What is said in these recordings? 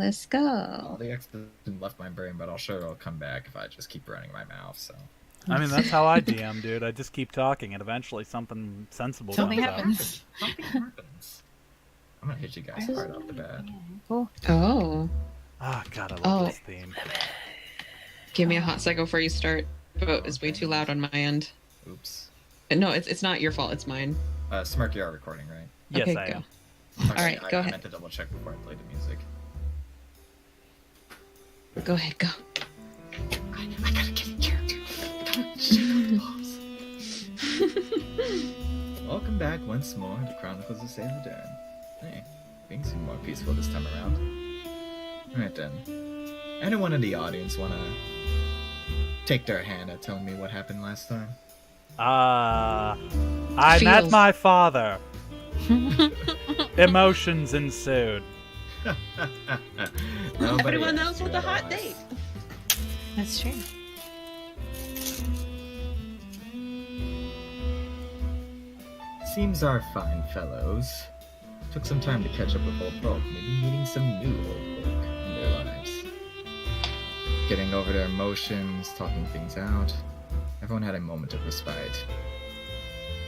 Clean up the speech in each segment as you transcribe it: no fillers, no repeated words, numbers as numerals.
Let's All go. the exposition left my brain, but I'll sure it'll come back if I just keep running my mouth. So I mean, that's how I DM, dude. I just keep talking, and eventually something sensible Something comes out. happens. something happens. I'm gonna hit you guys hard off the bat. Cool. Oh, Ah, God, I love Oh. this theme. give me a hot second before you start. But it's way too loud on my end. Oops. No, it's not your fault. It's mine. Smirk, you are recording, right? Yes, Okay, I go. am. Okay, right, go I ahead. meant to double check before I played the music. Go ahead, go. I gotta get in character. Welcome back once more to Chronicles of Sailor Dern. Hey, things seem more peaceful this time around. Alright then. Anyone in the audience wanna take their hand at telling me what happened last time? I met Feels. my father. Emotions ensued. Everyone knows what the hot date. That's true. Seems our fine fellows took some time to catch up with old folk, maybe meeting some new old folk in their lives. Getting over their emotions, talking things out. Everyone had a moment of respite.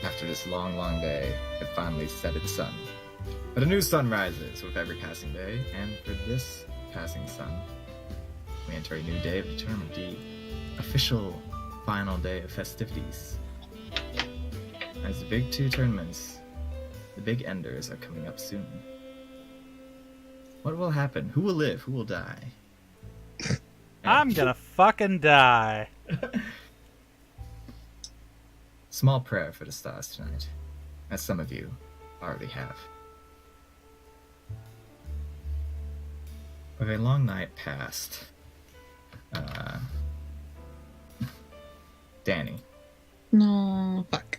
After this long, long day, it finally set its sun. But a new sun rises with every passing day, and for this passing sun, we enter a new day of the tournament, the official final day of festivities. As the big two tournaments, the big enders are coming up soon. What will happen? Who will live? Who will die? I'm gonna fucking die. Small prayer for the stars tonight, as some of you already have. With a long night past, Danny, No, fuck.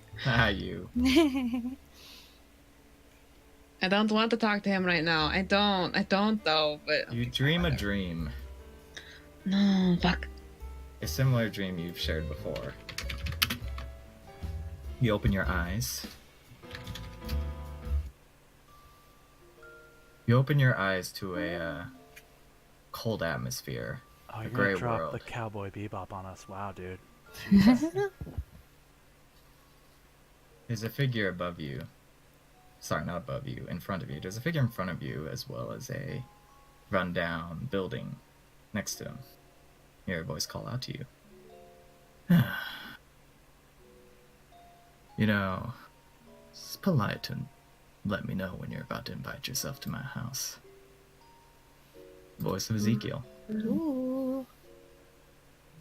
you. I don't want to talk to him right now. I don't though. But You dream a dream, no, fuck. a similar dream you've shared before. You open your eyes. You open your eyes to a cold atmosphere. Oh, you're gray gonna drop world. the Cowboy Bebop on us. Wow, dude. There's a figure above you. Sorry, not above you, in front of you. There's a figure in front of you as well as a rundown building next to him. You hear a voice call out to you. You know, it's polite to let me know when you're about to invite yourself to my house. Voice of Ezekiel. Ooh.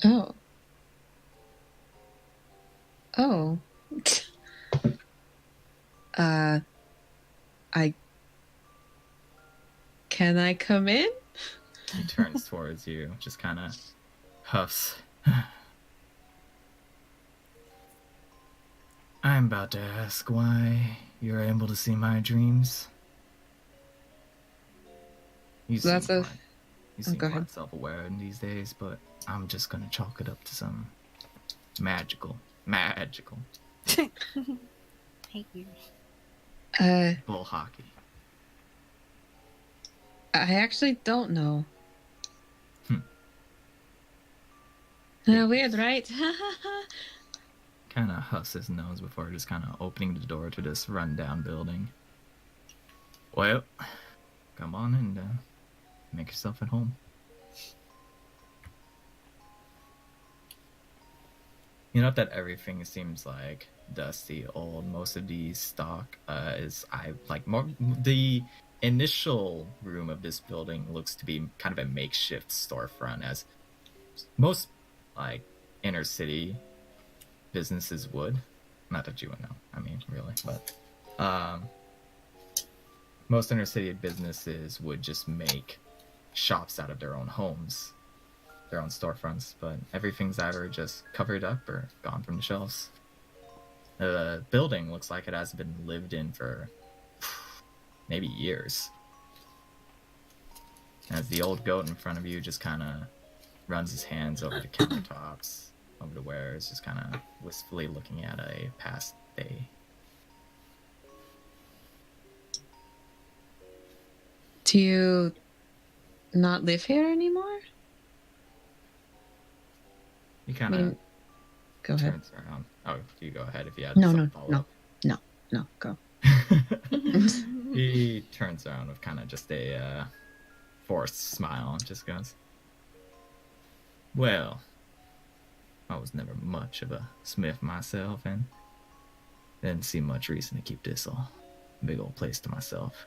Oh. Oh. Can I come in? He turns towards you, just kind of huffs. I'm about to ask why you're able to see my dreams. You seem That's a- quite, you seem go ahead. quite self-aware in these days, but I'm just gonna chalk it up to some magical Hate you. bull hockey. I actually don't know. Hmm. Weird, right? Kind of huffs his nose before just kind of opening the door to this rundown building. Well, come on and make yourself at home. You note that everything seems like dusty, old. Most of the stock the initial room of this building looks to be kind of a makeshift storefront, as most like inner city businesses would. Not that you would know, I mean, really, but most inner city businesses would just make shops out of their own homes, their own storefronts, but everything's either just covered up or gone from the shelves. The building looks like it hasn't been lived in for maybe years. As the old goat in front of you just kind of runs his hands over the countertops, over the wares, just kind of wistfully looking at a past day. Do you not live here anymore? He I kind of mean, go ahead. turns around. Oh, you go ahead if you had No, some no, follow-up. no, go. He turns around with kind of just a forced smile and just goes, "Well, I was never much of a smith myself, and didn't see much reason to keep this all big old place to myself."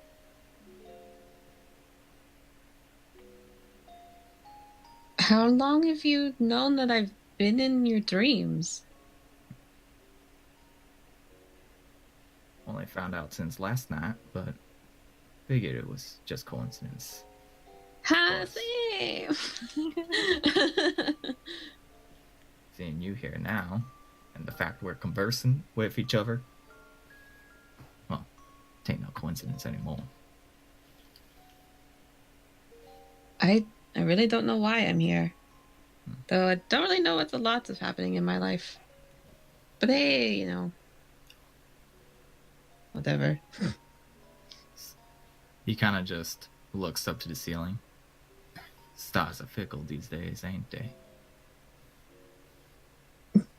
How long have you known that I've been in your dreams? Only found out since last night, but figured it was just coincidence. Ha, course. same. Seeing you here now, and the fact we're conversing with each other, well, it ain't no coincidence anymore. I really don't know why I'm here. Though I don't really know what the lots of happening in my life. But hey, whatever. He kind of just looks up to the ceiling. Stars are fickle these days, ain't they?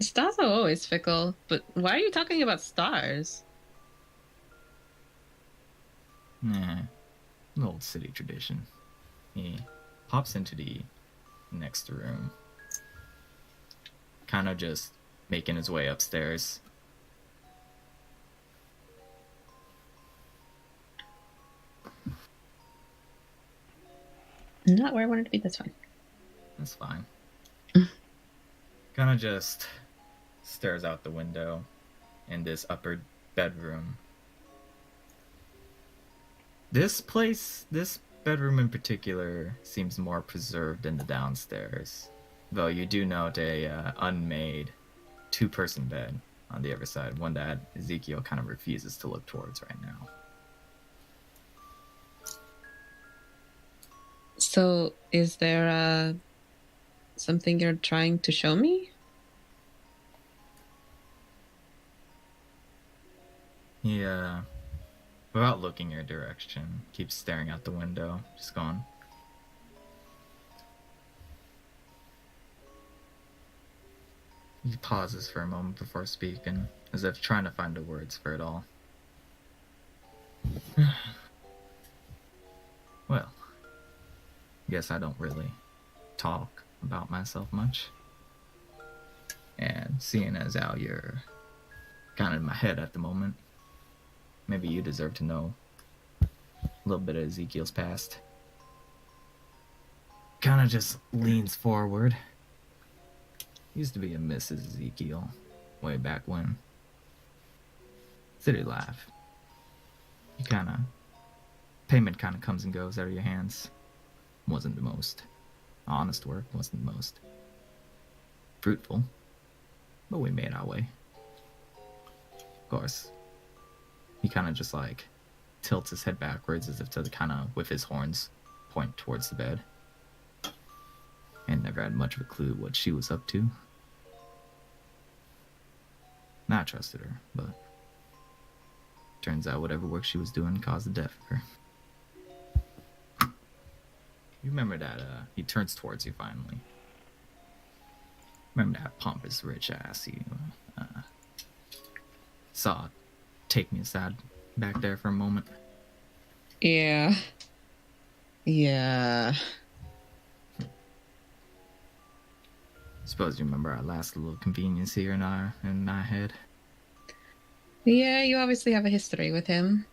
Stars are always fickle, but why are you talking about stars? Nah, an old city tradition. He pops into the next room, kind of just making his way upstairs. Not where I wanted to be, that's fine. That's fine. Kind of just stares out the window in this upper bedroom. This bedroom in particular seems more preserved than the downstairs. Though you do note a unmade two-person bed on the other side, one that Ezekiel kind of refuses to look towards right now. So, is there something you're trying to show me? He, without looking your direction, keeps staring out the window, just going. He pauses for a moment before speaking, as if trying to find the words for it all. Well, guess I don't really talk about myself much. And seeing as how you're kind of in my head at the moment, maybe you deserve to know a little bit of Ezekiel's past. Kind of just leans forward. Used to be a Mrs. Ezekiel, way back when. City life. You payment kind of comes and goes out of your hands. Wasn't the most honest work, wasn't the most fruitful, but we made our way. Of course, he kind of just like tilts his head backwards as if to kind of, with his horns, point towards the bed. And never had much of a clue what she was up to. Not trusted her, but turns out whatever work she was doing caused the death of her. You remember that, he turns towards you finally. Remember that pompous rich ass you saw take me aside back there for a moment? Yeah. Yeah. Suppose you remember our last little convenience here in my head. Yeah, you obviously have a history with him.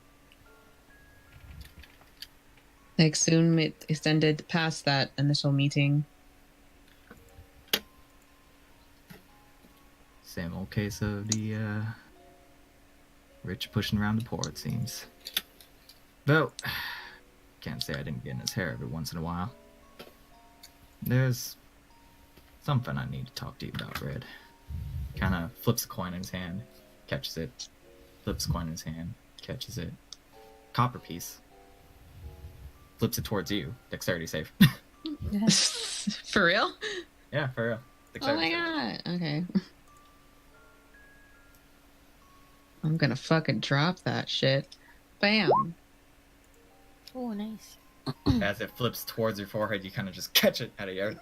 Like, soon it extended past that initial meeting. Same old case of the rich pushing around the poor, it seems. Though, can't say I didn't get in his hair every once in a while. There's something I need to talk to you about, Red. Kind of flips a coin in his hand, catches it. Flips a coin in his hand, catches it. Copper piece. Flips it towards you. Dexterity save. For real? Yeah, for real. Oh Dexterity my save. god. Okay. I'm gonna fucking drop that shit. Bam. Oh, nice. As it flips towards your forehead, you kind of just catch it out of air.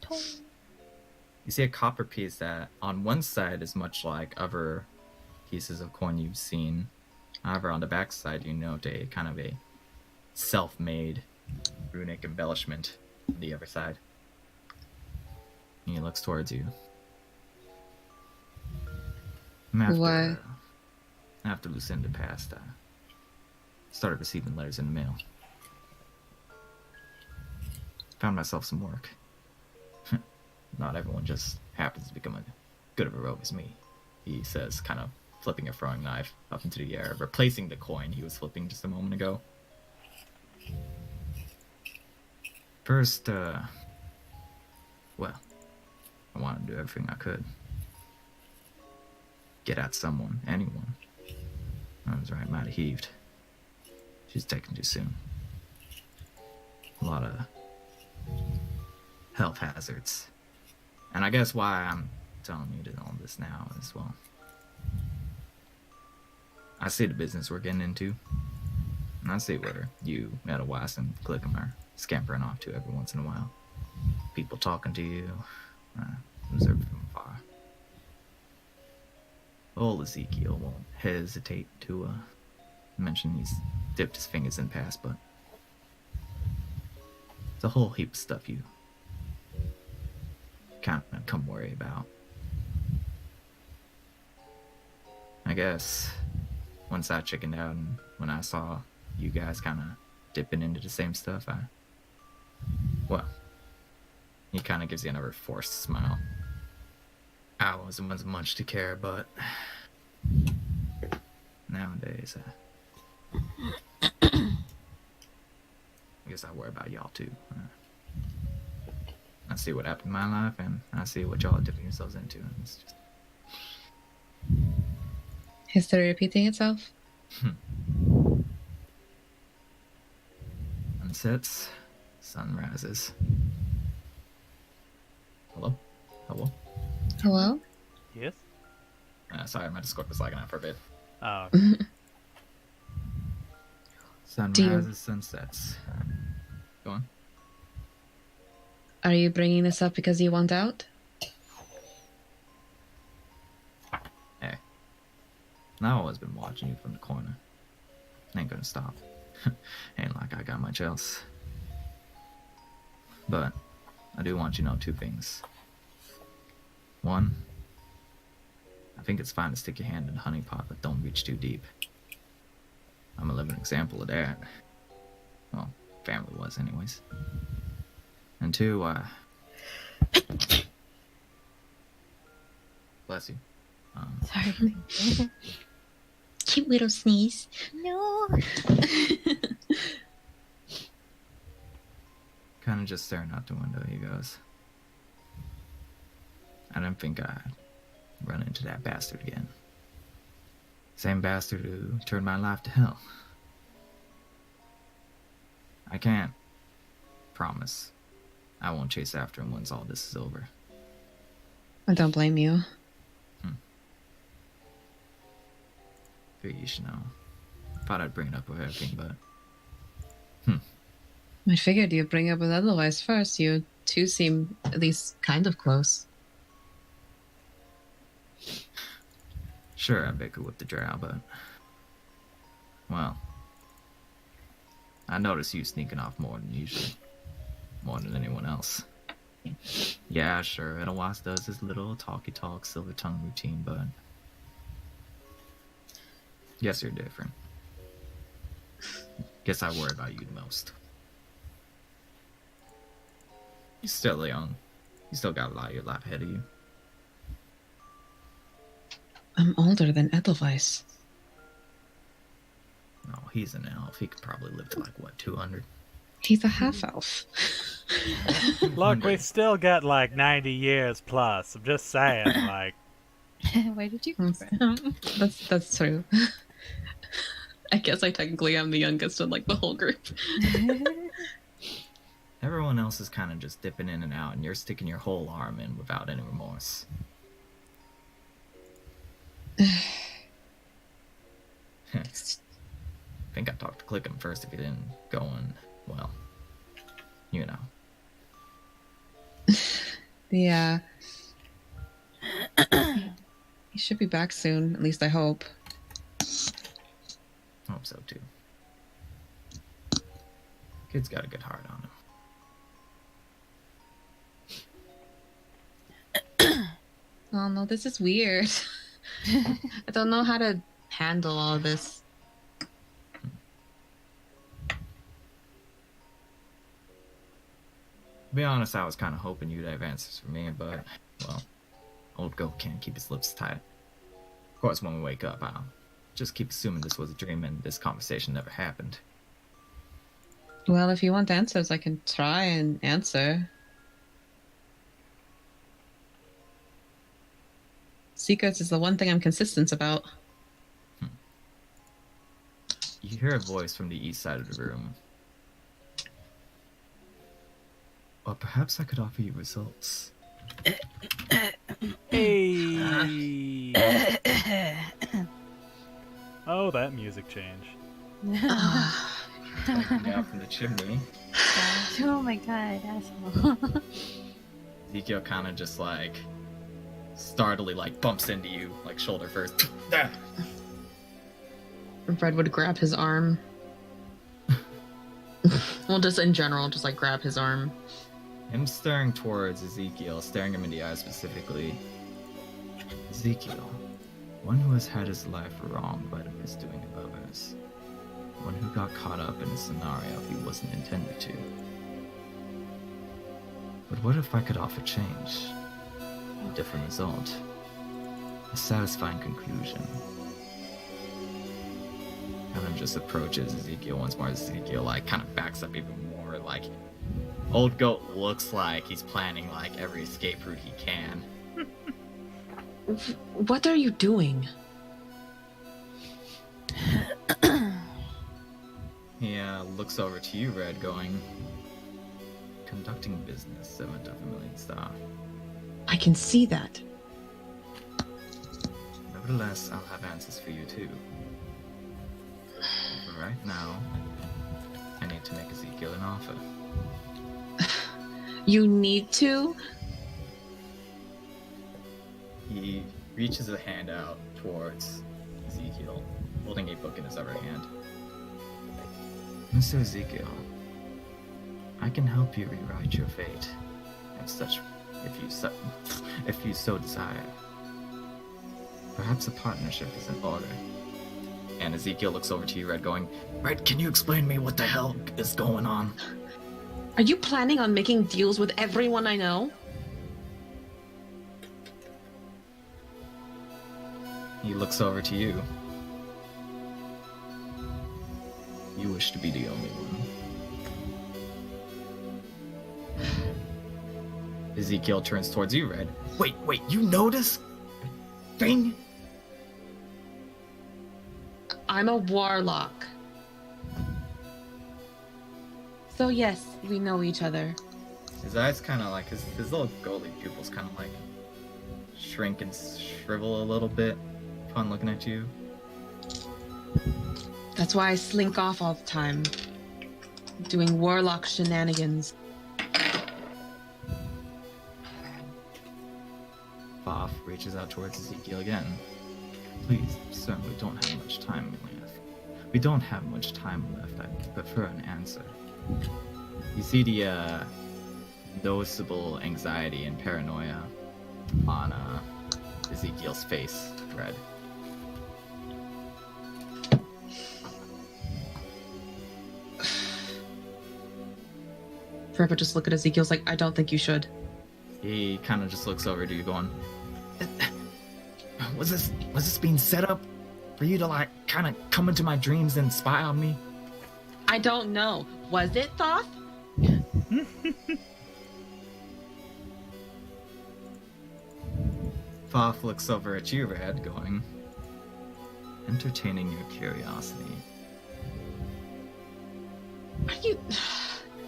You see a copper piece that on one side is much like other pieces of coin you've seen. However, on the back side, you note a kind of a self-made runic embellishment on the other side. And he looks towards you. Why? After Lucinda passed, I started receiving letters in the mail. Found myself some work. Not everyone just happens to become as good of a rogue as me, he says, kind of flipping a throwing knife up into the air, replacing the coin he was flipping just a moment ago. First, well, I wanted to do everything I could. Get at someone, anyone. I was right, might have heaved. She's taken too soon. A lot of health hazards. And I guess why I'm telling you all this now is, well, I see the business we're getting into. And I see where you, Edelweiss, and Glickham are scampering off to every once in a while. People talking to you. Observe from afar. Old Ezekiel won't hesitate to mention he's dipped his fingers in the past, but it's a whole heap of stuff you kind of come worry about. I guess once I chickened out and when I saw you guys kind of dipping into the same stuff, well, he kind of gives you another forced smile. I wasn't much to care, but nowadays, I guess I worry about y'all too. I see what happened in my life, and I see what y'all are dipping yourselves into, and it's just History repeating itself? Sun sets, sun rises. Hello? Hello? Hello? Yes? Sorry, my Discord was lagging out for a bit. Oh, Sun Do you- rises, sun sets. Go on. Are you bringing this up because you want out? Hey. I've always been watching you from the corner. Ain't gonna stop. Ain't like I got much else. But I do want you to know two things. One, I think it's fine to stick your hand in the honey pot, but don't reach too deep. I'm a living example of that. Well, family was anyways. And two, bless you. Sorry. Cute little sneeze. No. Kind of just staring out the window, he goes. I didn't think I'd run into that bastard again. Same bastard who turned my life to hell. I can't promise I won't chase after him once all this is over. I don't blame you. Figure you should know. Thought I'd bring it up with everything, but I figured you'd bring up with Edelweiss first. You two seem at least kind of close. sure I bicker with the drow, but well, I notice you sneaking off more than usual. More than anyone else. Yeah, sure, Edelweiss does his little talky-talk, silver tongue routine, but guess you're different. Guess I worry about you the most. You're still young. You still got a lot of your life ahead of you. I'm older than Edelweiss. No, he's an elf. He could probably live to like, what, 200? He's a half-elf. Look, we still got like 90 years plus. I'm just saying, like, Where did you come from? That's true. I guess I technically am the youngest in like the whole group. Everyone else is kind of just dipping in and out, and you're sticking your whole arm in without any remorse. think I talked to Clickham first if he didn't go and, well, you know. Yeah. He should be back soon, at least I hope. I hope so too. Kid's got a good heart on him. Oh no, this is weird. I don't know how to handle all this. To be honest, I was kind of hoping you'd have answers for me, but, well, old goat can't keep his lips tight. Of course, when we wake up, I'll just keep assuming this was a dream and this conversation never happened. Well, if you want answers, I can try and answer. Secrets is the one thing I'm consistent about. You hear a voice from the east side of the room. Or perhaps I could offer you results. Hey. Oh, that music change. Coming down from the chimney. Oh my god, asshole. Ezekiel kind of just like startlingly like bumps into you, like shoulder first. Fred would grab his arm. Well, just in general, just like grab his arm. Him staring towards Ezekiel, staring him in the eye specifically. Ezekiel, one who has had his life wronged by the misdoing of others. One who got caught up in a scenario he wasn't intended to. But what if I could offer change? A different result. A satisfying conclusion. Kind of just approaches Ezekiel once more. Ezekiel like kind of backs up even more. Like old goat looks like he's planning like every escape route he can. What are you doing? He looks over to you, Red, going, conducting business, servant of a million star. I can see that. Nevertheless, I'll have answers for you too. But for right now, I need to make Ezekiel an offer. You need to? He reaches a hand out towards Ezekiel, holding a book in his other hand. Mr. Ezekiel, I can help you rewrite your fate, if you so desire. Perhaps a partnership is in order. And Ezekiel looks over to you, Red, going, Red, can you explain me what the hell is going on? Are you planning on making deals with everyone I know? He looks over to you. You wish to be the only one. Ezekiel turns towards you, Red. Wait, you know this thing? I'm a warlock. So yes, we know each other. His eyes kind of like, his little goalie pupils kind of like shrink and shrivel a little bit upon looking at you. That's why I slink off all the time. Doing warlock shenanigans. Boff reaches out towards Ezekiel again. Please, sir, we don't have much time left. We don't have much time left. I prefer an answer. You see the noticeable anxiety and paranoia on Ezekiel's face, Red. Forever just look at Ezekiel's like, I don't think you should. He kind of just looks over to you going, was this being set up for you to like kind of come into my dreams and spy on me? I don't know. Was it, Thoth? Thoth looks over at you, Red, going, entertaining your curiosity. Are you...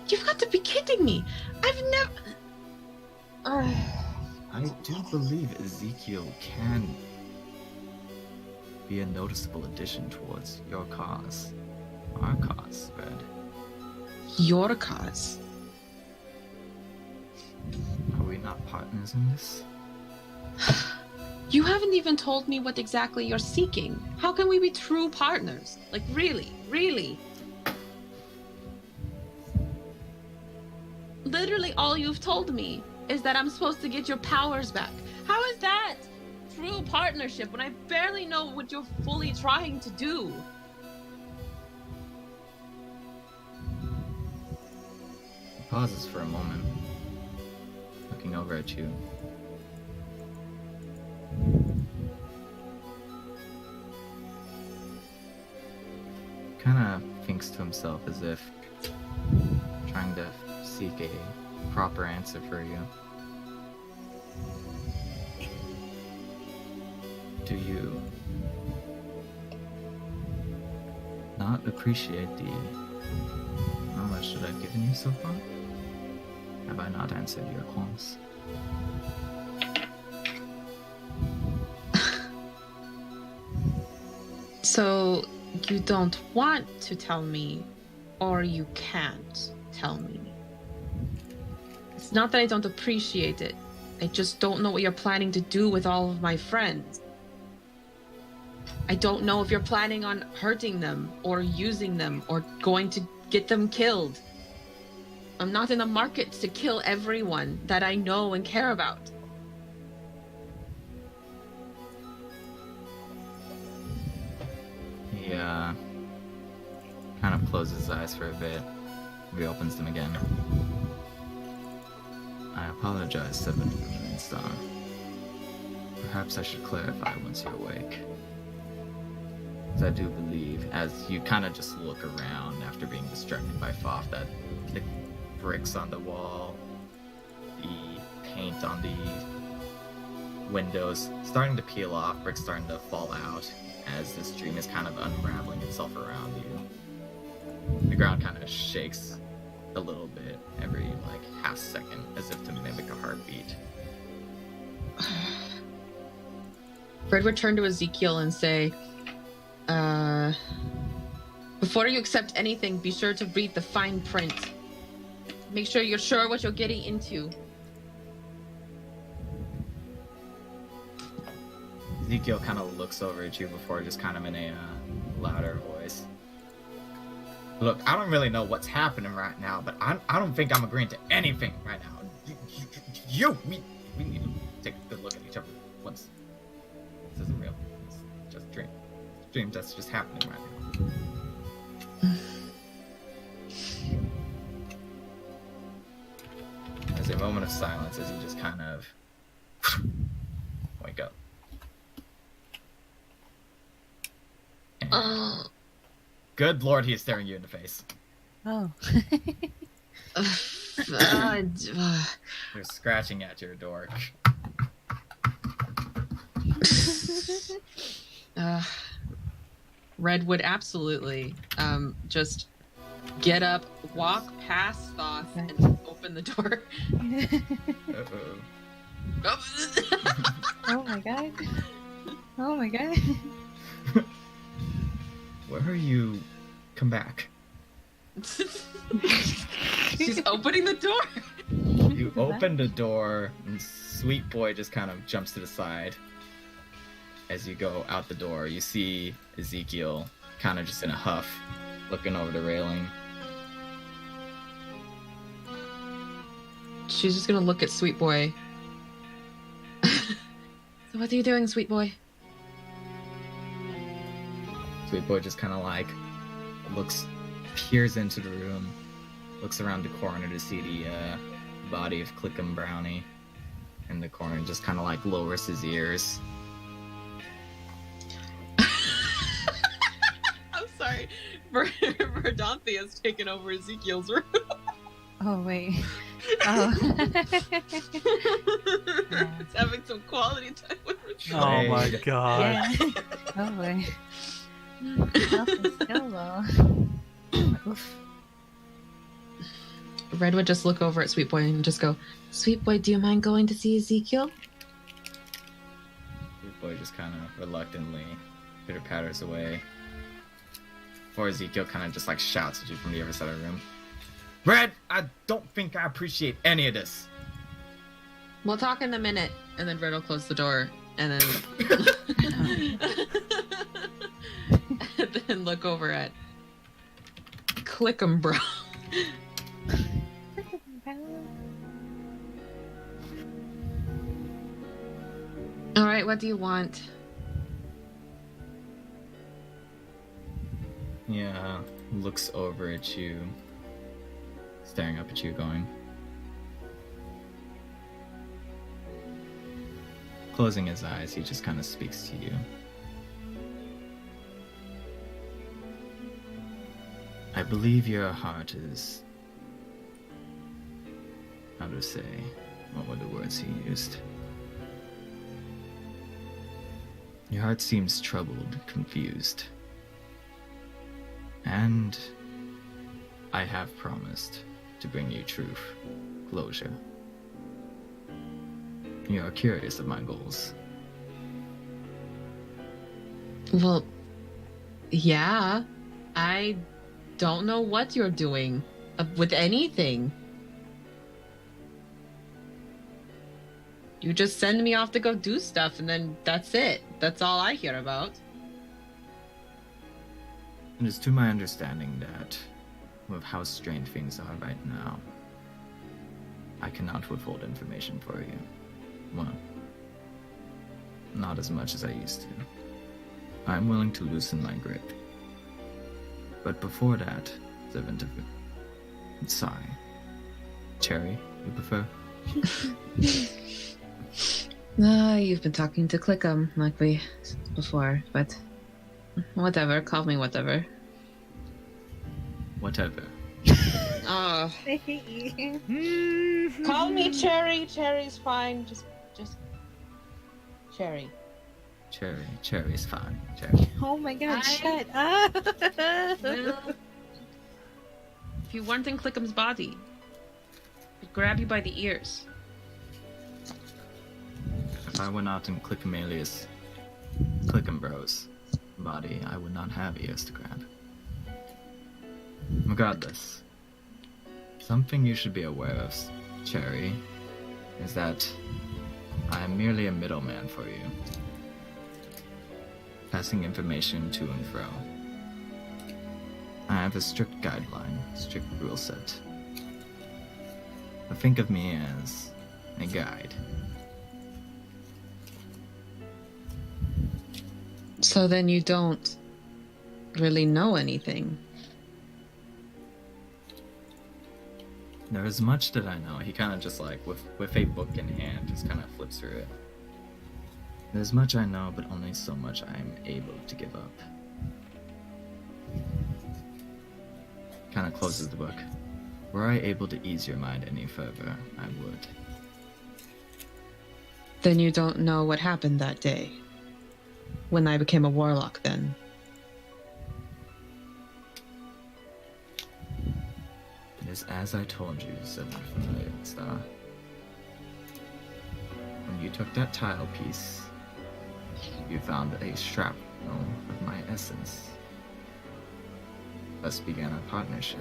You've got to be kidding me. I've never... I do believe Ezekiel can be a noticeable addition towards your cause. Our cause, Red. Your cause. Are we not partners in this? You haven't even told me what exactly you're seeking. How can we be true partners? Like, really? Really? Literally all you've told me is that I'm supposed to get your powers back. How is that true partnership when I barely know what you're fully trying to do? He pauses for a moment, looking over at you. Kinda thinks to himself as if trying to seek a proper answer for you. Do you not appreciate the knowledge that I've given you so far? Have I not answered your qualms? So, you don't want to tell me, or you can't tell me? It's not that I don't appreciate it. I just don't know what you're planning to do with all of my friends. I don't know if you're planning on hurting them, or using them, or going to get them killed. I'm not in the market to kill everyone that I know and care about. He kind of closes his eyes for a bit, reopens them again. I apologize, Seven Star. Perhaps I should clarify once you're awake. As I do believe, as you kind of just look around after being distracted by Foff, that the bricks on the wall, the paint on the windows starting to peel off, bricks starting to fall out as this dream is kind of unraveling itself around you. The ground kind of shakes a little bit every half second as if to mimic a heartbeat. Fred would turn to Ezekiel and say, before you accept anything, be sure to read the fine print. Make sure you're sure what you're getting into. Ezekiel kind of looks over at you before just kind of in a louder voice. Look, I don't really know what's happening right now, but I don't think I'm agreeing to anything right now. We need to take a good look at each other once. This isn't real. It's just a dream. Dream that's just happening right now. There's a moment of silence as you just kind of wake up. And good lord, he is staring you in the face. Oh. They're scratching at your door. Red would absolutely just get up, walk past Thoth, and open the door. Uh-oh. Oh my god. Oh my god. Where are you? Come back. She's opening the door. You open the door, and Sweet Boy just kind of jumps to the side. As you go out the door, you see Ezekiel kind of just in a huff, looking over the railing. She's just gonna look at Sweet Boy. So what are you doing, Sweet Boy? Sweet Boy just kind of peers into the room, looks around the corner to see the body of Clickham Brownie in the corner, just kind of lowers his ears. I'm sorry. Verdanthe has taken over Ezekiel's room. Oh wait. Oh. It's having some quality time with Verdanthe. Oh my god. Yeah. Oh boy. Health is still low. Oof. Red would just look over at Sweet Boy and just go, Sweet Boy, do you mind going to see Ezekiel? Sweet Boy just kind of reluctantly pitter-patters away. before Ezekiel kind of just like shouts at you from the other side of the room. Red, I don't think I appreciate any of this. We'll talk in a minute. And then Red will close the door and then and then look over at Clickham, bro. All right, what do you want? Yeah, looks over at you, staring up at you, going. Closing his eyes, he just kind of speaks to you. I believe your heart is. How to say? What were the words he used? Your heart seems troubled, confused. And I have promised to bring you truth, closure. You are curious of my goals. Well, yeah. I don't know what you're doing with anything. You just send me off to go do stuff and then that's it. That's all I hear about. It is to my understanding that, with how strange things are right now, I cannot withhold information for you. Well, not as much as I used to. I'm willing to loosen my grip. But before that, sorry. Cherry, you prefer? You've been talking to Clickham like we before, but whatever. Call me whatever. Whatever. Oh, I hate you. call me Cherry. Cherry's fine. Just Cherry. Cherry's fine. Cherry. Oh my god, shut up! Well, if you weren't in Clickham's body, I'd grab you by the ears. If I were not in Clickamalia's, Clickham Bros body, I would not have ears to grab. Regardless, something you should be aware of, Cherry, is that I am merely a middleman for you, passing information to and fro. I have a strict guideline, strict rule set. But think of me as a guide. So then you don't really know anything. There is much that I know. He kind of just like, with a book in hand, just kind of flips through it. There's much I know, but only so much I am able to give up. Kind of closes the book. Were I able to ease your mind any further, I would. Then you don't know what happened that day. When I became a warlock then. It is as I told you, Seven Familiar Star. When you took that tile piece, you found a shrapnel of my essence. Thus began our partnership.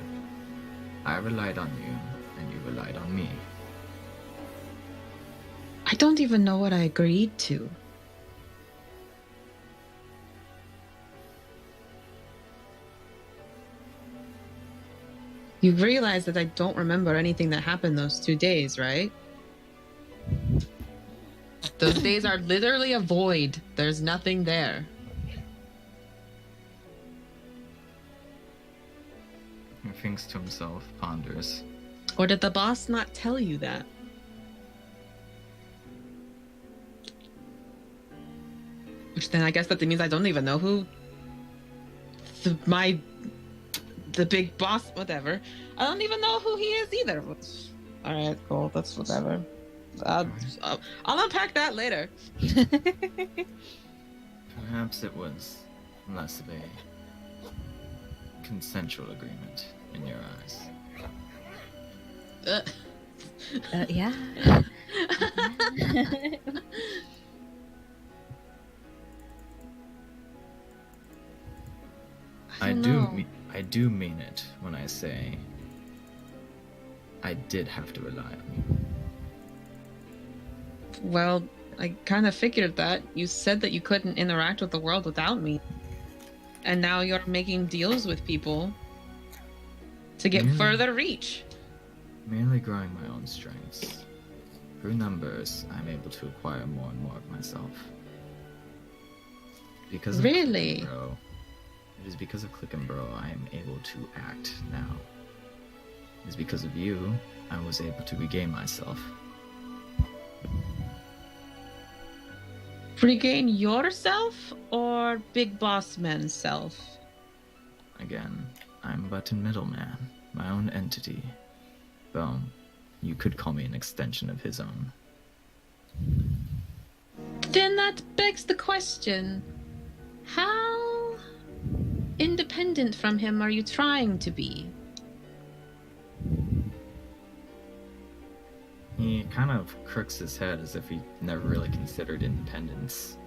I relied on you, and you relied on me. I don't even know what I agreed to. You realize that I don't remember anything that happened those 2 days, right? Those days are literally a void. There's nothing there. He thinks to himself, ponders. Or did the boss not tell you that? Which then I guess that means I don't even know who the big boss, whatever. I don't even know who he is either. Alright, cool. That's whatever. I'll unpack that later. Perhaps it was less of a consensual agreement in your eyes. Yeah. I know. I do mean it when I say I did have to rely on you. Well, I kind of figured that. You said that you couldn't interact with the world without me. And now you're making deals with people to get Really? further reach. Mainly growing my own strengths. Through numbers, I'm able to acquire more and more of myself. Because of Really? Click and Bro, it is because of Click and Bro I am able to act now. It is because of you I was able to regain myself. Regain yourself or Big Boss Man's self? Again, I'm but a middleman, my own entity. Though, you could call me an extension of his own. Then that begs the question, how independent from him are you trying to be? He kind of crooks his head as if he never really considered independence.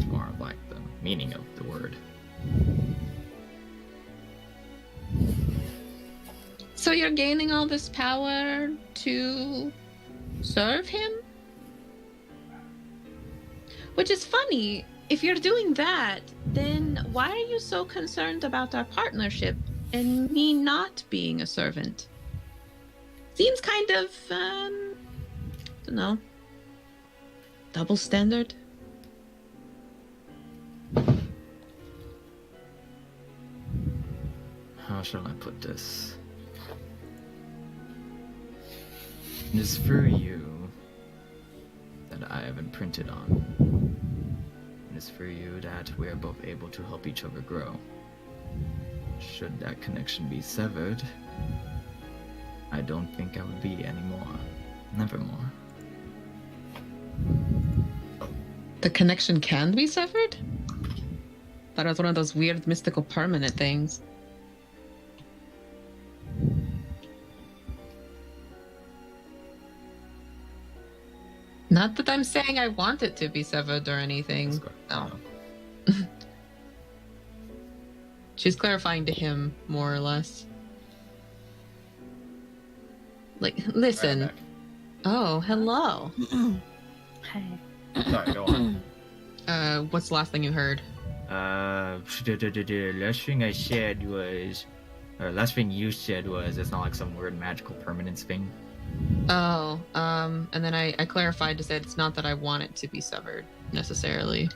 More like the meaning of the word. So you're gaining all this power to serve him? Which is funny. If you're doing that, then why are you so concerned about our partnership and me not being a servant? Seems kind of, don't know, double standard. How shall I put this? It is through you that I have imprinted on. It is through you that we are both able to help each other grow. Should that connection be severed, I don't think I would be anymore. Nevermore. The connection can be severed? That was one of those weird mystical permanent things. Not that I'm saying I want it to be severed or anything. No. She's clarifying to him, more or less. Like, listen. Right Oh, hello. Hi. back. Sorry, go on. What's the last thing you heard? The last thing I said was, or last thing you said was, it's not like some weird magical permanence thing. Oh, and then I clarified to say it's not that I want it to be severed, necessarily.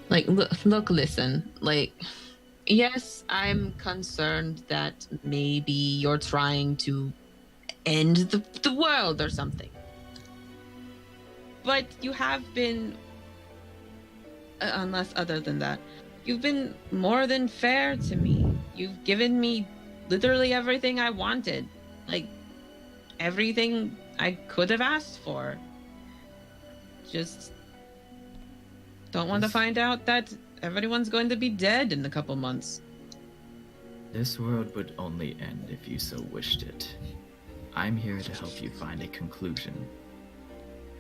Like, look, listen. Like, yes, I'm concerned that maybe you're trying to end the world or something. But you have been, unless other than that, you've been more than fair to me. You've given me literally everything I wanted. Like, everything I could have asked for. Just don't want to find out that everyone's going to be dead in a couple months. This world would only end if you so wished it. I'm here to help you find a conclusion,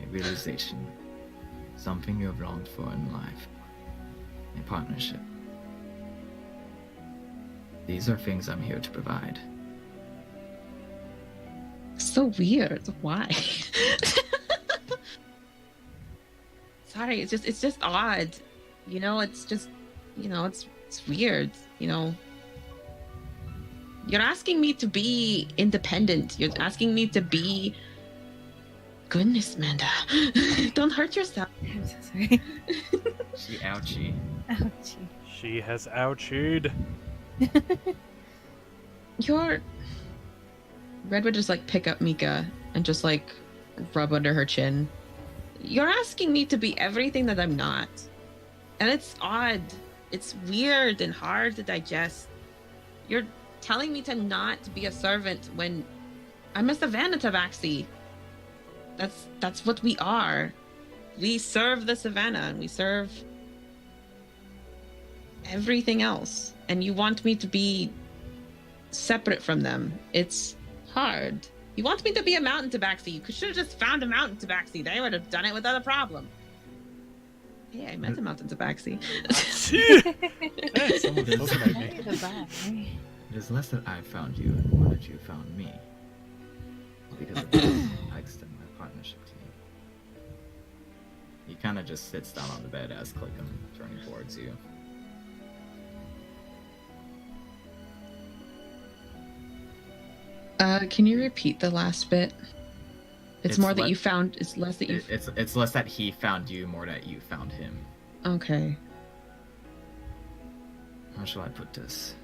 a realization, something you have longed for in life, a partnership. These are things I'm here to provide. So weird. Why? Sorry, it's just odd. You know, it's just, you know, it's weird. You know, you're asking me to be independent. You're asking me to be. Goodness, Amanda, don't hurt yourself. I'm so sorry. She ouchie. Ouchie. She has ouchied. You're. Red would just like pick up Mika and just like rub under her chin. You're asking me to be everything that I'm not. And it's odd. It's weird and hard to digest. You're telling me to not be a servant when I'm a Savannah Tabaxi. That's what we are. We serve the Savannah and we serve everything else. And you want me to be separate from them. It's hard. You want me to be a mountain tabaxi. You should have just found a mountain tabaxi. They would have done it without a problem. Hey, I met him out in Tabaxi. Hey, someone's looking at me. Hey, the back. It is less that I found you and more that you found me. Because of that, I extend my partnership to you. He kind of just sits down on the bed as Clickham turning towards you. Can you repeat the last bit? It's more that le- you found. It's less that you. It's less that he found you, more that you found him. Okay. How shall I put this?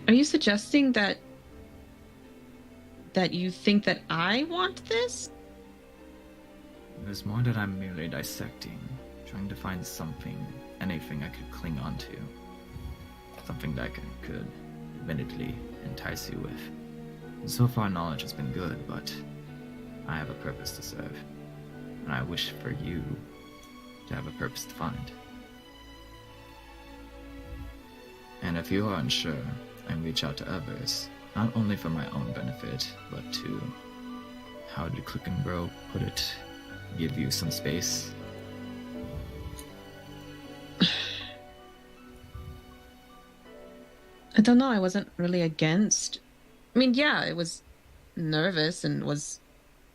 Are you suggesting that you think that I want this? There's more that I'm merely dissecting, trying to find something, anything I could cling on to. Something that could admittedly entice you with. And so far, knowledge has been good, but I have a purpose to serve. And I wish for you to have a purpose to find. And if you are unsure, and reach out to others, not only for my own benefit, but to, how did Click and Bro put it, give you some space. I don't know. I wasn't really against. I mean, yeah, I was nervous and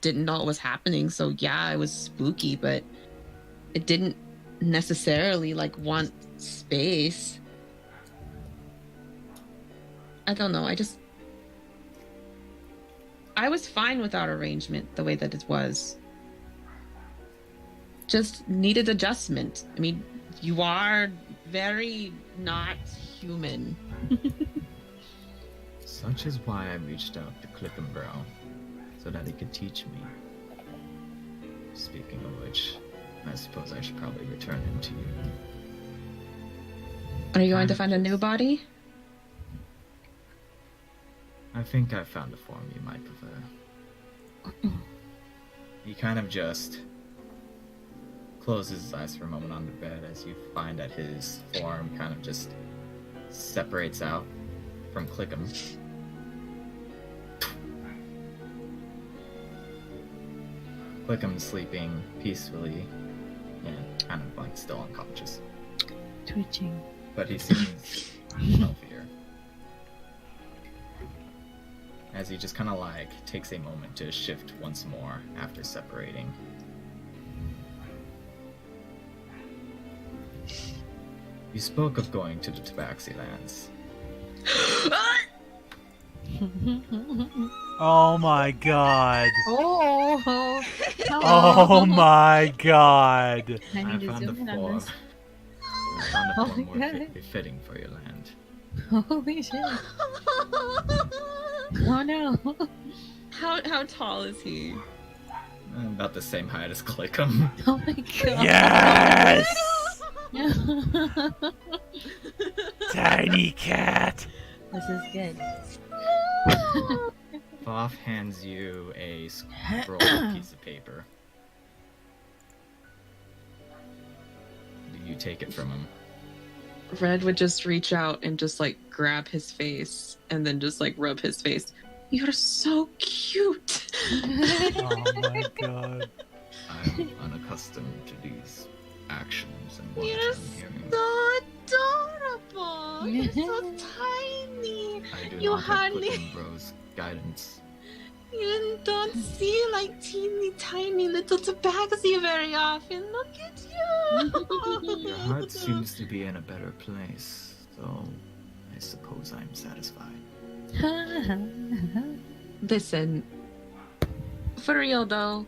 didn't know what was happening. So yeah, it was spooky, but it didn't necessarily like want space. I don't know. I was fine with our arrangement the way that it was. Just needed adjustment. I mean, you are very not human. Such is why I reached out to Click and Bro, so that he could teach me. Speaking of which, I suppose I should probably return him to you. Are you going to find a new body? I think I found a form you might prefer. He kind of just closes his eyes for a moment on the bed as you find that his form kind of just separates out from Clickham. Clickham's sleeping peacefully and kind of like still unconscious. Twitching. But he seems healthier. As he just kind of like takes a moment to shift once more after separating. You spoke of going to the Tabaxi lands. Oh my god. Oh! Oh my god. I I need to found the zoom in on form. this. I found a Oh form my more God. befitting for your land. Holy shit. Oh no. How tall is he? About the same height as Clickham. Oh my god. Yes! Tiny cat. This is good. Voth hands you a scrolled piece of paper. Do you take it from him? Red would just reach out and just like grab his face and then just like rub his face. You're so cute. Oh my god. I'm unaccustomed to these actions and words You're I'm hearing. so adorable. You're so tiny. I do you not have hardly- Clickham Bro's guidance. You don't see like teeny tiny little tabaxi very often. Look at you. Your heart seems to be in a better place, so I suppose I'm satisfied. Listen, for real though,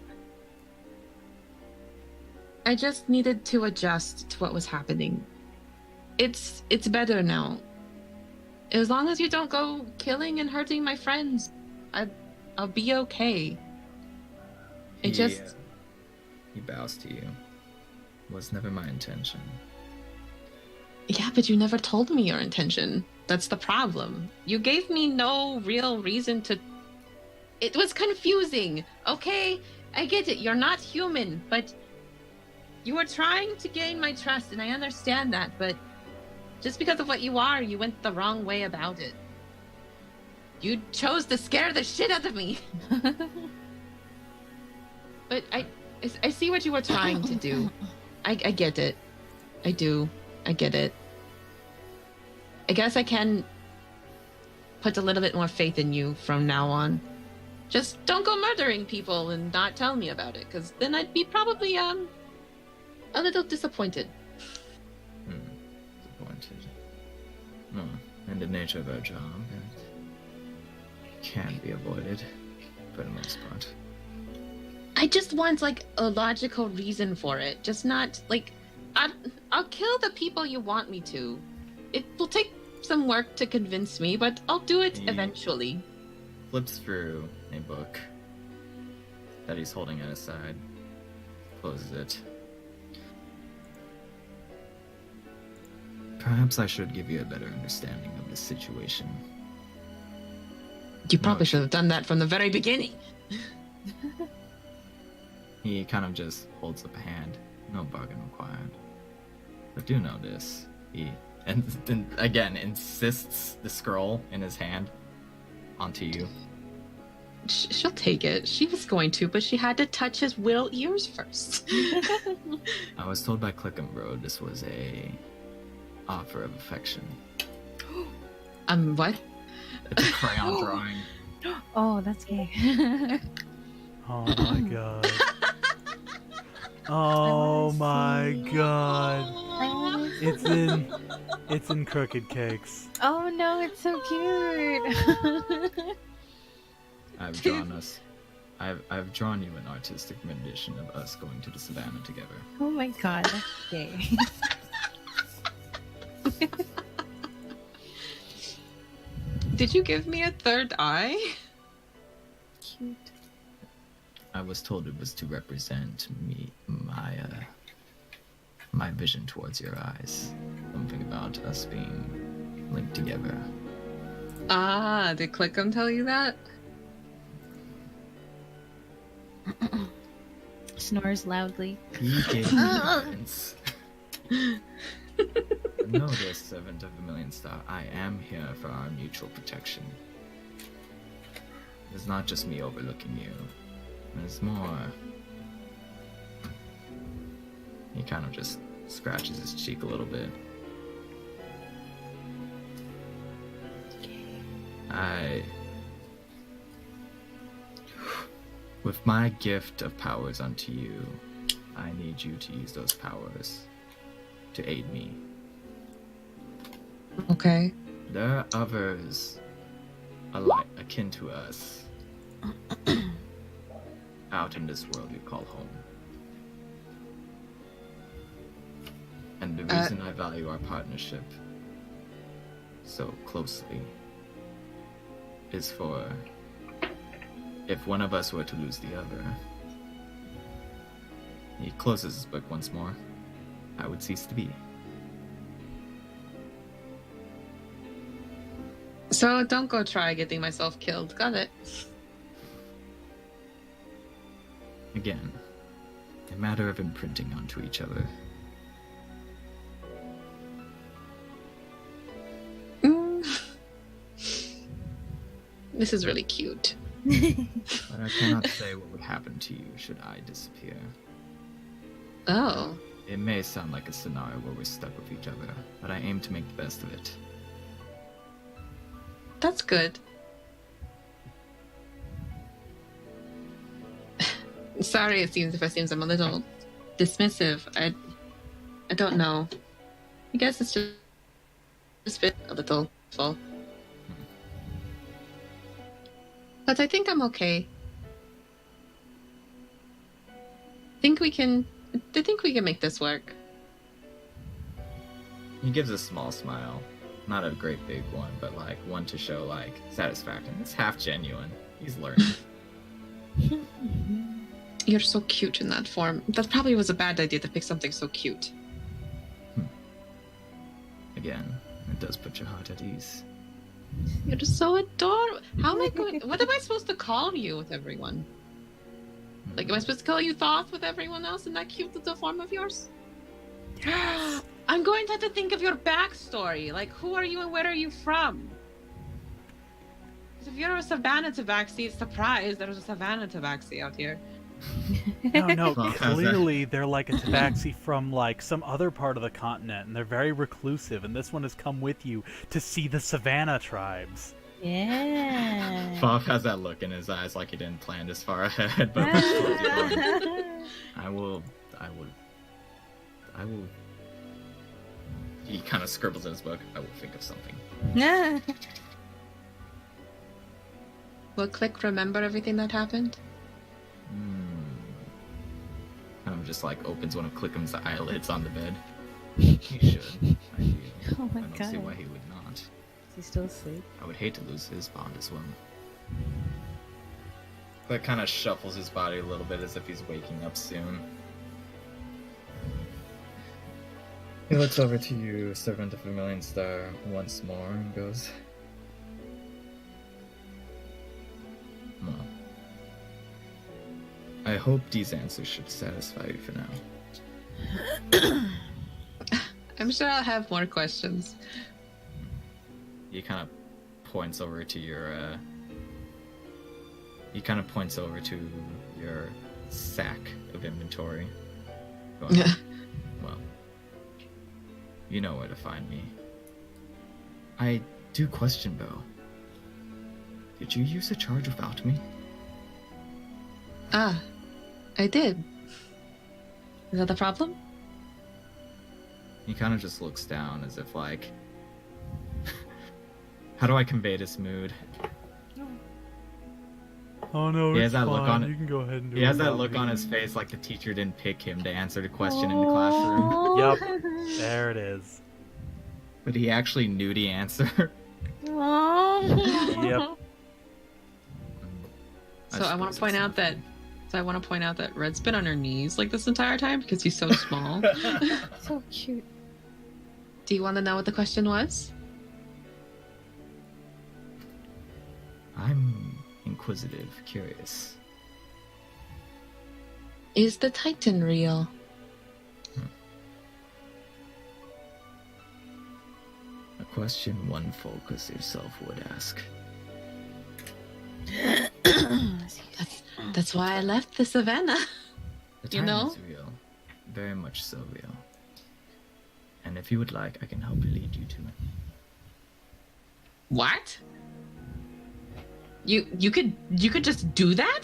I just needed to adjust to what was happening. It's better now. As long as you don't go killing and hurting my friends, I'll be okay. It just He bows to you. Was never my intention. yeah, but you never told me your intention. That's the problem. You gave me no real reason to. It was confusing. Okay, I get it. You're not human, but you were trying to gain my trust, and I understand that. But just because of what you are, you went the wrong way about it. You chose to scare the shit out of me. But I see what you were trying to do. I get it. I do. I get it. I guess I can put a little bit more faith in you from now on. Just don't go murdering people and not tell me about it, because then I'd be probably a little disappointed. Disappointed. No, in the nature of our job, it can be avoided for the most part. I just want like a logical reason for it. Just not like I'll kill the people you want me to. It will take some work to convince me, but I'll do it Yeah. eventually. Flips through a book that he's holding at his side, closes it. Perhaps I should give you a better understanding of the situation. You probably No. should have done that from the very beginning. He kind of just holds up a hand, no bargain required. But do know this, he, and again, insists the scroll in his hand onto you. She'll take it. She was going to, but she had to touch his little ears first. I was told by Clickenbro this was a offer of affection. What? It's a crayon drawing. Oh, that's gay. Oh my god. Oh my god. It's in Crooked Cakes. Oh no, it's so cute. I've drawn us. I've drawn you an artistic rendition of us going to the savannah together. Oh my god, that's gay. Did you give me a third eye? Cute. I was told it was to represent my vision towards your eyes. Something about us being linked together. Ah, did Clickham tell you that? Snores loudly. He gave me reference. Know this, servant of the Million Star. I am here for our mutual protection. It's not just me overlooking you. There's more. He kind of just scratches his cheek a little bit. With my gift of powers unto you, I need you to use those powers to aid me. Okay. There are others akin to us out in this world we call home. And the reason I value our partnership so closely is for if one of us were to lose the other. He closes his book once more. I would cease to be. So don't go try getting myself killed. Got it. Again, a matter of imprinting onto each other. This is really cute. But I cannot say what would happen to you should I disappear. Oh. It may sound like a scenario where we're stuck with each other, but I aim to make the best of it. That's good. Sorry, it seems I'm a little dismissive. I don't know. I guess it's just been a little full. But I think I'm okay. I think we can make this work. He gives a small smile. Not a great big one, but like one to show like satisfaction. It's half genuine. He's learning. You're so cute in that form. That probably was a bad idea to pick something so cute. Again, it does put your heart at ease. You're just so adorable. How am I going? What am I supposed to call you with everyone? Like, am I supposed to call you Thoth with everyone else in that cute little form of yours? I'm going to have to think of your backstory. Like, who are you and where are you from? Because if you're a Savannah Tabaxi, it's surprise there's a Savannah Tabaxi out here. No, Well, how's that? clearly they're like a tabaxi from like some other part of the continent, and they're very reclusive, and this one has come with you to see the savannah tribes. Yeah. Bob has that look in his eyes like he didn't plan this far ahead, but of course he will. I will. He kind of scribbles in his book. I will think of something. Will Click remember everything that happened? Kind of just like opens one of Clickham's eyelids on the bed. He should. I do. Oh my I don't see God. why he would not. Is he still asleep? I would hate to lose his bond as well. Click kind of shuffles his body a little bit as if he's waking up soon. He looks over to you, Servant of a Million Star, once more and goes, well, I hope these answers should satisfy you for now. I'm sure I'll have more questions. He kind of points over to your, he kind of points over to your sack of inventory. Going, well, you know where to find me. I do question, though. Did you use a charge without me? Ah, I did. Is that the problem? He kind of just looks down as if like, how do I convey this mood? Oh no, He it's has that look fine. on- You can go ahead and do He it has that without look me. on his face like the teacher didn't pick him to answer the question in the classroom, Yep, there it is. but he actually knew the answer. Yep. So I want to point out that. So I want to point out that Red's been on her knees like this entire time because he's so small. So cute. Do you want to know what the question was? I'm inquisitive, curious. Is the Titan real? A question one focus yourself would ask. That's why I left the savannah. The You know? Titan's real. Very much so real. And if you would like, I can help lead you to it. What? You could just do that?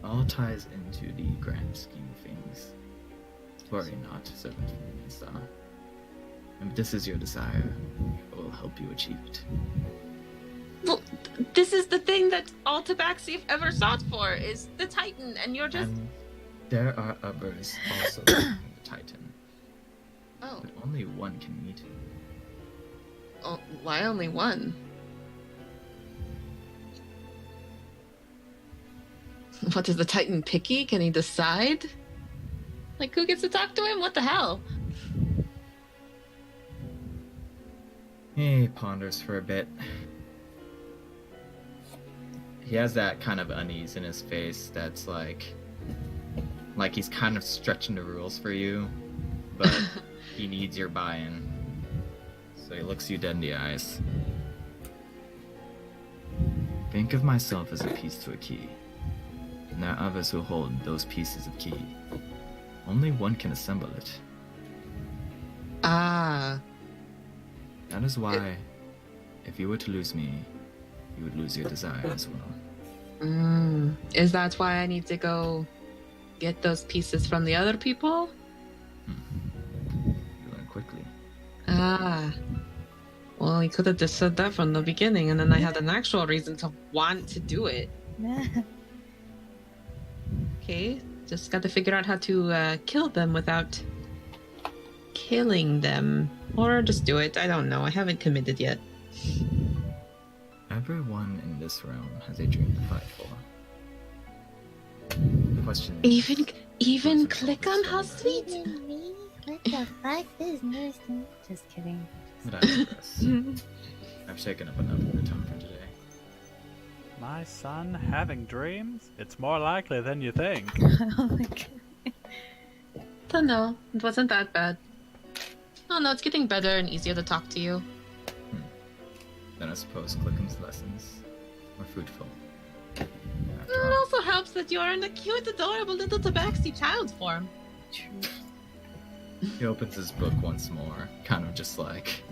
All ties into the grand scheme of things. Worry not, Servant of the Million Star. And if this is your desire, I will help you achieve it. Well, this is the thing that all Tabaxi ever sought for is the Titan, and you're just And there are others also in the Titan, oh, but only one can meet him. oh, why only one? What is the Titan picky? Can he decide? Like, who gets to talk to him? What the hell? He ponders for a bit. He has that kind of unease in his face that's like he's kind of stretching the rules for you, but he needs your buy-in. So he looks you dead in the eyes. Think of myself as a piece to a key, and there are others who hold those pieces of key. Only one can assemble it. Ah, That is why, if you were to lose me, you would lose your desire as well. is that why I need to go get those pieces from the other people? You learn quickly. Ah. Well, he could have just said that from the beginning, and then I had an actual reason to want to do it. Okay, just got to figure out how to kill them without killing them. Or just do it. I don't know. I haven't committed yet. Everyone in this realm has a dream to fight for. The question is, Even click on how sweet. Me? What the fuck is news? Just kidding. but I digress. I've taken up enough of your time for today. My son having dreams? It's more likely than you think. Oh my god. Don't know. It wasn't that bad. Oh no, it's getting better and easier to talk to you. Then I suppose Clickham's lessons were fruitful. after It all. also helps that you are in a cute, adorable little tabaxi child form. He opens his book once more, kind of just like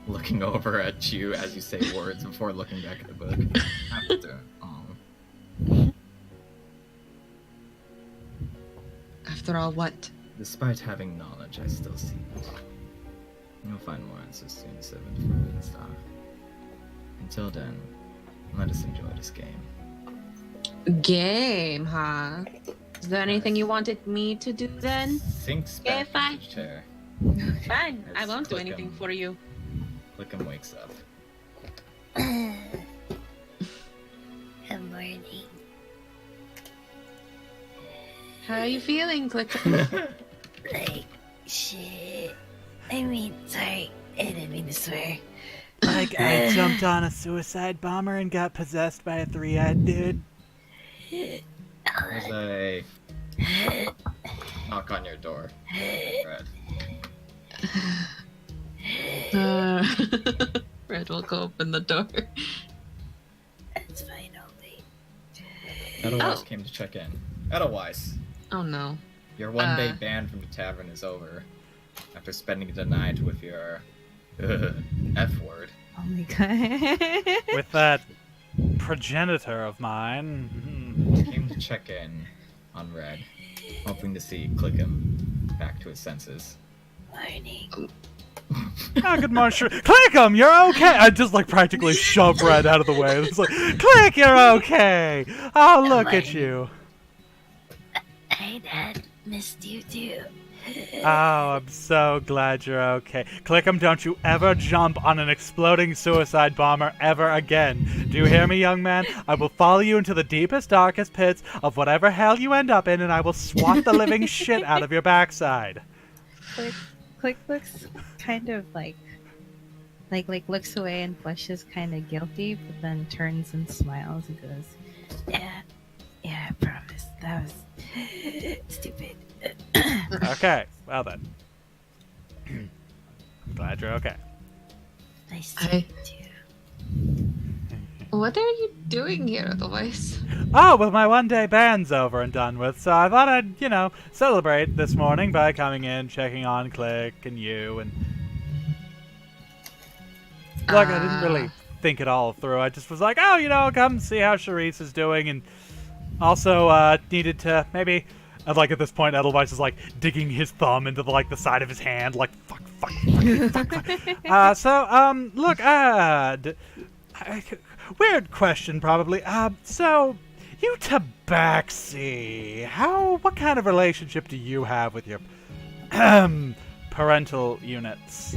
looking over at you as you say words before looking back at the book. After all, what? Despite having knowledge, I still see it. You'll find more answers soon, Seventh Forbidden Star. Until then, let us enjoy this game. Game, huh? Is there anything you wanted me to do then? Sinks back If I- into his chair. Fine, I Yes, won't do click anything him. for you. Clickham wakes up. Good morning. How are you feeling, Click? Like, shit. I mean, sorry. I didn't mean to swear. Like, I jumped on a suicide bomber and got possessed by a three-eyed dude. There's a knock on your door. Red. Red will go open the door. That's fine, I'll wait. Edelweiss Oh. came to check in. Edelweiss, Oh no. your one-day ban from the tavern is over. After spending the night with your F word. Oh my god. With that progenitor of mine. Came to check in on Red, hoping to see Clickham back to his senses. Morning. Oh, good morning, sure. Click 'em, you're okay. I just like practically shove Red out of the way. It's like, Click, you're okay. Oh, look at you. Hi, Dad. Missed you too. Oh, I'm so glad you're okay. Click 'em, don't you ever jump on an exploding suicide bomber ever again. Do you hear me, young man? I will follow you into the deepest, darkest pits of whatever hell you end up in, and I will swat the living shit out of your backside. Click looks kind of like looks away and blushes kind of guilty, but then turns and smiles and goes, Yeah, I promise. That was stupid. Okay, well then. I'm glad you're okay. Nice to I- meet you. What are you doing here, otherwise? Oh, well, my one-day ban's over and done with, so I thought I'd, celebrate this morning by coming in, checking on Click and you, and... Like, I didn't really think it all through. I just was like, oh, come see how Charisse is doing, and also, needed to maybe... And, like, at this point, Edelweiss is, like, digging his thumb into, the side of his hand, like, fuck. Look, weird question, probably. So, you Tabaxi, what kind of relationship do you have with your, parental units?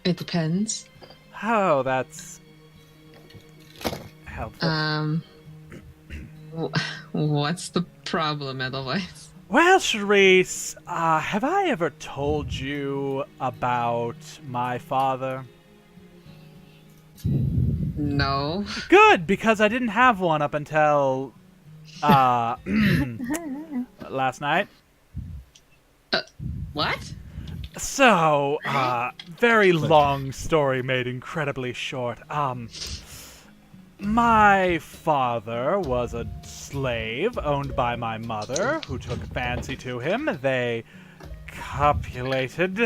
It depends. Oh, that's helpful. What's the problem, otherwise? Well, Charisse, have I ever told you about my father? No. Good, because I didn't have one up until, last night. What? So, very long story made incredibly short. My father was a slave owned by my mother, who took a fancy to him. They copulated.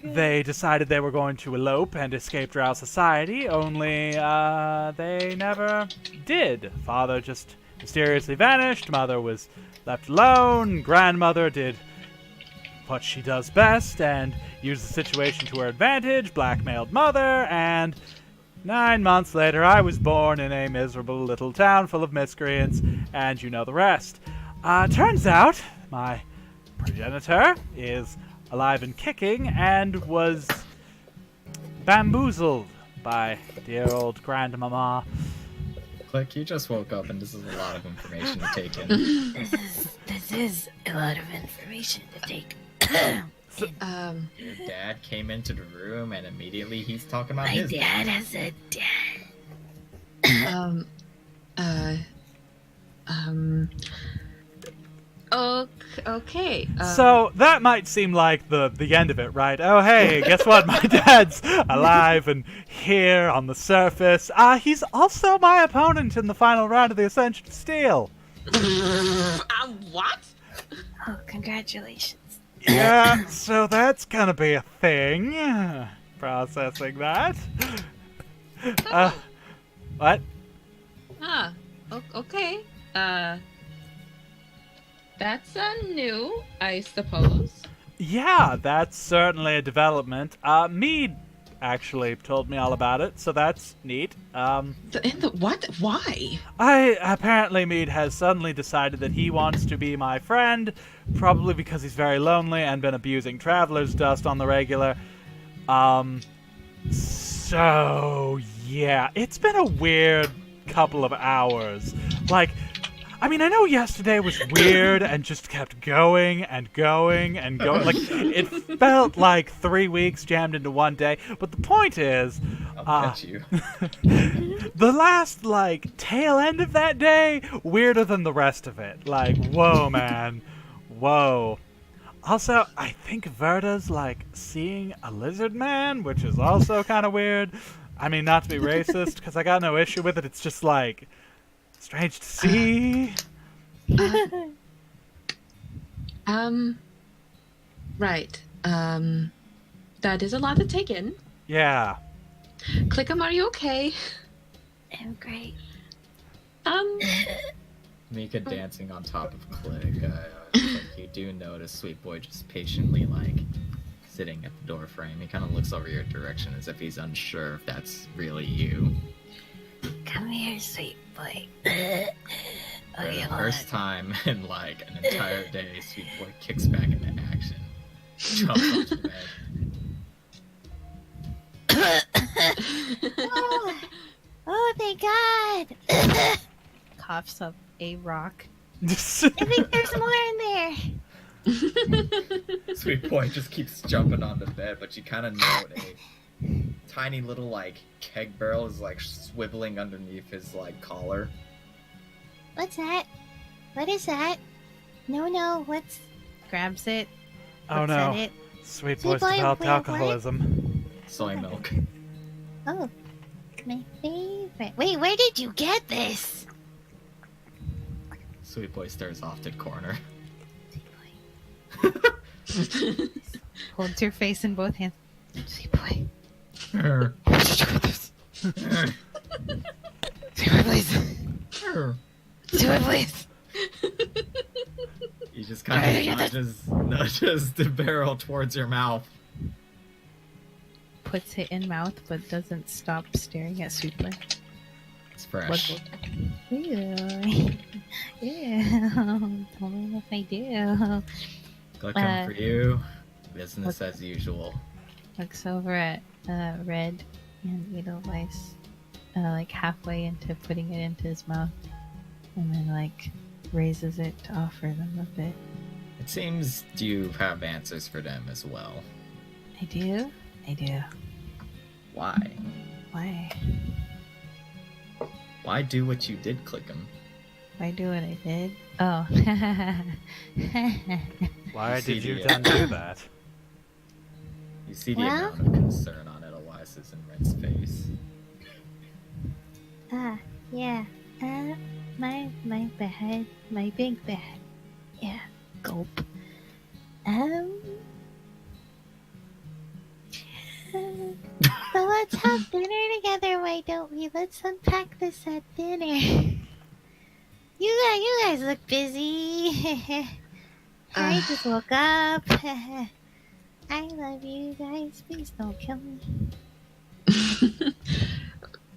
They decided they were going to elope and escape Drow society, only they never did. Father just mysteriously vanished, mother was left alone, grandmother did what she does best and used the situation to her advantage, blackmailed mother, and 9 months later I was born in a miserable little town full of miscreants, and you know the rest. Turns out my progenitor is alive and kicking and was bamboozled by dear old grandmama. Click, you just woke up and this is a lot of information to take in. This is a lot of information to take. Your dad came into the room and immediately he's talking about My his dad has a dad. Okay. So that might seem like the end of it, right? Oh, hey, guess what? My dad's alive and here on the surface. He's also my opponent in the final round of the Ascension of Steel. What? Oh, congratulations. Yeah, so that's gonna be a thing. Processing that. What? Okay. That's new, I suppose. Yeah, that's certainly a development. Mead actually told me all about it, so that's neat. What? Why? Apparently Mead has suddenly decided that he wants to be my friend, probably because he's very lonely and been abusing traveler's dust on the regular. So yeah, it's been a weird couple of hours. Like, I mean, I know yesterday was weird and just kept going and going and going. Like, it felt like 3 weeks jammed into one day. But the point is, I'll bet you. the last, like, tail end of that day, weirder than the rest of it. Like, whoa, man. Whoa. Also, I think Verda's, like, seeing a lizard man, which is also kind of weird. I mean, not to be racist, because I got no issue with it. It's just, like, strange to see. Right. That is a lot to take in. Yeah. Clickham, are you okay? I'm great. Mika dancing on top of Click. You do notice Sweet Boy just patiently, like, sitting at the door frame. He kind of looks over your direction as if he's unsure if that's really you. Come here, sweet boy. For Okay, the hold first on. time in, like, an entire day, Sweet Boy kicks back into action. Jumps onto the bed. Oh, thank God. Coughs up a rock. I think there's more in there. Sweet Boy just keeps jumping on the bed, but you kind of note a tiny little, like, keg barrel is, like, swiveling underneath his, like, collar. What's that? What is that? No, what's... Grabs it. Oh looks at no. it. Sweet Sweet boy's boy, developed wait, what? alcoholism. Soy milk. Oh, my favorite. Wait, where did you get this? Sweet Boy stares off to the corner. Holds your face in both hands. Sweet boy. Err. What did you do with this? Err. Sweet boy, please. Err. Sweet boy, please. He just kind of nudges the barrel towards your mouth. Puts it in mouth, but doesn't stop staring at Sweet Boy. It's fresh. Ew. Ew. Tell me if I do. Looking for you. Business as usual. Looks over at Red and Edelweiss, like halfway into putting it into his mouth, and then like raises it to offer them a bit. It seems you have answers for them as well. I do. Why? Why? Why do what you did, Clickham? Why do what I did? Oh. Why See did you the, do that? You see the Well? amount of concern on Edelweiss's and Red's face. Yeah. My bad. My big bad. Yeah. Gulp. So let's have dinner together, why don't we? Let's unpack this at dinner. You guys look busy. I just woke up. I love you guys. Please don't kill me.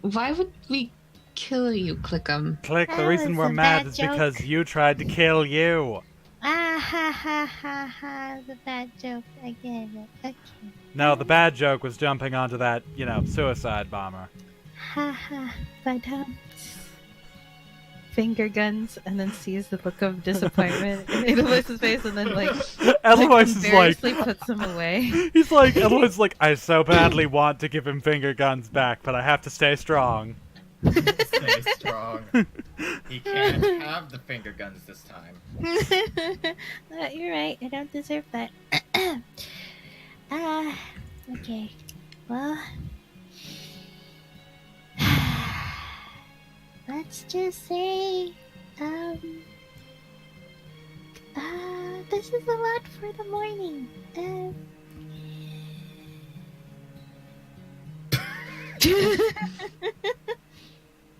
Why would we kill you, Clickham? Click, the That reason was we're a mad bad is because joke. you tried to kill you. Ah ha ha ha ha. The bad joke. I get it. Okay. No, the bad joke was jumping onto that, suicide bomber. Ha ha. But Finger guns, and then sees the look of disappointment in Edelweiss's face, and then like Edelweiss is like, embarrassedly puts them away. Edelweiss is like, I so badly want to give him finger guns back, but I have to stay strong. Stay strong. He can't have the finger guns this time. You're right. I don't deserve that. Okay. Well, let's just say, this is a lot for the morning.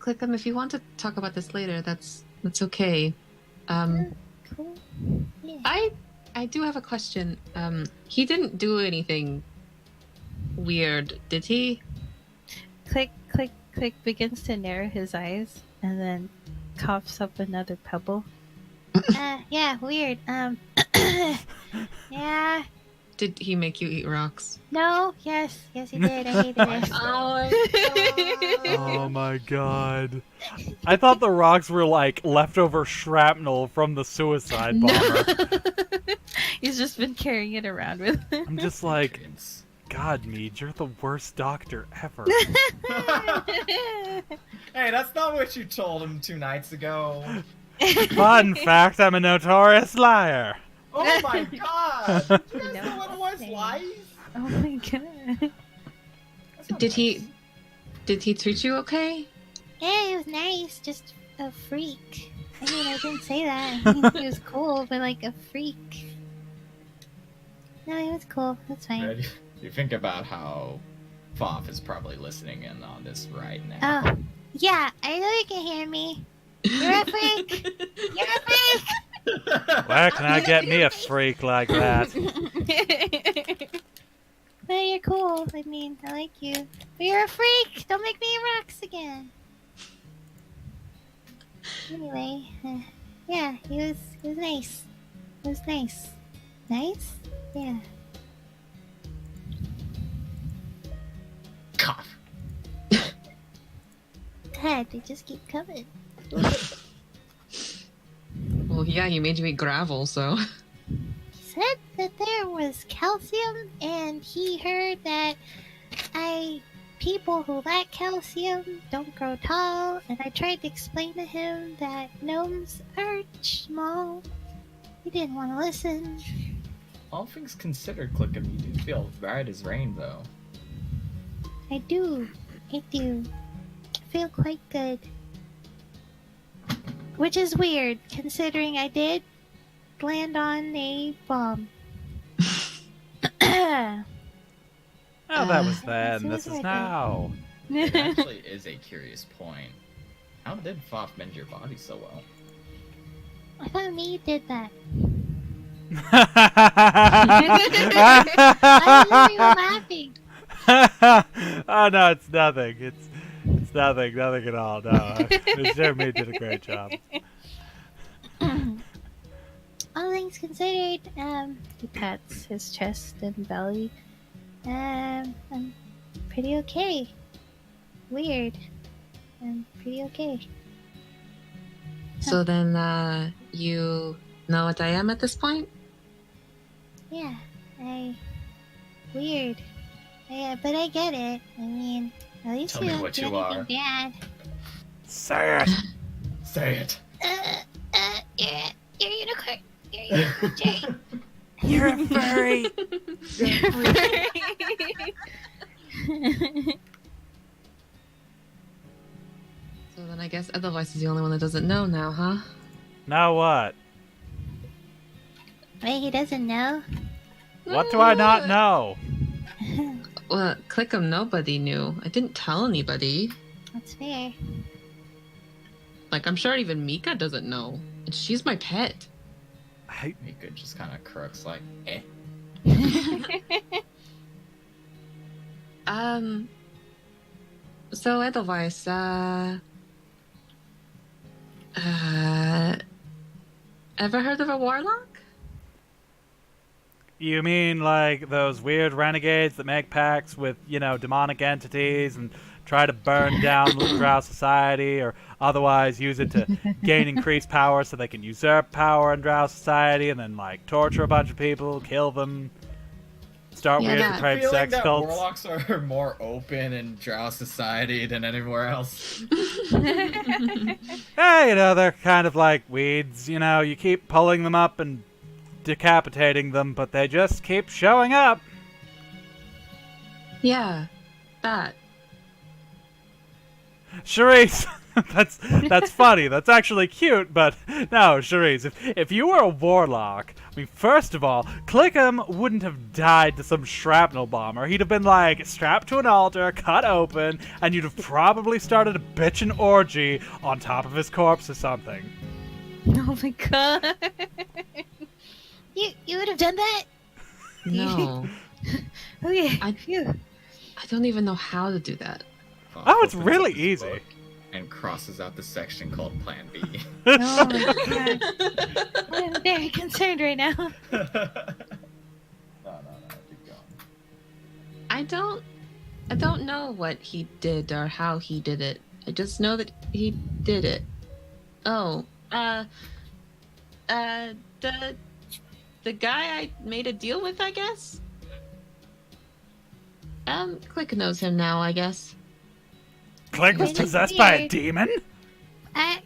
Clickham, if you want to talk about this later, that's okay. Cool. Yeah. I do have a question. He didn't do anything weird, did he? Click, click, click begins to narrow his eyes and then coughs up another pebble. Yeah, weird. Yeah. Did he make you eat rocks? No, yes, he did. I hated it. Oh my god. I thought the rocks were like leftover shrapnel from the suicide bomber. He's just been carrying it around with him. I'm just like, It's- God, Mead, you're the worst doctor ever. Hey, that's not what you told him 2 nights ago. Fun fact, I'm a notorious liar. Oh my god! Did you guys No. know what it was? Lies? Oh my god. That's not Did he nice. did he treat you okay? Yeah, he was nice, just a freak. I mean, I didn't say that. He was cool, but like a freak. No, he was cool. That's fine. Ready? You think about how Foff is probably listening in on this right now. Oh, yeah, I know you can hear me. You're a freak. You're a freak. Where can I get me a freak like that? But you're cool. I mean, I like you. But you're a freak. Don't make me eat rocks again. Anyway, yeah, he was nice. It was nice. Nice? Yeah. Cough. God, they just keep coming. Well, yeah, he made you eat gravel, so. He said that there was calcium, and he heard that people who lack calcium don't grow tall, and I tried to explain to him that gnomes are small. He didn't want to listen. All things considered, Clickham, you do feel bright as rain, though. I do. I feel quite good. Which is weird, considering I did land on a bomb. Oh, that was Uh, then. it This was is right now. It actually is a curious point. How did Foff bend your body so well? I thought me did that. Why are you laughing? Oh no, it's nothing. It's nothing at all. No, Miss Jeremy did a great job. All things considered, he pats his chest and belly. I'm pretty okay. Weird. I'm pretty okay. So then, you know what I am at this point? Yeah, weird. Yeah, but I get it. I mean, at least Tell you me don't what do you anything are. bad. Say it. Say it. You're a unicorn. You're a unicorn, Jerry. You're a furry. So then I guess Edelweiss is the only one that doesn't know now, huh? Now what? Wait, he doesn't know? What do I not know? Well, Clickham, nobody knew. I didn't tell anybody. That's fair. Like, I'm sure even Mika doesn't know. And she's my pet. Mika just kind of crooks like, eh. So Edelweiss, ever heard of a warlock? You mean like those weird renegades that make pacts with, demonic entities and try to burn down Little Drow society or otherwise use it to gain increased power so they can usurp power in Drow society and then, torture a bunch of people, kill them? start Yeah, weird that- depraved feeling sex that cults. warlocks are more open in Drow society than anywhere else. Hey, you know, they're kind of like weeds. You know, you keep pulling them up and decapitating them, but they just keep showing up. Yeah, that. Charisse, that's funny. That's actually cute, but no, Charisse, if you were a warlock, I mean, first of all, Clickham wouldn't have died to some shrapnel bomber. He'd have been, like, strapped to an altar, cut open, and you'd have probably started a bitchin' orgy on top of his corpse or something. Oh my god. You would have done that? No. Okay. I- Phew. I don't even know how to do that. Oh, it's Opens really up his easy. book And crosses out the section called Plan B. Oh my god. I'm very concerned right now. No, keep going. I don't know what he did or how he did it. I just know that he did it. Oh, the guy I made a deal with, I guess. Click knows him now, I guess. Click was It's possessed by a weird. demon?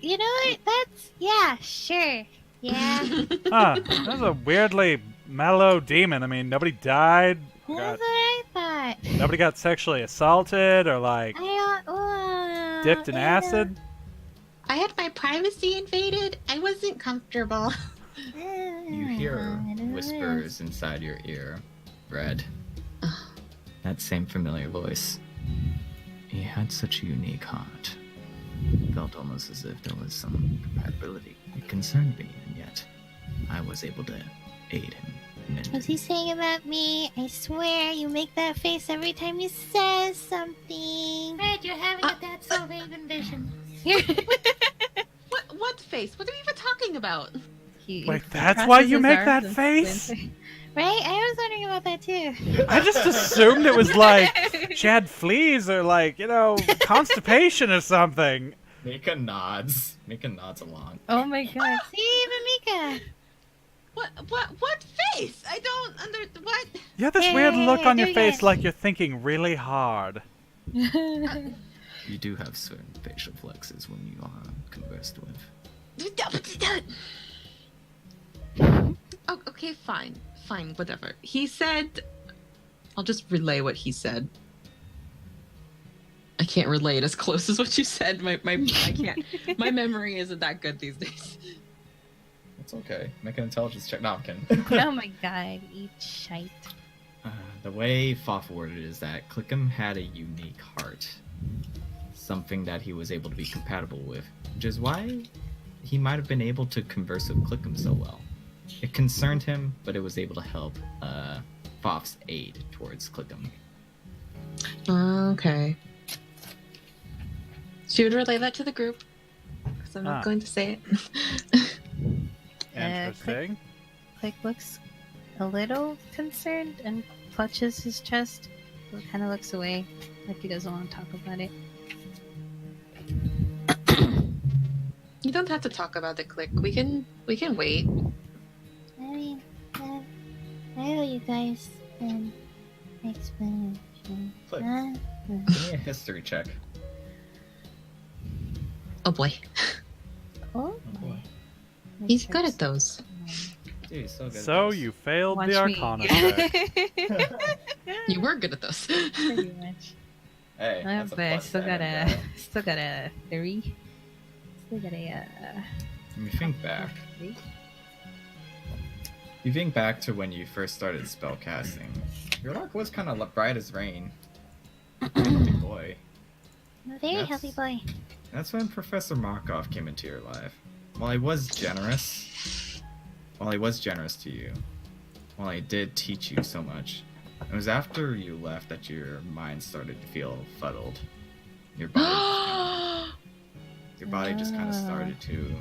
You know what? Yeah, sure. Yeah. Huh, that's a weirdly mellow demon. I mean, nobody died, That's got, what I thought. nobody got sexually assaulted or, like, dipped in you know. acid. I had my privacy invaded. I wasn't comfortable. You hear whispers inside your ear, Red. That same familiar voice. He had such a unique heart. Felt almost as if there was some compatibility. It concerned me, and yet I was able to aid him. What's he saying about me? I swear you make that face every time you say something. Red, you're having a That So Raven vision. What face? What are we even talking about? Wait, that's why you make that face? Right? I was wondering about that too. I just assumed it was like she had fleas or, like, you know, constipation or something. Mika nods. Mika nods along. Oh my god. See, even Mika. What face? I don't what? You have this weird look on your do face it. like you're thinking really hard. You do have certain facial flexes when you are conversed with. Oh, okay, fine, whatever. He said, I'll just relay what he said. I can't relay it as close as what you said. I can't. My memory isn't that good these days. It's okay. Make an intelligence check. No, I'm kidding. Oh my god, eat shite. The way Foff worded it is that Clickham had a unique heart. Something that he was able to be compatible with, which is why he might have been able to converse with Clickham so well. It concerned him, but it was able to help Foff's aid towards Clickham. Okay. She would relay that to the group, because I'm not Ah. going to say it. Interesting. Click looks a little concerned and clutches his chest. Kind of looks away, like he doesn't want to talk about it. You don't have to talk about the click. We can wait. I mean, I owe you guys an explanation. Click. Huh? Give me a history check. Oh boy, Oh, boy. he's good at those. Dude, he's so good. at So this. you failed Watch the me. Arcana check. You were good at those. Pretty much. Hey, that's a But I plus still got damage, a 3. Still got a Let me think back. 3. You think back to when you first started spellcasting. Your luck was kind of bright as rain. Healthy boy. very That's- healthy boy. That's when Professor Markov came into your life. While he was generous to you, while he did teach you so much, it was after you left that your mind started to feel fuddled. Your body just kind of started to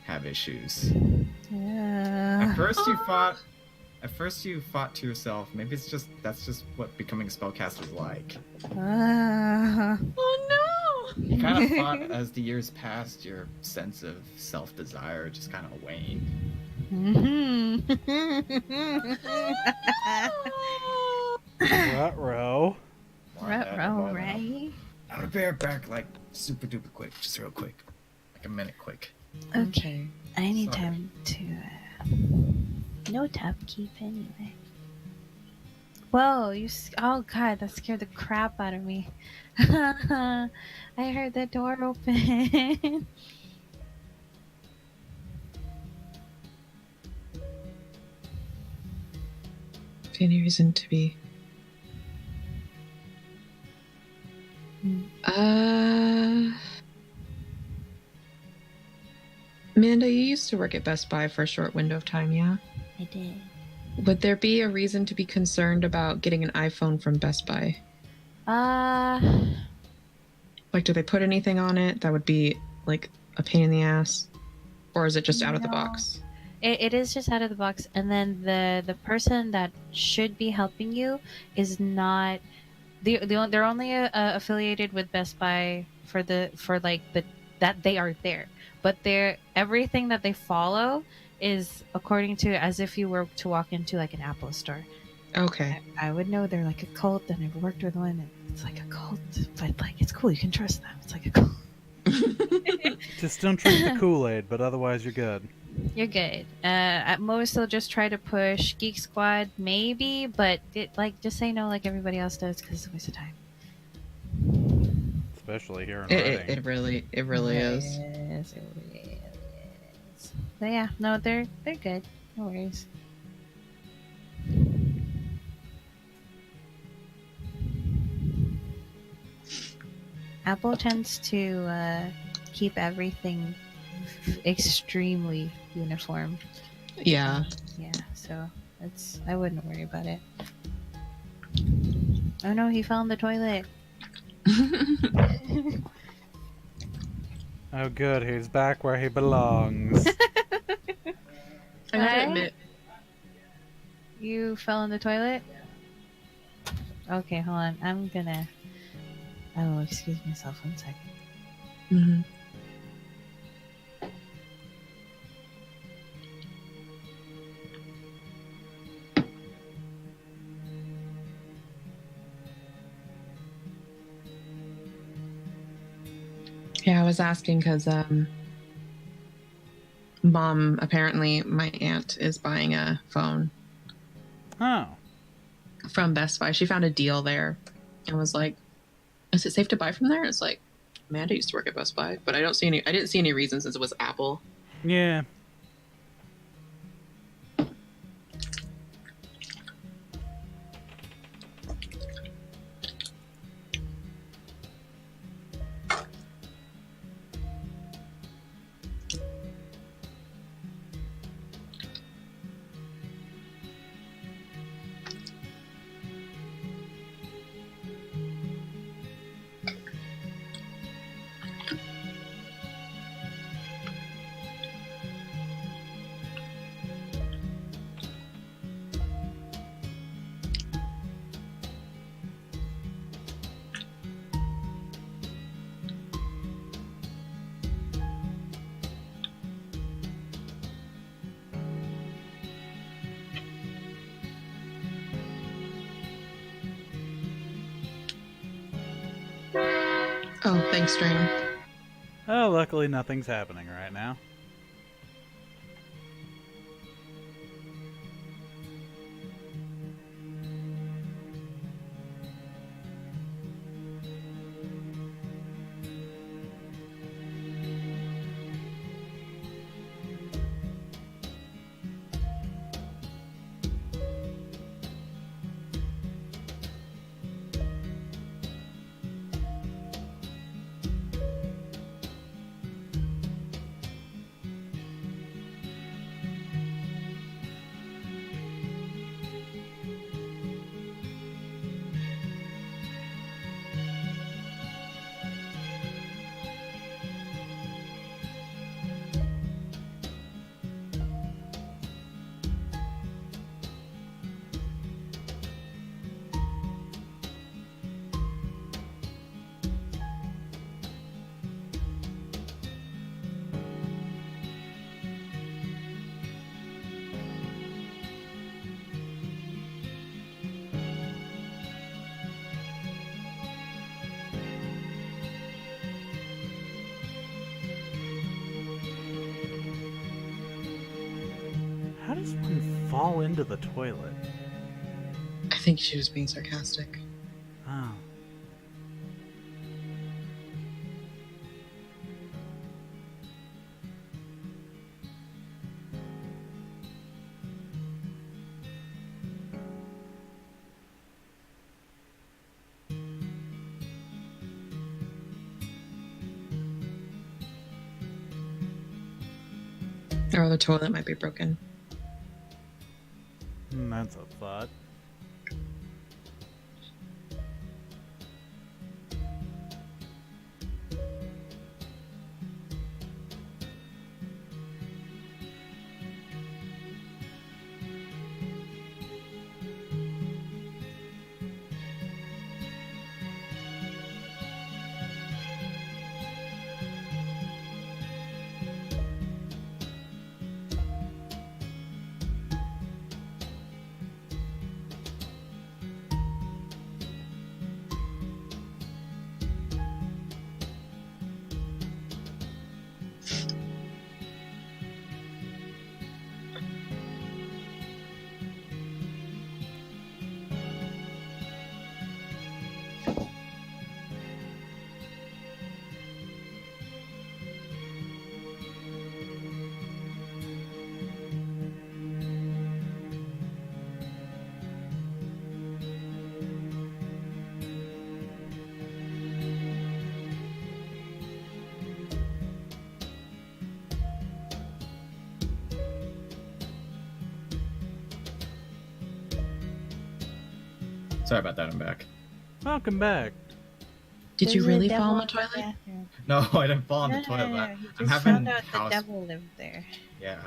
have issues. At first you thought to yourself, maybe that's just what becoming a spellcaster is like. Oh no! You kind of thought as the years passed, your sense of self-desire just kind of waned. Ruh-roh. Ruh-roh, right? I'm gonna be right back, like, super duper quick. Just real quick. Like a minute quick. Okay. I need Sorry. time to note upkeep anyway. Whoa, oh god, that scared the crap out of me. I heard the door open. Any reason to be? Amanda, you used to work at Best Buy for a short window of time, yeah? I did. Would there be a reason to be concerned about getting an iPhone from Best Buy? Like, do they put anything on it that would be, like, a pain in the ass? Or is it just out of the No. box? It is just out of the box, and then the person that should be helping you is not. They're only affiliated with Best Buy for that they are there, but everything that they follow is according to as if you were to walk into like an Apple store. Okay. I would know they're like a cult, and I've worked with one, and it's like a cult, but like it's cool. You can trust them. It's like a cult. Just don't drink the Kool-Aid, but otherwise you're good. You're good. At most, they'll just try to push Geek Squad, maybe, but just say no like everybody else does because it's a waste of time. Especially here in It Reading. really is. Yes, it really is. But yeah, no, they're good. No worries. Apple tends to keep everything extremely uniform. Yeah. Yeah, so I wouldn't worry about it. Oh no, he fell in the toilet. Oh good, he's back where he belongs. I have to What? admit, You fell in the toilet? Okay, hold on. I'm gonna. Oh, excuse myself 1 second. mhm. Yeah, I was asking because Mom, apparently my aunt is buying a phone Oh. from Best Buy. She found a deal there and was like, "Is it safe to buy from there?" It's like, Amanda used to work at Best Buy, but I didn't see any reason since it was Apple. Yeah. Oh, thanks, Dream. Oh, luckily nothing's happening right now. fall into the toilet? I think she was being sarcastic. Oh. Or the toilet might be broken. That's a thought. Sorry about that, I'm back. Welcome back. Did you There's a really devil fall in the in toilet? bathroom. No, I didn't fall in the No, toilet. no, no. I'm You just having found out house. the devil lived there. Yeah.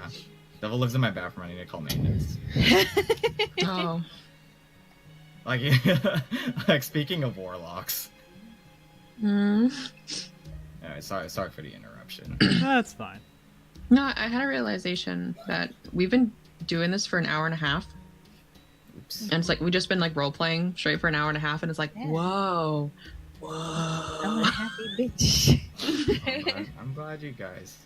Devil lives in my bathroom. I need to call maintenance. Oh. Like, like speaking of warlocks. Mm. Alright, sorry for the interruption. That's fine. No, I had a realization that we've been doing this for an hour and a half. Oops. And it's like, we've just been like role playing straight for an hour and a half. And it's like, Yeah. whoa. I'm Whoa. a happy bitch. I'm glad you guys.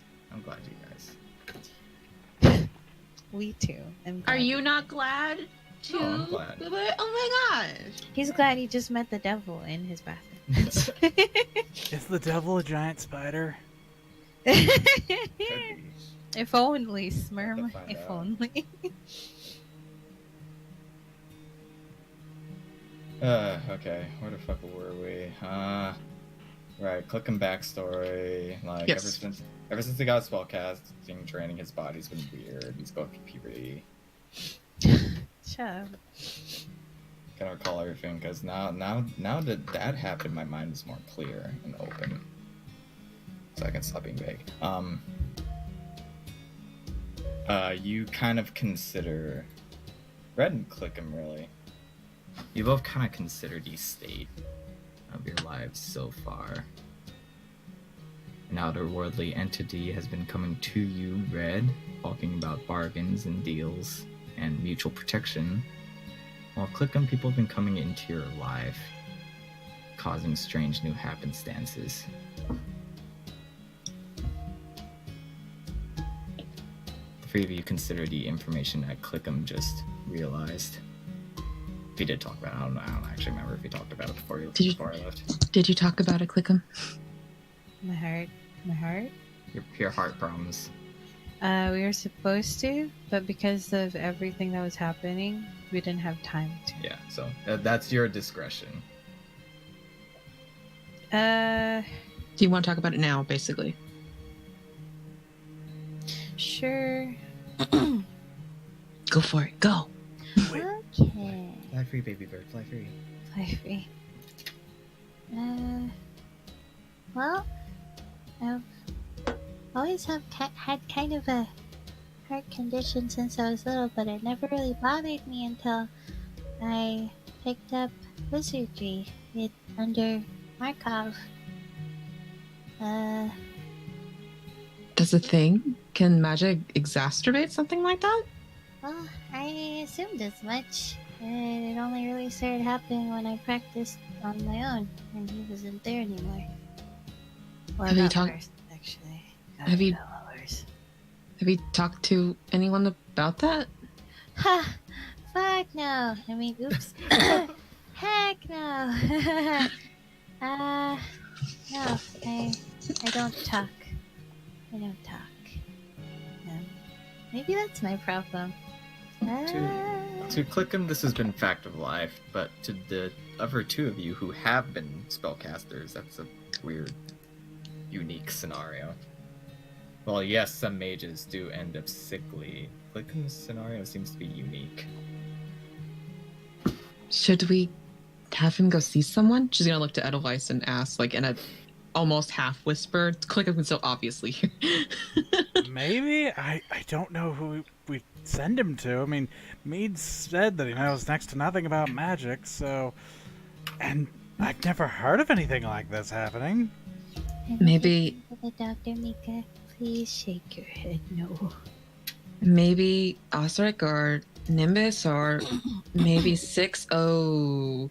We too. Are you not glad too? No, I'm glad. Oh my gosh. He's glad he just met the devil in his bathroom. Is the devil a giant spider? Could be. If only, Have Smurm. to find If out. only. Okay. Where the fuck were we? Right. Clicking backstory. Like Yes. ever since he got spellcasting training, his body's been weird. He's going through puberty. Shut up. Can recall everything because now that that happened, my mind is more clear and open, so I can stop being vague. You kind of consider Red and Clickham really. You both kind of consider the state of your lives so far. An outerworldly entity has been coming to you, Red, talking about bargains and deals and mutual protection. While Clickham, people have been coming into your life, causing strange new happenstances. The three of you consider the information that Clickham just realized. If he did talk about it, I don't actually remember if he talked about it before I left. Did you talk about it, Clickham? My heart. My heart? Your heart problems. We were supposed to, but because of everything that was happening, we didn't have time to. Yeah, so that's your discretion. Do you want to talk about it now, basically? Sure. Go for it. Go. Okay. Fly free, baby bird, fly free. Fluffy. Well, I've always had kind of a heart condition since I was little, but it never really bothered me until I picked up wizardry under Markov. Does a thing? Can magic exacerbate something like that? Well, I assumed as much. It only really started happening when I practiced on my own, and he wasn't there anymore. Well, Have you not talked- first, actually. Have you- Followers. Have you talked to anyone about that? Ha! Fuck no. I mean, oops. Heck no. No. I don't talk. I don't talk. Maybe that's my problem. To Clickham, this has been fact of life, but to the other two of you who have been spellcasters, that's a weird, unique scenario. Well, yes, some mages do end up sickly. Clickham's scenario seems to be unique. Should we have him go see someone? She's gonna look to Edelweiss and ask, like in a almost half whisper. Clickham is so obviously here. Maybe? I don't know who we send him to. I mean, Mead said that he knows next to nothing about magic, so... And I've never heard of anything like this happening. Maybe- The Dr. Mika, please shake your head no. Maybe Osric or Nimbus or maybe 6-0.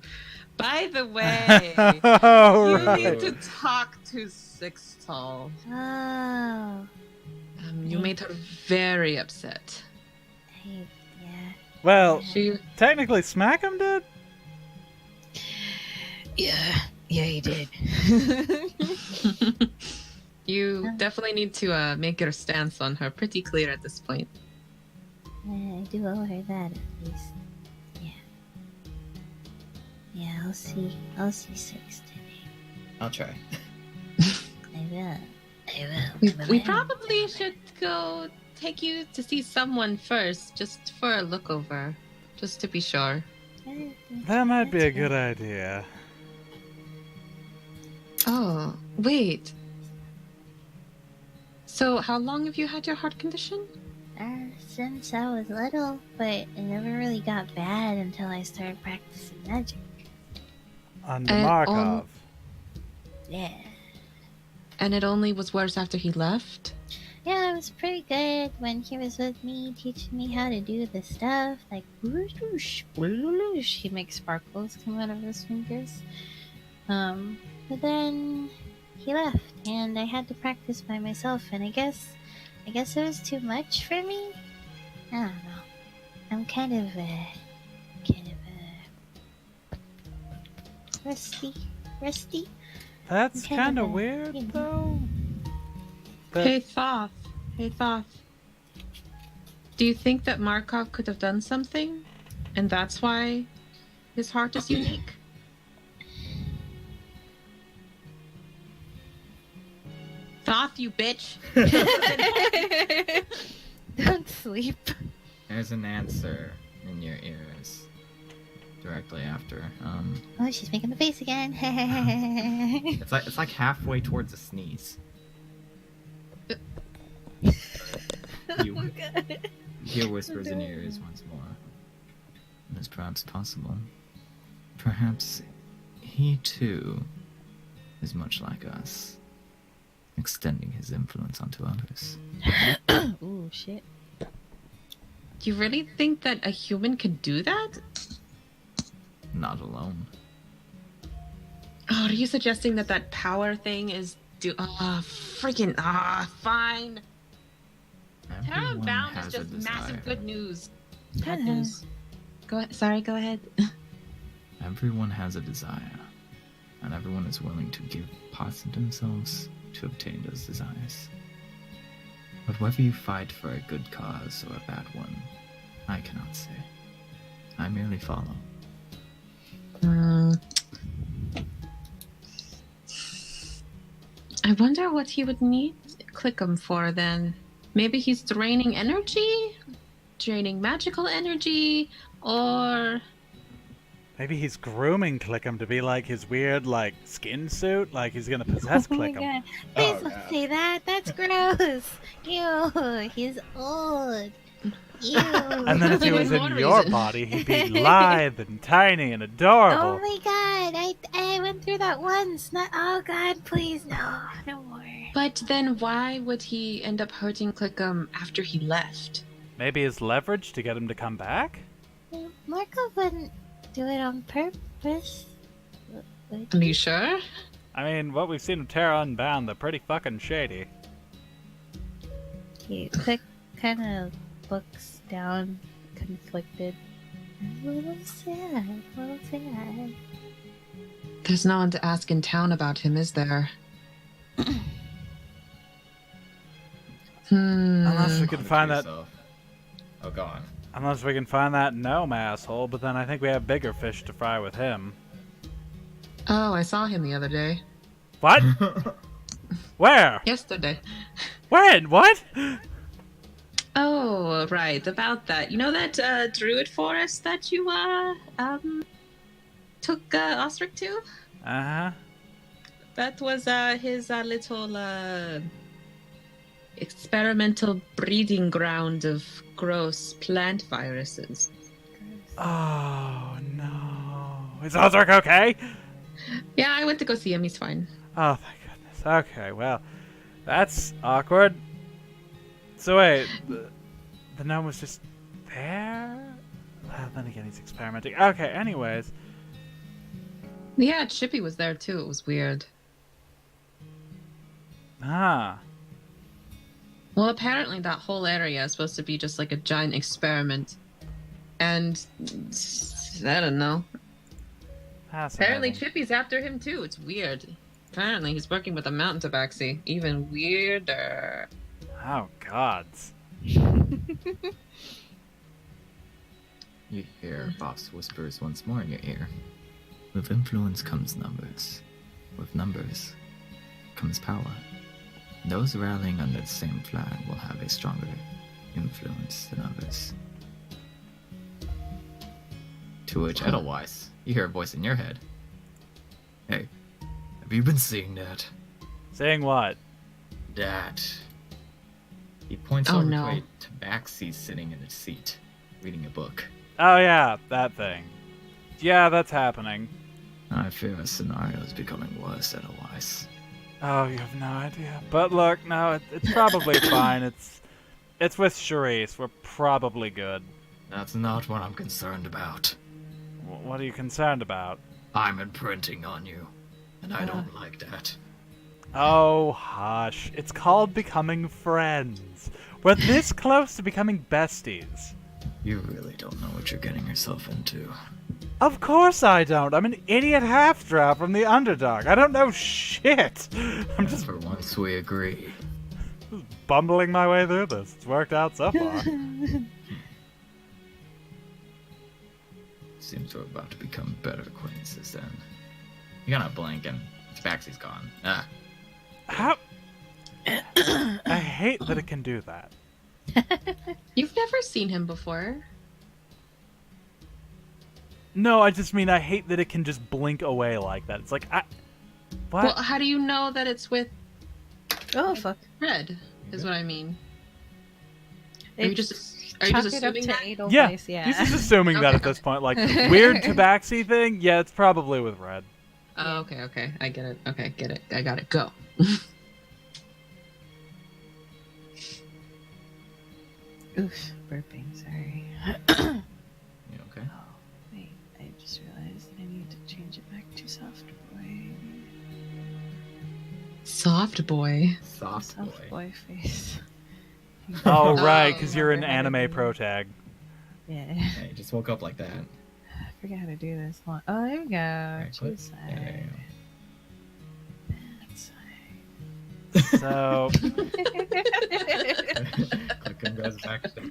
By the way, Oh, you right. need to talk to Sixtall. Oh. You made her very upset. Yeah. Well, She technically Smackham did? Yeah, he did. You definitely need to make your stance on her pretty clear at this point. I do owe her that at least. Yeah, I'll see 6 today. I'll try. I will. We probably should go take you to see someone first, just for a look over, just to be sure. That might be a That's good fine. idea. Oh, wait. So, how long have you had your heart condition? Since I was little, but it never really got bad until I started practicing magic. Under And Markov. Yeah. And it only was worse after he left? Yeah, it was pretty good when he was with me, teaching me how to do the stuff, like whoosh, whoosh, whoosh. He makes sparkles come out of his fingers. But then he left, and I had to practice by myself, and I guess it was too much for me. I don't know. I'm kind of rusty. That's Okay, kind of then. weird, though. But Hey, Thoth. Do you think that Markov could have done something? And that's why his heart is unique? Thoth, you bitch! Don't sleep. There's an answer in your ears. Directly after. Oh, she's making the face again. It's like halfway towards a sneeze. You hear whispers in your ears once more. It is perhaps possible. Perhaps he too is much like us, extending his influence onto others. Ooh, shit. Do you really think that a human could do that? Not alone. Oh, are you suggesting that power thing is fine. Terra Everyone Bound is has a just desire. massive good news. Bad news. Go ahead. Everyone has a desire, and everyone is willing to give parts of themselves to obtain those desires. But whether you fight for a good cause or a bad one, I cannot say. I merely follow. I wonder what he would need Clickham for then. Maybe he's draining energy? Draining magical energy? Or... maybe he's grooming Clickham to be like his weird, like, skin suit. Like he's gonna possess Oh my Clickham. god. Please Oh, don't God. say that. That's gross. Ew. He's old. Ew. And then if he was For in more your reason. body, he'd be lithe and tiny and adorable. Oh my god. I went through that once. Not. Oh god. Please no. No more. But then why would he end up hurting Clickham after he left? Maybe his leverage to get him to come back? Marco wouldn't do it on purpose. Would Are he? you sure? I mean, what we've seen of Terra Unbound, they're pretty fucking shady. He kind of looks down conflicted. A little sad. A little sad. There's no one to ask in town about him, is there? Unless we Hmm. can Monitor find that. yourself. Oh, go on. Unless we can find that gnome asshole, but then I think we have bigger fish to fry with him. Oh, I saw him the other day. What? Where? Yesterday. When? What? Oh, right. About that. You know that druid forest that you took Osric to? Uh-huh. That was his little experimental breeding ground of gross plant viruses. Oh, no. Is Ozark okay? Yeah, I went to go see him. He's fine. Oh, thank goodness. Okay, well, that's awkward. So wait, the gnome was just there? Well, then again, he's experimenting. Okay, anyways. Yeah, Chippy was there too. It was weird. Ah. Well, apparently that whole area is supposed to be just like a giant experiment. And I don't know. Apparently Fascinating. Chippy's after him too. It's weird. Apparently he's working with a mountain tabaxi. Even weirder. Oh, gods. You hear Boss whispers once more in your ear. With influence comes numbers. With numbers comes power. Those rallying under the same flag will have a stronger influence than others. To which, Edelweiss, you hear a voice in your head. Hey, have you been seeing that? Saying what? That. He points Oh, over no. to a tabaxi sitting in a seat, reading a book. Oh, yeah, that thing. Yeah, that's happening. I fear our scenario is becoming worse, Edelweiss. Oh, you have no idea. But look, no, it's probably fine. It's with Charisse. We're probably good. That's not what I'm concerned about. What are you concerned about? I'm imprinting on you, and I don't like that. Oh, hush. It's called becoming friends. We're this close to becoming besties. You really don't know what you're getting yourself into. Of course I don't. I'm an idiot half-drow from the Underdark. I don't know shit. I'm just For once we agree. bumbling my way through this. It's worked out so far. Seems we're about to become better acquaintances then. You're gonna blink and Tabaxi's gone. Ah, How? I hate that it can do that. You've never seen him before. No, I just mean I hate that it can just blink away like that. It's like, what? Well, how do you know that it's with Oh fuck! Red? Is what I mean. Are you It's- just Chalk it up assuming to that? Edelweiss, Yeah, yeah. he's just assuming that Okay. at this point. Like, weird tabaxi thing? Yeah, it's probably with Red. Oh, okay. I get it. Okay, get it. I got it. Go. Oof, burping. Sorry. you okay? Oh, wait. I just realized that I need to change it back to soft boy. Soft boy. Soft boy. Soft boy face. Oh, Oh, right, because you're an remember how to anime do pro it. tag. Yeah. Yeah, you just woke up like that. I forget how to do this. Hold on. Oh, there we go. Right click. Choose Yeah, there you side. That's So, Clicking goes back to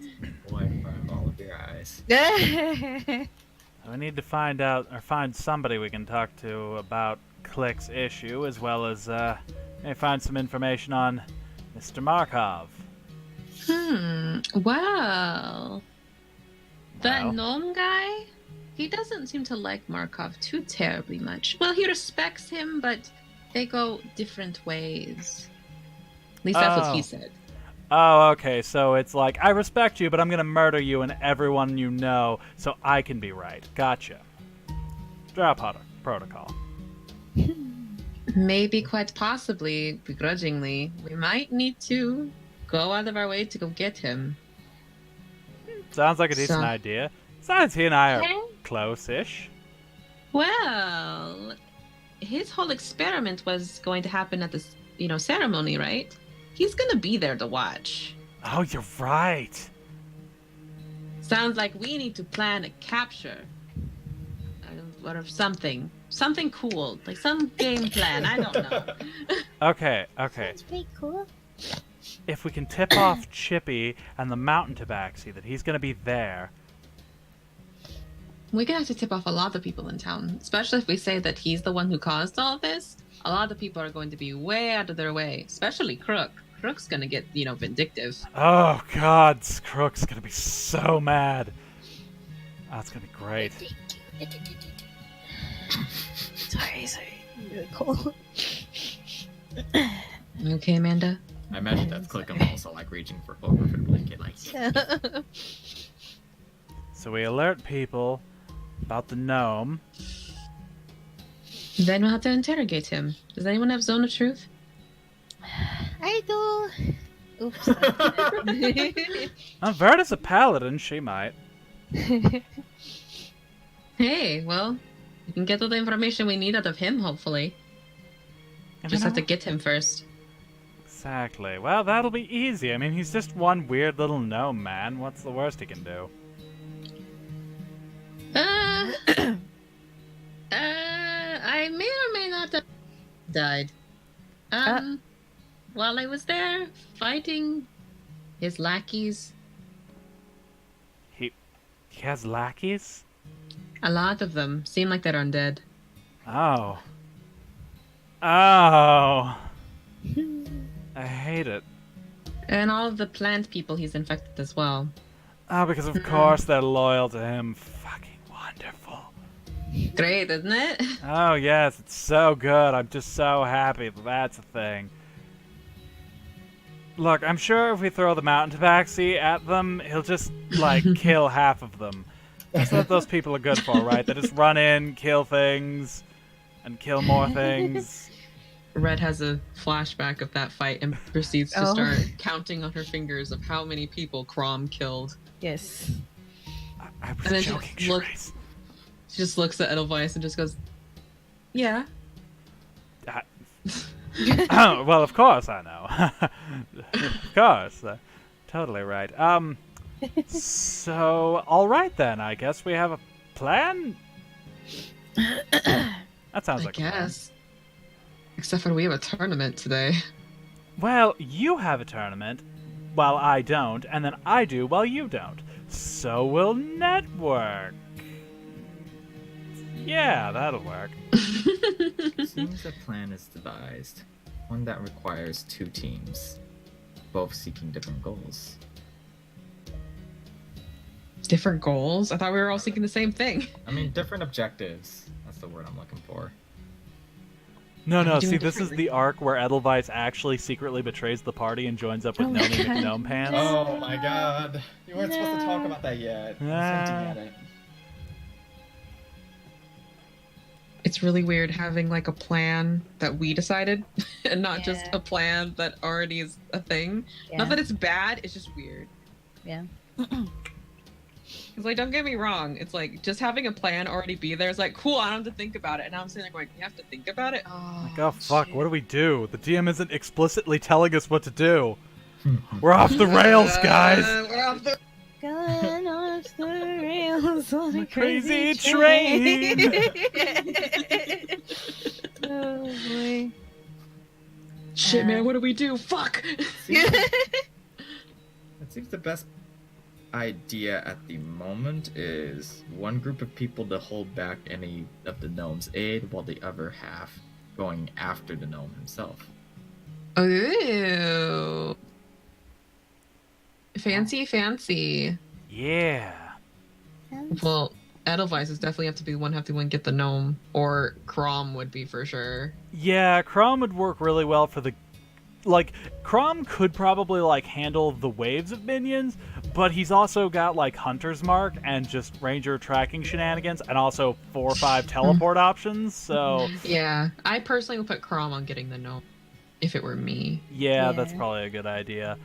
boy in front of all of your eyes. side. we need to find out, or find somebody we can talk to about Click's issue, as well as, maybe find some information on Mr. Markov. Well, that Well. gnome guy, he doesn't seem to like Markov too terribly much. Well, he respects him, but they go different ways. At least that's what Oh. he said. Oh, okay, so it's like, I respect you, but I'm gonna murder you and everyone you know, so I can be right. Gotcha. Drow protocol. Maybe quite possibly, begrudgingly, we might need to go out of our way to go get him. Sounds like a decent So- idea. Besides, he and I are Okay. close-ish. Well, his whole experiment was going to happen at this, ceremony, right? He's gonna be there to watch. Oh, you're right. Sounds like we need to plan a capture. Or something. Something cool. Like some game plan. I don't know. Okay. That's pretty cool. If we can tip off Chippy and the mountain tabaxi that he's gonna be there. We're gonna have to tip off a lot of people in town. Especially if we say that he's the one who caused all this. A lot of people are going to be way out of their way. Especially Crook. Crook's gonna get, vindictive. Oh god, Crook's gonna be so mad. That's gonna be great. Sorry. Really cool. Okay, Amanda? I imagine that's Clickham also like reaching for Clover for the blanket, like. So we alert people about the gnome. Then we'll have to interrogate him. Does anyone have Zone of Truth? I do. Oops. Verda's a paladin, she might. Hey, well, we can get all the information we need out of him, hopefully. Just have to get him first. Exactly. Well, that'll be easy. I mean, he's just one weird little gnome, man. What's the worst he can do? I may or may not have died. While I was there fighting his lackeys. He has lackeys? A lot of them seem like they're undead. Oh. Oh. I hate it. And all of the plant people he's infected as well. Oh, because of course they're loyal to him. Fucking wonderful. Great, isn't it? Oh, yes, it's so good. I'm just so happy that that's a thing. Look, I'm sure if we throw the mountain tabaxi at them, he'll just, like, kill half of them. That's what those people are good for, right? They just run in, kill things, and kill more things. Red has a flashback of that fight and proceeds to start counting on her fingers of how many people Crom killed. Yes. I And was then joking, she Charisse. She just looks at Edelweiss and just goes, yeah. Oh, well, of course I know. Of course. Totally right. So, alright then, I guess we have a plan? That sounds I like a plan. guess. Except for we have a tournament today. Well, you have a tournament, while I don't, and then I do while you don't. So we'll network. Yeah, that'll work. Seems a plan is devised. One that requires two teams, both seeking different goals. Different goals? I thought we were all seeking the same thing. I mean, different objectives. That's the word I'm looking for. No, I'm doing see, this is differently. the arc where Edelweiss actually secretly betrays the party and joins up with Oh my Nomi God. McGnome Pants. Oh my god. You weren't supposed to talk No. about that yet. I was Ah. hinting at it. It's really weird having like a plan that we decided and not just Yeah. a plan that already is a thing. Not that it's bad, it's just weird. Yeah. It's like, don't get me wrong. It's like just having a plan already be there is like, cool, I don't have to think about it. And now I'm sitting there going, you have to think about it? Oh, Like, oh fuck, shit. what do we do? The DM isn't explicitly telling us what to do. We're off the rails, guys! We're off the... Going off the rails on a Crazy crazy train. Oh boy. Shit, man, what do we do? Fuck! It seems the best idea at the moment is one group of people to hold back any of the gnome's aid while the other half going after the gnome himself. Ooh. Fancy. Yeah. Well, Edelweiss is definitely have to be have to get the gnome, or Crom would be for sure. Yeah, Crom would work really well for the... Like, Crom could probably, like, handle the waves of minions, but he's also got, like, Hunter's Mark and just Ranger tracking shenanigans, and also 4 or 5 teleport options, so... Yeah, I personally would put Crom on getting the gnome, if it were me. Yeah, that's Yeah. probably a good idea.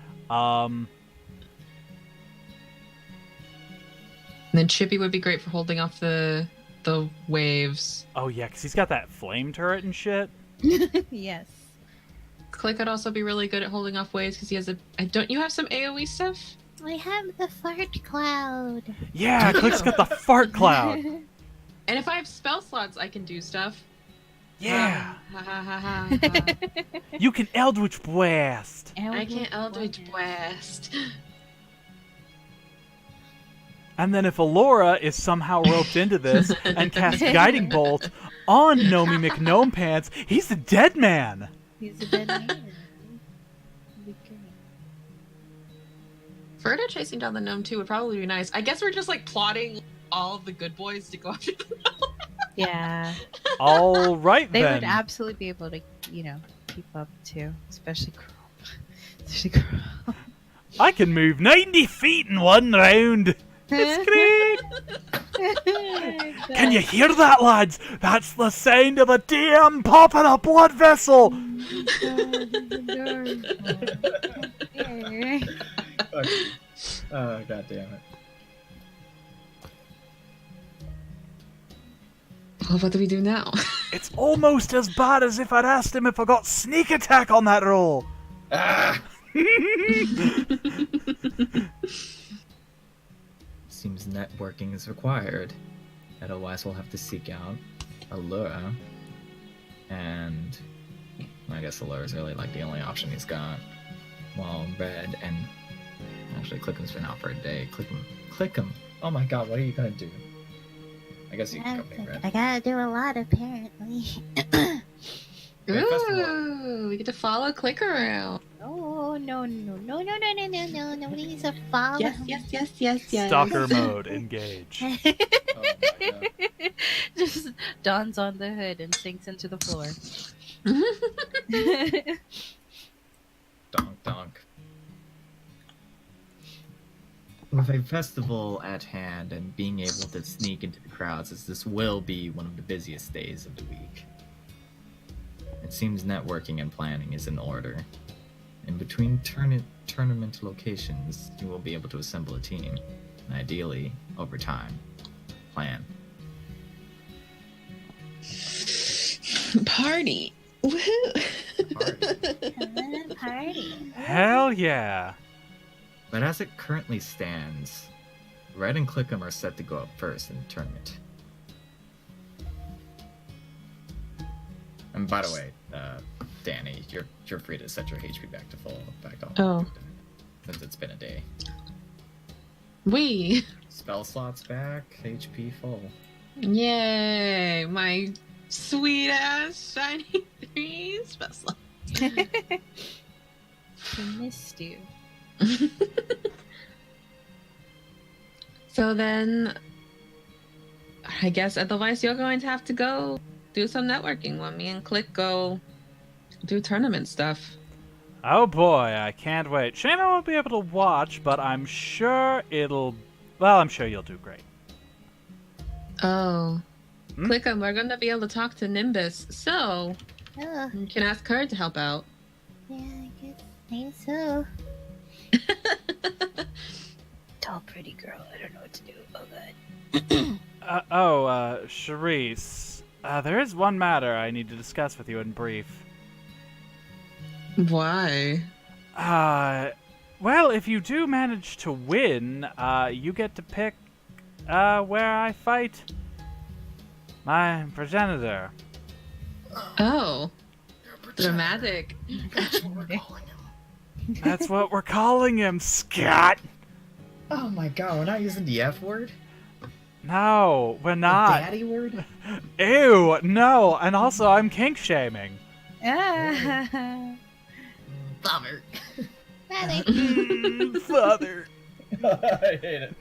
And then Chippy would be great for holding off the waves. Oh yeah, because he's got that flame turret and shit. Yes. Click could also be really good at holding off waves because he has don't you have some AoE stuff? I have the fart cloud. Yeah, Click's got the fart cloud. And if I have spell slots, I can do stuff. Yeah. Ha ha ha ha. You can Eldritch Blast. I can't Eldritch Blast. And then if Alora is somehow roped into this and casts Guiding Bolt on Nomi McGnome Pants, he's the dead man. He's a dead man. Ferda chasing down the gnome too would probably be nice. I guess we're just like plotting all of the good boys to go after the gnome. Yeah. All right, They then. would absolutely be able to, keep up too. Especially Chrome. Especially Chrome. I can move 90 feet in one round. It's great. Can you hear that, lads? That's the sound of a DM popping a blood vessel. Oh, god damn it. Oh, what do we do now? It's almost as bad as if I'd asked him if I got sneak attack on that roll. Ah! Seems networking is required. Otherwise, we'll have to seek out Allura. And I guess Allura is really like the only option he's got. While Red and actually Clickum's been out for a day. Clickum. Oh my god, what are you gonna do? I guess you can go meet Red. I gotta do a lot apparently. Red Festival. Ooh, we get to follow Click around. No, nobody needs to follow. Yes. Stalker mode, engage. Oh my god. Just dawns on the hood and sinks into the floor. Donk donk. With a festival at hand and being able to sneak into the crowds, as this will be one of the busiest days of the week, it seems networking and planning is in order. In between tournament locations, you will be able to assemble a team, and ideally, over time, plan. Party. Woohoo. Party. Hell yeah. But as it currently stands, Red and Clickum are set to go up first in the tournament. And by the way, Danny, you're free to set your HP back to full. Back on. Oh. Since it's been a day. We. Spell slots back, HP full. Yay! My sweet ass shiny 3 spell slot. She missed you. So then, I guess otherwise you're going to have to go do some networking when me and Click go do tournament stuff. Oh boy, I can't wait. Shayna won't be able to watch, but I'm sure I'm sure you'll do great. Oh. Hmm? Click, we're going to be able to talk to Nimbus, so Oh, you can ask her to help out. yeah, I guess so. Tall, pretty girl. I don't know what to do. Oh, God. Charisse. There is one matter I need to discuss with you in brief. Why? Well, if you do manage to win, you get to pick, where I fight my progenitor. Oh. Dramatic. That's what we're calling him, Scott! Oh my god, we're not using the F word? No, we're The not. daddy word? Ew, no, and also I'm kink shaming. Ah. Bummer. Father. I hate it.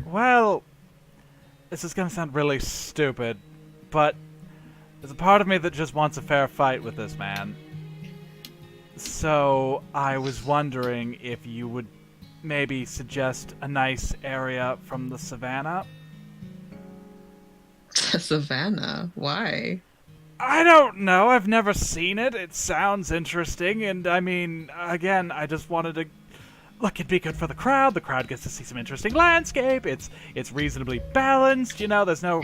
Well, this is gonna sound really stupid, but there's a part of me that just wants a fair fight with this man. So, I was wondering if you would maybe suggest a nice area from the savannah? Savannah? Why? I don't know. I've never seen it. It sounds interesting, and I mean, again, I just wanted to... Look, it'd be good for the crowd. The crowd gets to see some interesting landscape. It's reasonably balanced, you know, there's no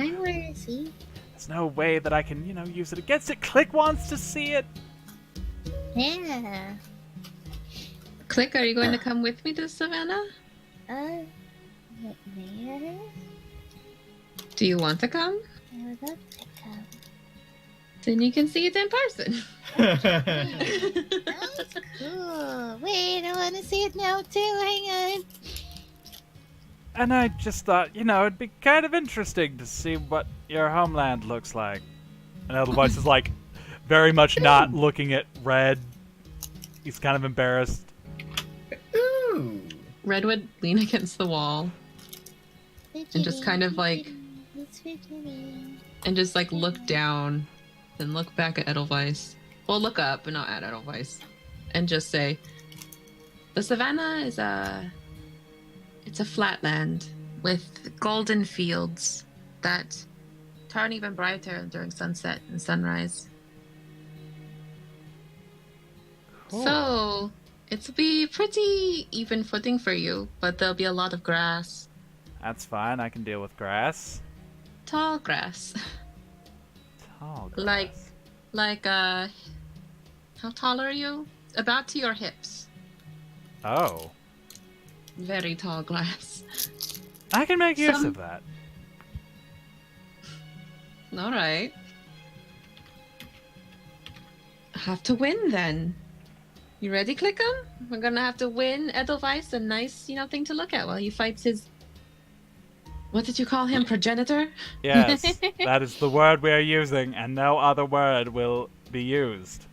way that I can, use it against it. Click wants to see it. Yeah. Click, are you going to come with me to Savannah? Mayor? Do you want to come? I would love to come. Then you can see it in person. That's cool. Wait, I want to see it now too. Hang on. And I just thought, it'd be kind of interesting to see what your homeland looks like. And Edelweiss is like, very much not looking at Red. He's kind of embarrassed. Ooh. Red would lean against the wall and just kind of like, It's fidgeting. and just like look down, then look back at Edelweiss. Well, look up, but not at Edelweiss, and just say, "The savannah is it's a flatland with golden fields that turn even brighter during sunset and sunrise. Cool. So it'll be pretty even footing for you, but there'll be a lot of grass, That's fine. I can deal with grass. tall grass, Tall grass. like how tall are you? About to your hips. Oh. Very tall grass. I can make use Some- of that. All right. Have to win then. You ready, Clickham? We're gonna have to win Edelweiss a nice, thing to look at while he fights his. What did you call him? Progenitor? Yes, that is the word we are using, and no other word will be used.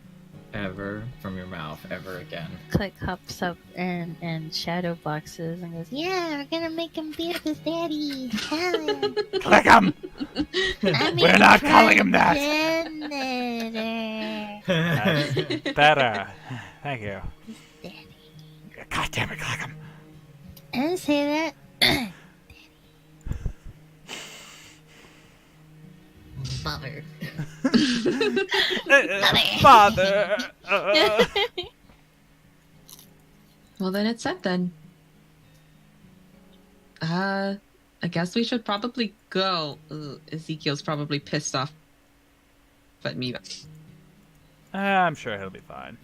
Ever from your mouth, ever again. Click hops up and shadow boxes and goes, Yeah, we're gonna make him beat up his daddy. Hell yeah. Click him! I mean, We're not calling him that. Progenitor. Better. Thank you. Daddy. God damn it, click him. I didn't say that. Bummer. Father. Well, then it's set then. I guess we should probably go. Ugh, Ezekiel's probably pissed off at me. I'm sure he'll be fine.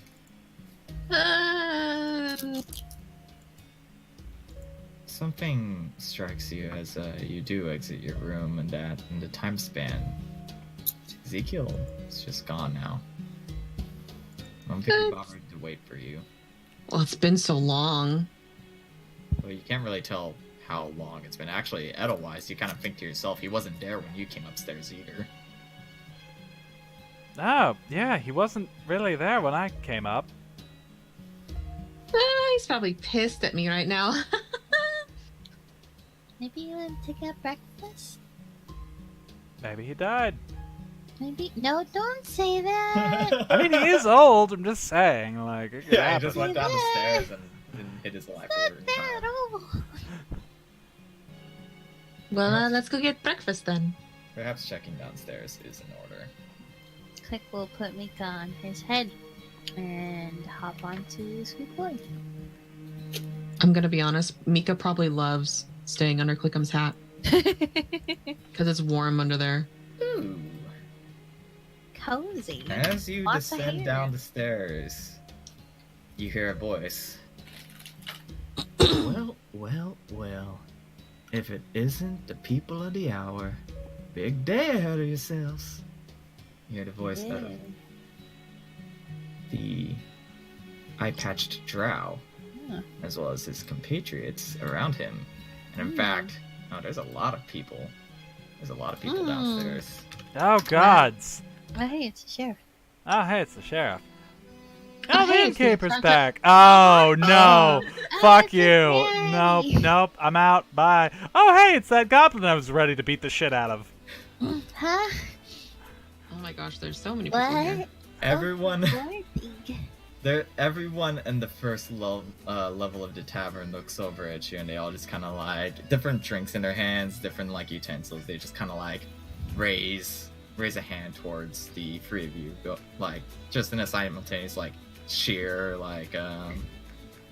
Something strikes you as you do exit your room, and that in the time span, Ezekiel is just gone now. I don't think he bothered to wait for you. Well, it's been so long. Well, you can't really tell how long it's been. Actually, Edelweiss, you kind of think to yourself, he wasn't there when you came upstairs either. Oh, yeah, he wasn't really there when I came up. He's probably pissed at me right now. Maybe you want to get breakfast? Maybe he died. Maybe. No, don't say that. I mean, he is old, I'm just saying, like, it could Yeah, he happen. just went down the stairs and didn't hit his life over Not that old. Well, let's go get breakfast then. Perhaps checking downstairs is in order. Click will put Mika on his head and hop onto Sweet Boy. I'm gonna be honest. Mika probably loves staying under Clickham's hat because it's warm under there. Ooh. Cozy. As you Lots of descend hair. down the stairs, you hear a voice. Well. If it isn't the people of the hour, big day ahead of yourselves. You hear the voice of the eye-patched drow, Huh. as well as his compatriots around him. And in Hmm. fact, there's a lot of people. There's a lot of people Hmm. downstairs. Oh, gods. Oh, hey, it's the sheriff. Oh, hey, it's the sheriff. Oh, Oh, hey, the it's the innkeeper's inspector. back. Oh, no. Fuck it's you. okay. Nope, I'm out. Bye. Oh, hey, it's that goblin I was ready to beat the shit out of. Huh? Oh my gosh, there's so many people here. What? Everyone, Lordy. everyone in the first level of the tavern looks over at you, and they all just kind of like different drinks in their hands, different like utensils. They just kind of like raise a hand towards the three of you, like just in a simultaneous like cheer,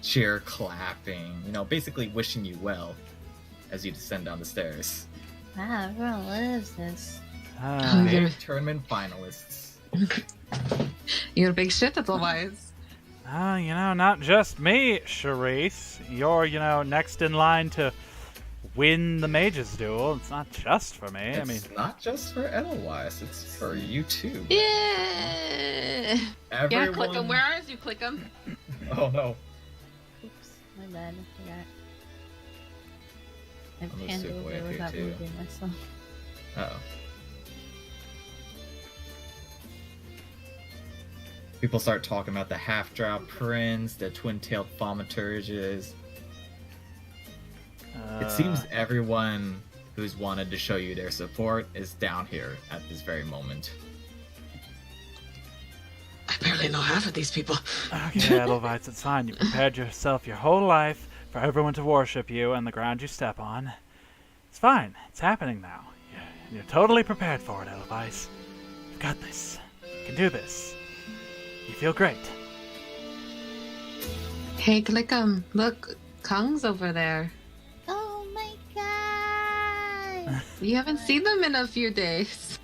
cheer clapping, basically wishing you well as you descend down the stairs. Wow, everyone loves this. Ah. Yeah. Big tournament finalists. You're a big shit, otherwise. Not just me, Charisse. You're, next in line to win the Mages Duel. It's not just for me. It's not just for Edelweiss, it's for you too. Yeah. Everyone... Yeah, click them. Where are you? Click them. Oh no. Oops, my bad. I forgot. I I'm gonna panned stick away over here, without too. moving myself. Uh-oh. People start talking about the half-drow prince, the twin-tailed thaumaturges. It seems everyone who's wanted to show you their support is down here at this very moment. I barely know half of these people. Okay, Edelweiss, it's fine. You prepared yourself your whole life for everyone to worship you and the ground you step on. It's fine. It's happening now. You're totally prepared for it, Edelweiss. You've got this. You can do this. You feel great. Hey, click them. Look, Kung's over there. Oh my god! You haven't seen them in a few days.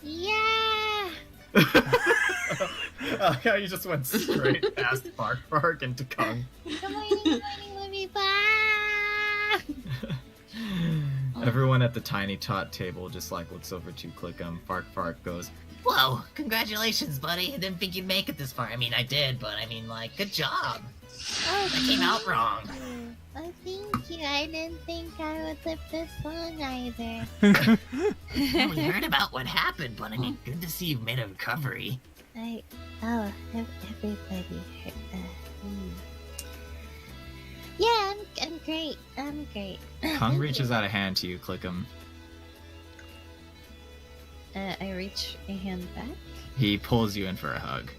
Yeah! How you just went straight past Bark into Kung. Come on, let me back! Everyone at the tiny tot table just looks over to Clickum. Fark goes, Whoa, congratulations, buddy. I didn't think you'd make it this far. I mean, I did, but good job. Oh, I came out wrong. oh, thank you. I didn't think I would live this long either. Well, we heard about what happened, but good to see you've made a recovery. Everybody. Yeah, I'm great. I'm great. Kung reaches out a hand to you, Clickum. I reach a hand back. He pulls you in for a hug.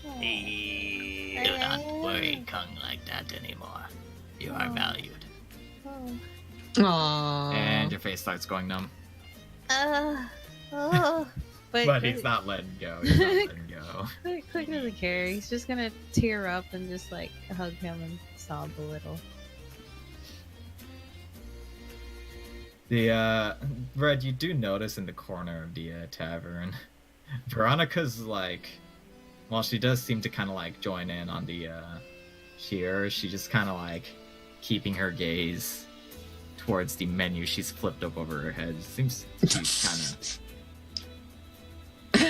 Hey, do not worry, Kung, like that anymore. You are valued. Oh. Aww. And your face starts going numb. Oh. But he's not letting go. He's not letting go. Click doesn't care. He's just gonna tear up and just hug him and sob a little. The Red, you do notice in the corner of the tavern, Veronica's while she does seem to kind of join in on the here, she just kind of keeping her gaze towards the menu she's flipped up over her head. Seems she's kind of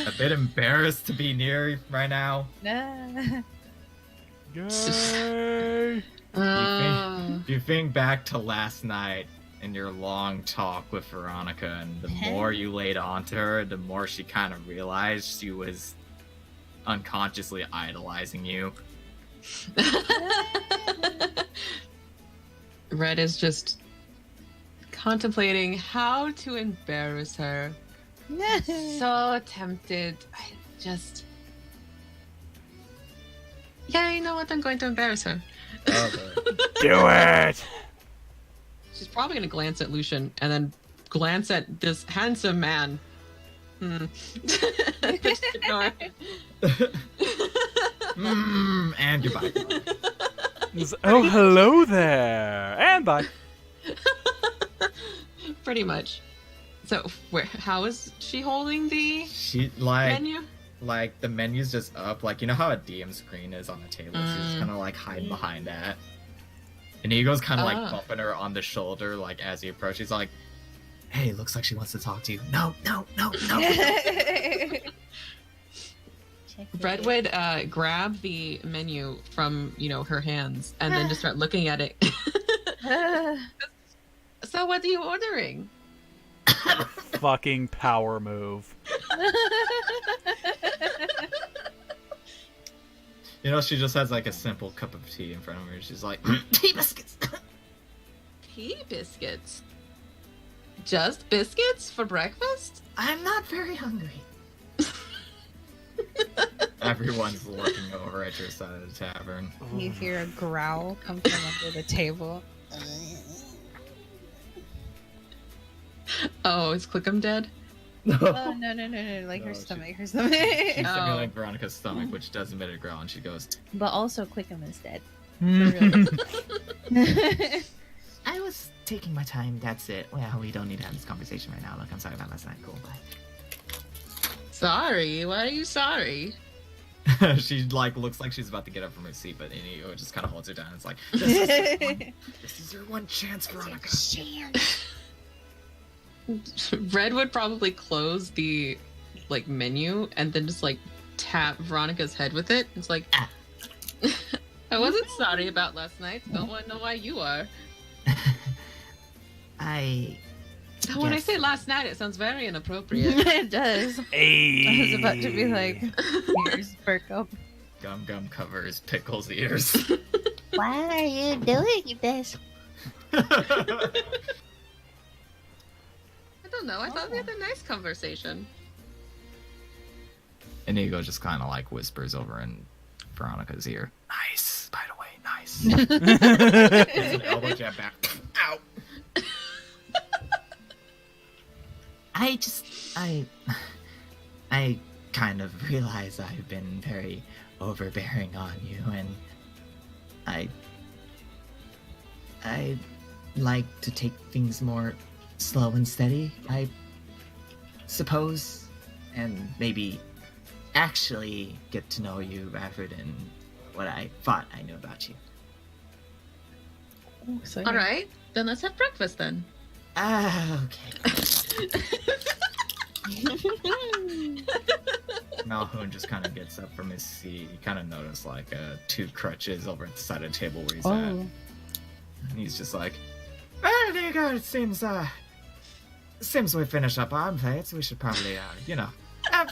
a bit embarrassed to be near right now. Yay! You think back to last night and your long talk with Veronica, and the more you laid onto her, the more she kind of realized she was unconsciously idolizing you. Red is just contemplating how to embarrass her. So tempted. Yeah, you know what? I'm going to embarrass her. Do it! She's probably going to glance at Lucian and then glance at this handsome man. Just ignore it. And goodbye. Oh, hello there! And bye. Pretty much. So, how is she holding the She menu? The menu's just up, you know how a DM screen is on a table. She's just kind of hiding behind that. And Ego's kind of bumping her on the shoulder, as he approaches. He's like, "Hey, looks like she wants to talk to you." No. Red would grab the menu from, her hands and then just start looking at it. So what are you ordering? Fucking power move. She just has a simple cup of tea in front of her. She's like, Tea biscuits. Tea biscuits? Just biscuits for breakfast? I'm not very hungry. everyone's looking over at your side of the tavern. You hear a growl come from under the table. Oh, is Clickum dead? Oh, no. Like No, her she- stomach, her stomach. She's Oh. simulating Veronica's stomach, which does emit a growl, and she goes, But also Clickum is dead. I was taking my time, that's it. Well, we don't need to have this conversation right now. Look, I'm sorry about last night. Cool, bye. Sorry? Why are you sorry? She, like, looks like she's about to get up from her seat, but Inigo just kind of holds her down. It's like, this is your one chance, Veronica. Red would probably close the like menu and then just like tap Veronica's head with it. It's like, I wasn't sorry about last night. Don't want to know why you are. So when I say last night, it sounds very inappropriate. It does. Hey. I was about to be like, ears perk up. Gum Gum covers Pickle's ears. Why are you doing this? I don't know. I thought we had a nice conversation. Inigo just kind of like whispers over in Veronica's ear. Nice, by the way, nice. Gives an elbow jab back. Ow. I kind of realize I've been very overbearing on you, and I like to take things more slow and steady, I suppose, and maybe actually get to know you rather than what I thought I knew about you. Oh, sorry. All right, then let's have breakfast then. Okay. Malhoun just kind of gets up from his seat. You kind of notice like two crutches over at the side of the table where he's at. Oh. And he's just like, well, there you go. It seems we finished up our plates. We should probably,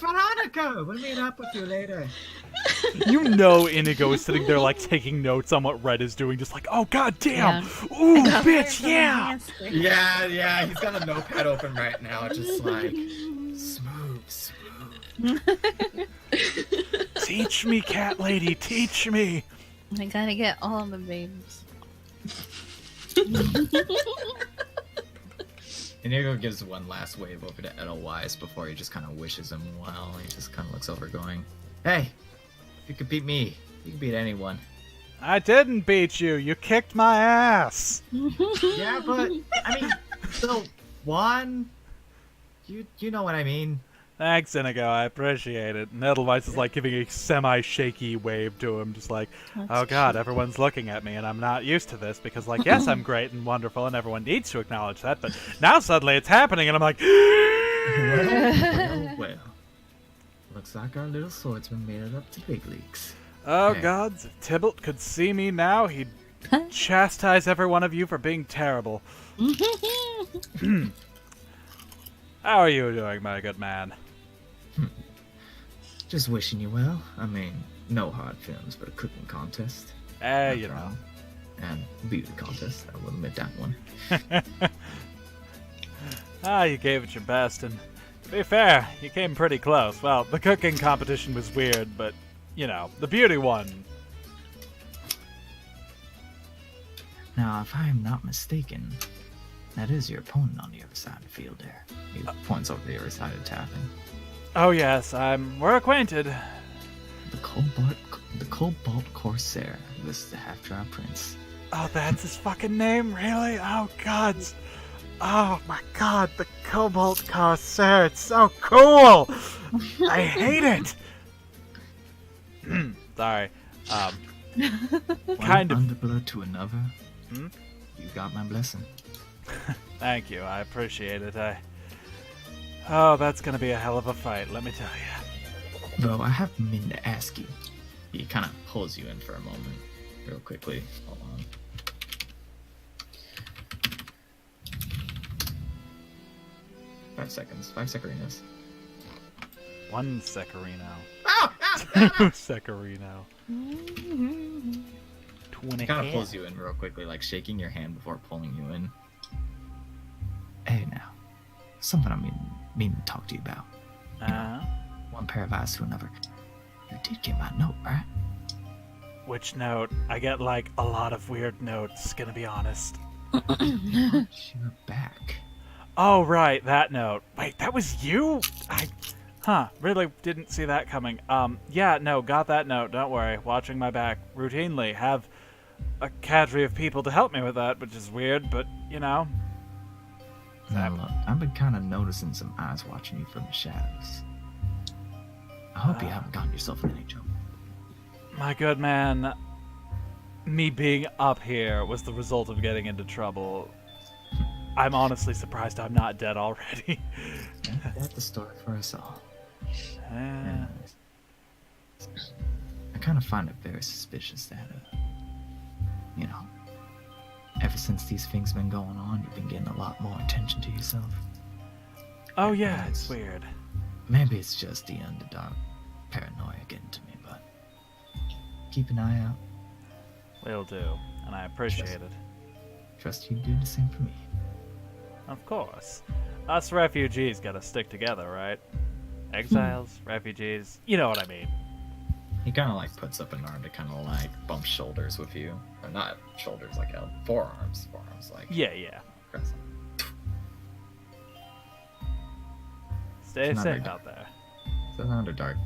Veronica, we'll meet up with you later. You know Inigo is sitting there like taking notes on what Red is doing, just like, oh god damn! Ooh, bitch, yeah! Yeah, he's got a notepad open right now, just like, smooth. Teach me, cat lady, teach me! I gotta get all the babes. Inigo gives one last wave over to Edelweiss before he just kind of wishes him well. He just kind of looks over going, hey, if you could beat me, you can beat anyone. I didn't beat you, you kicked my ass! Yeah, but, I mean, so, one, you know what I mean. Thanks, Inigo, I appreciate it. And Edelweiss is like giving a semi-shaky wave to him, just like, oh god, everyone's looking at me and I'm not used to this because, like, yes, I'm great and wonderful and everyone needs to acknowledge that, but now suddenly it's happening and I'm like, well. Looks like our little swordsman made it up to big leagues. oh Okay. gods, if Tybalt could see me now, he'd chastise every one of you for being terrible. How are you doing, my good man? Just wishing you well. I mean, no hard films, but a cooking contest. You After know. all. And beauty contest, I will admit that one. You gave it your best, and to be fair, you came pretty close. Well, the cooking competition was weird, but, you know, the beauty one. Now, if I am not mistaken, that is your opponent on the other side of the field there. He points over the other side of tapping. Oh yes, we're acquainted. The Cobalt Corsair. This is the half-drow prince. Oh, that's his fucking name, really? Oh god. Oh my god, the Cobalt Corsair, it's so cool! I hate it! Sorry. One Kind of. underblood to another. Hmm? You got my blessing. Thank you, I appreciate it. Oh, that's gonna be a hell of a fight, let me tell you. Though I have been to ask you. He kind of pulls you in for a moment, real quickly. Hold on. Five seconds. 5 seconds. One Secarino. Oh! Two Secarino. 20 Kind of pulls you in real quickly, like shaking your hand before pulling you in. Hey now, something I mean to talk to you about. One pair of eyes to another. You did get my note, right? Which note? I get like a lot of weird notes, gonna be honest. You're back. Oh, right, that note. Wait, that was you? Really didn't see that coming. Yeah, no, got that note, don't worry. Watching my back routinely. Have a cadre of people to help me with that, which is weird, but, you know. Now, look, I've been kind of noticing some eyes watching you from the shadows. I hope you haven't gotten yourself in any trouble. My good man, me being up here was the result of getting into trouble. I'm honestly surprised I'm not dead already. That's the story for us all. Yeah. I kind of find it very suspicious that, you know, ever since these things been going on, you've been getting a lot more attention to yourself. Oh yeah, it's weird. Maybe it's just the underdog paranoia getting to me, but keep an eye out. Will do, and I appreciate it. Trust you do the same for me. Of course. Us refugees gotta stick together, right? Exiles, refugees, you know what I mean. He kind of like puts up an arm to kind of like bump shoulders with you. Or not shoulders, like forearms. Forearms, like. Yeah, yeah. Press. Stay It's not safe very out there. It's an underdark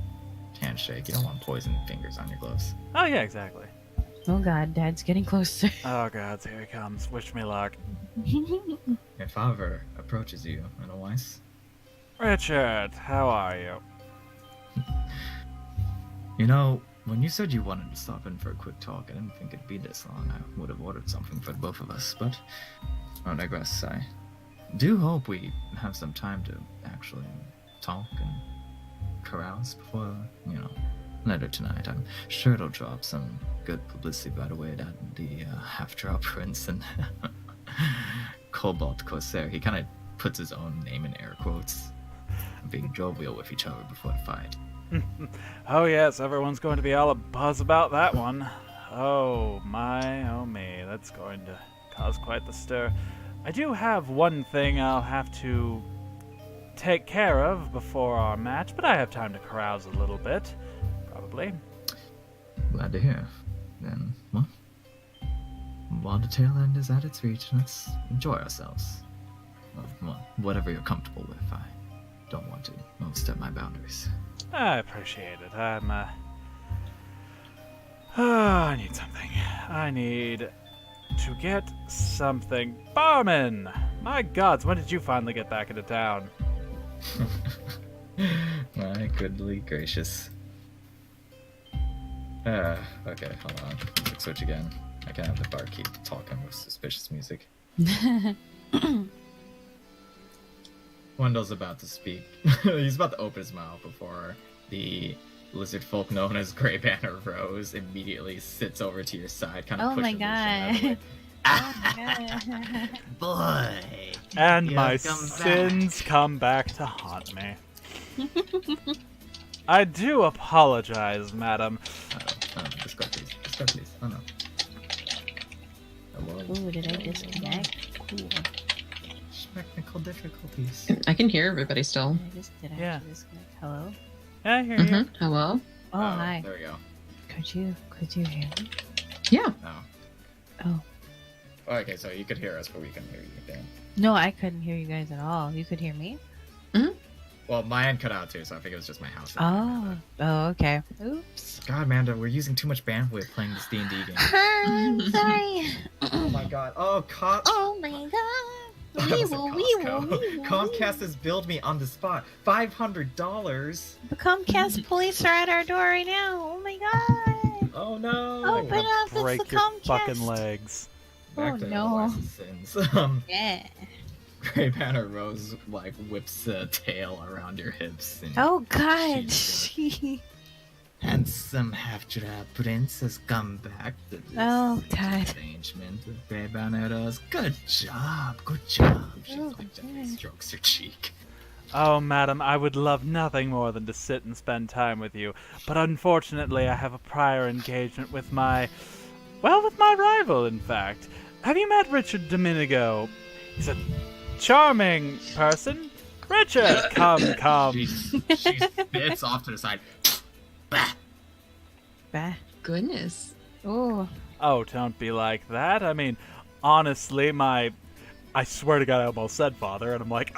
handshake. You don't want poison fingers on your gloves. Oh yeah, exactly. Oh God, Dad's getting closer. Oh god, here he comes. Wish me luck. If Father approaches you, otherwise, Richard, how are you? you know, when you said you wanted to stop in for a quick talk, I didn't think it'd be this long. I would have ordered something for the both of us, but I digress. I do hope we have some time to actually talk and carouse before, you know, later tonight. I'm sure it'll drop some good publicity by the way that the half-drop prince and Cobalt Corsair, he kind of puts his own name in air quotes, being jovial with each other before the fight. Oh yes, everyone's going to be all abuzz about that one. Oh my, oh me, that's going to cause quite the stir. I do have one thing I'll have to take care of before our match, but I have time to carouse a little bit, probably. Glad to hear. Then, well, while the tail end is at its reach, let's enjoy ourselves. Well, whatever you're comfortable with. I don't want to overstep my boundaries. I appreciate it. I need something. I need to get something. Barman! My gods, when did you finally get back into town? My goodly gracious. Okay, hold on. Let's switch again. I can't have the barkeep talking with suspicious music. Wendell's about to speak. He's about to open his mouth before the lizard folk known as Grey Banner Rose immediately sits over to your side, kind of Oh my pushing Lucian out of the way. God. Oh my God. Boy. And You my have come sins come back to haunt me. I do apologize, madam. Discrepancies. Discrepancies. Oh no. Hello. Ooh, did I disconnect? Cool. Technical difficulties. I can hear everybody still. Did I Yeah. actually disconnect? Hello? Yeah, I hear you. Mm-hmm. Hello? Oh, hi. There we go. Could you hear me? Yeah. Oh. Oh. Okay, so you could hear us, but we couldn't hear you. Dan. No, I couldn't hear you guys at all. You could hear me? Well, my end cut out too, so I think it was just my house. Oh, okay. Oops. God, Amanda, we're using too much bandwidth playing this D&D game. I'm sorry. Oh my god. Oh, Oh my god. That was Weevil, at weevil, Costco. weevil. Comcast has billed me on the spot. $500. The Comcast police are at our door right now. Oh my god. Oh no. Open up, it's Break the your Comcast. fucking legs. Back Oh, to no. Eliza's sins. Yeah. Grey Banner Rose like whips a tail around your hips. And Oh god. Jeez. Handsome half-drop prince has come back to this Oh, God. arrangement with Grey Banner Rose. Good job, good job. She Oh, like gently God. strokes your cheek. Oh, madam, I would love nothing more than to sit and spend time with you, but unfortunately I have a prior engagement with my rival, in fact. Have you met Richard Domenico? He's a charming person. Richard, come. She spits off to the side. Bah. Bah. Goodness. Oh. Oh, don't be like that. I mean, honestly, I swear to God, I almost said father, and I'm like,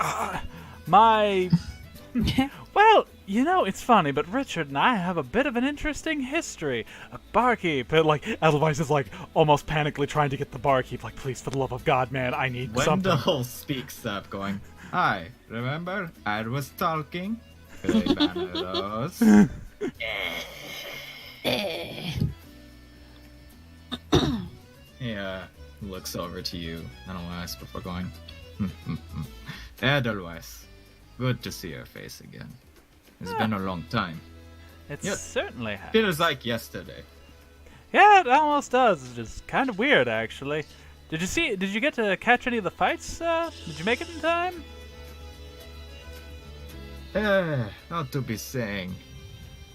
well, You know, it's funny, but Richard and I have a bit of an interesting history. A barkeep, like, Edelweiss is, like, almost panically trying to get the barkeep, like, please, for the love of God, man, I need something. Wendell speaks up, going, "Hi, remember? I was talking. Play Bannerose." He looks over to you, Edelweiss, before going, "Edelweiss, good to see your face again. It's been a long time. It Yeah. certainly has. Feels like yesterday." Yeah, it almost does. It's just kind of weird, actually. Did you get to catch any of the fights? Did you make it in time? Not to be saying.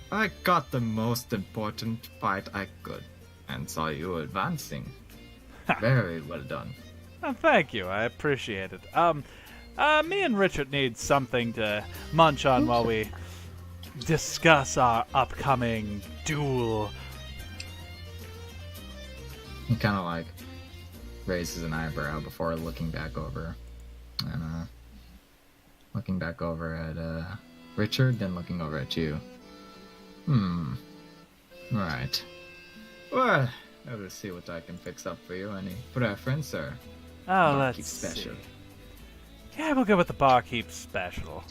I got the most important fight I could, and saw you advancing. Very well done. Oh, thank you. I appreciate it. Me and Richard need something to munch on while we discuss our upcoming duel. He kind of like raises an eyebrow before looking back over, and looking back over at Richard, then looking over at you. Right. Well, I will see what I can fix up for you. Any preference or Oh, barkeep let's special? see. Yeah, we'll go with the barkeep special.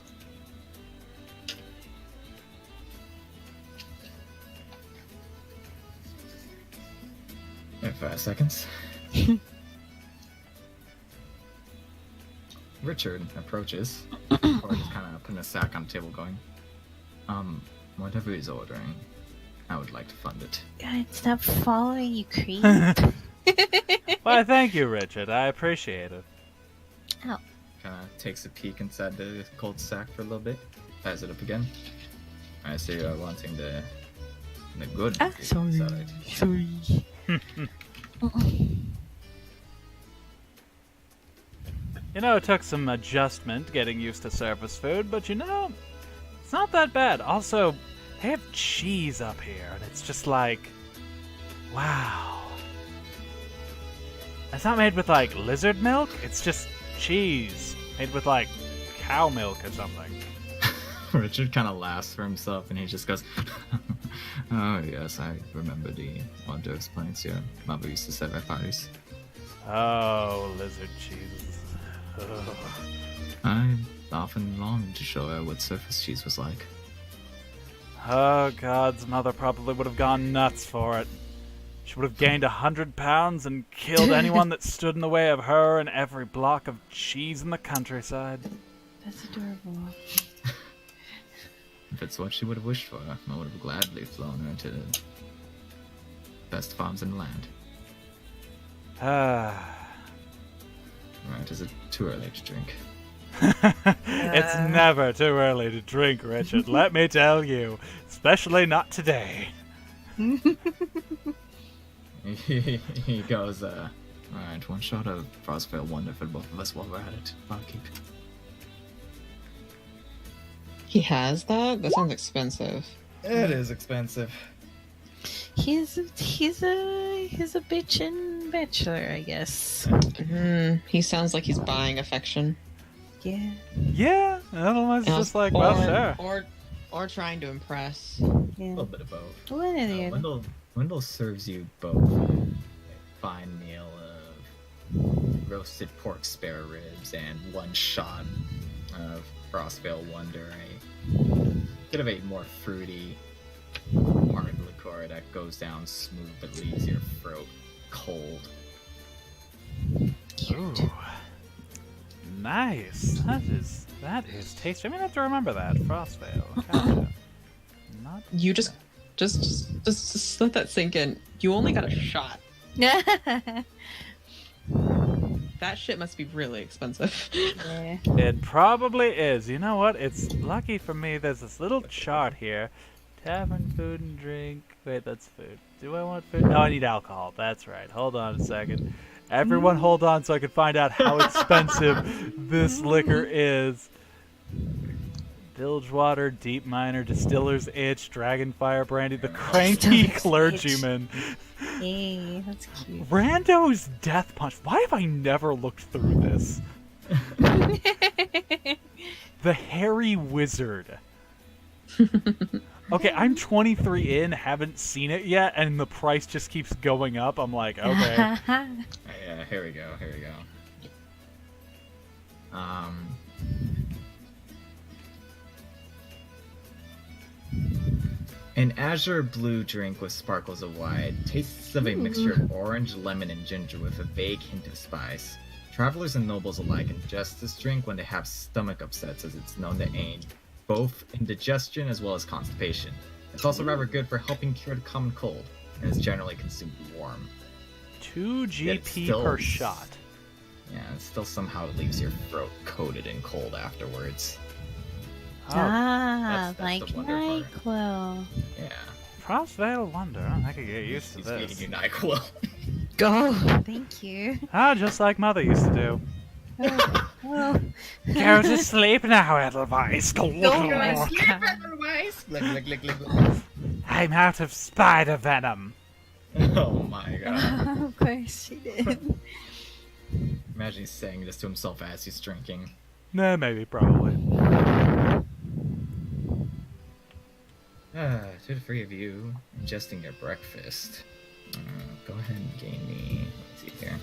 In 5 seconds. Richard approaches, or just kind of putting a sack on the table, going, whatever he's ordering, I would like to fund it. God, stop following, you creep. Why, thank you, Richard. I appreciate it. Kind of takes a peek inside the cold sack for a little bit, ties it up again. I see you're wanting the good sorry. side. Sorry. You know, it took some adjustment getting used to surface food, but you know, it's not that bad. Also, they have cheese up here, and it's just like, wow. It's not made with, like, lizard milk. It's just cheese made with, like, cow milk or something. Richard kind of laughs for himself, and he just goes, "Oh yes, I remember the hors d'oeuvres plates your mother used to serve at parties. Oh, lizard cheese. Ugh. I often longed to show her what surface cheese was like." Oh, God's mother probably would have gone nuts for it. She would have gained 100 pounds and killed anyone that stood in the way of her and every block of cheese in the countryside. That's adorable. If it's what she would have wished for, I would have gladly flown her to the best farms in the land. Ah. Right, is it too early to drink? It's never too early to drink, Richard, let me tell you. Especially not today. He goes, alright, one shot of Frostvale Wonder for both of us while we're at it. Barkeep. He has that? That sounds expensive. It is expensive. He's a bitchin' bachelor, I guess. He sounds like he's buying affection. Yeah. Yeah, otherwise it's just like, well, sure. Or trying to impress. A Yeah. little bit of both. One or the other. Wendell serves you both a fine meal of roasted pork spare ribs and one shot of Frostvale Wonder, a bit of a more fruity, hard liqueur that goes down smooth but leaves your throat cold. Ooh. Nice. That is tasty. I'm gonna have to remember that. Frostvale. Gotcha. Not You just let that sink in. You only got a shot. That shit must be really expensive. Yeah. It probably is. You know what? It's lucky for me. There's this little chart here. Tavern, food, and drink. Wait, that's food. Do I want food? No, I need alcohol. That's right. Hold on a second. Everyone hold on so I can find out how expensive this liquor is. Bilgewater, Deep Miner, Distiller's Itch, Dragonfire Brandy, the Cranky Distiller's Clergyman. Hey, that's cute. Rando's Death Punch. Why have I never looked through this? The Hairy Wizard. Okay, I'm 23 in, haven't seen it yet, and the price just keeps going up. I'm like, okay. Yeah, here we go. An azure blue drink with sparkles of white, tastes of a mixture of orange, lemon, and ginger with a vague hint of spice. Travelers and nobles alike ingest this drink when they have stomach upsets, as it's known to aid both indigestion as well as constipation. It's also rather good for helping cure the common cold, and is generally consumed warm. 2 Yet GP still- per shot. Yeah, it still somehow leaves your throat coated in cold afterwards. Oh, that's the like wonder part. NyQuil. Yeah. Crossveil Wonder. I could get used to He's this. feeding you NyQuil. Go. Thank you. Ah, just like Mother used to do. Oh. Go to sleep now, Edelweiss. Oh my god. Otherwise. Lick. I'm out of spider venom. Oh my god. Of course she did. Imagine he's saying this to himself as he's drinking. Nah, maybe, probably. To the three of you, ingesting your breakfast. Go ahead and gain me. Let's see here.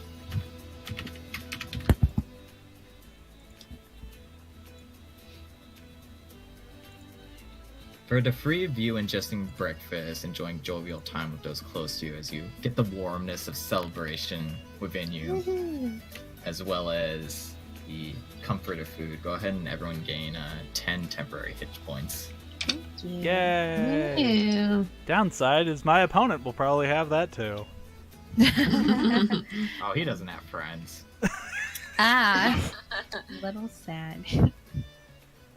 For the three of you ingesting breakfast, enjoying jovial time with those close to you as you get the warmness of celebration within you, as well as the comfort of food, go ahead and everyone gain 10 temporary hit points. Yay! Ew. Downside is my opponent will probably have that too. Oh, he doesn't have friends. Ah. Little sad.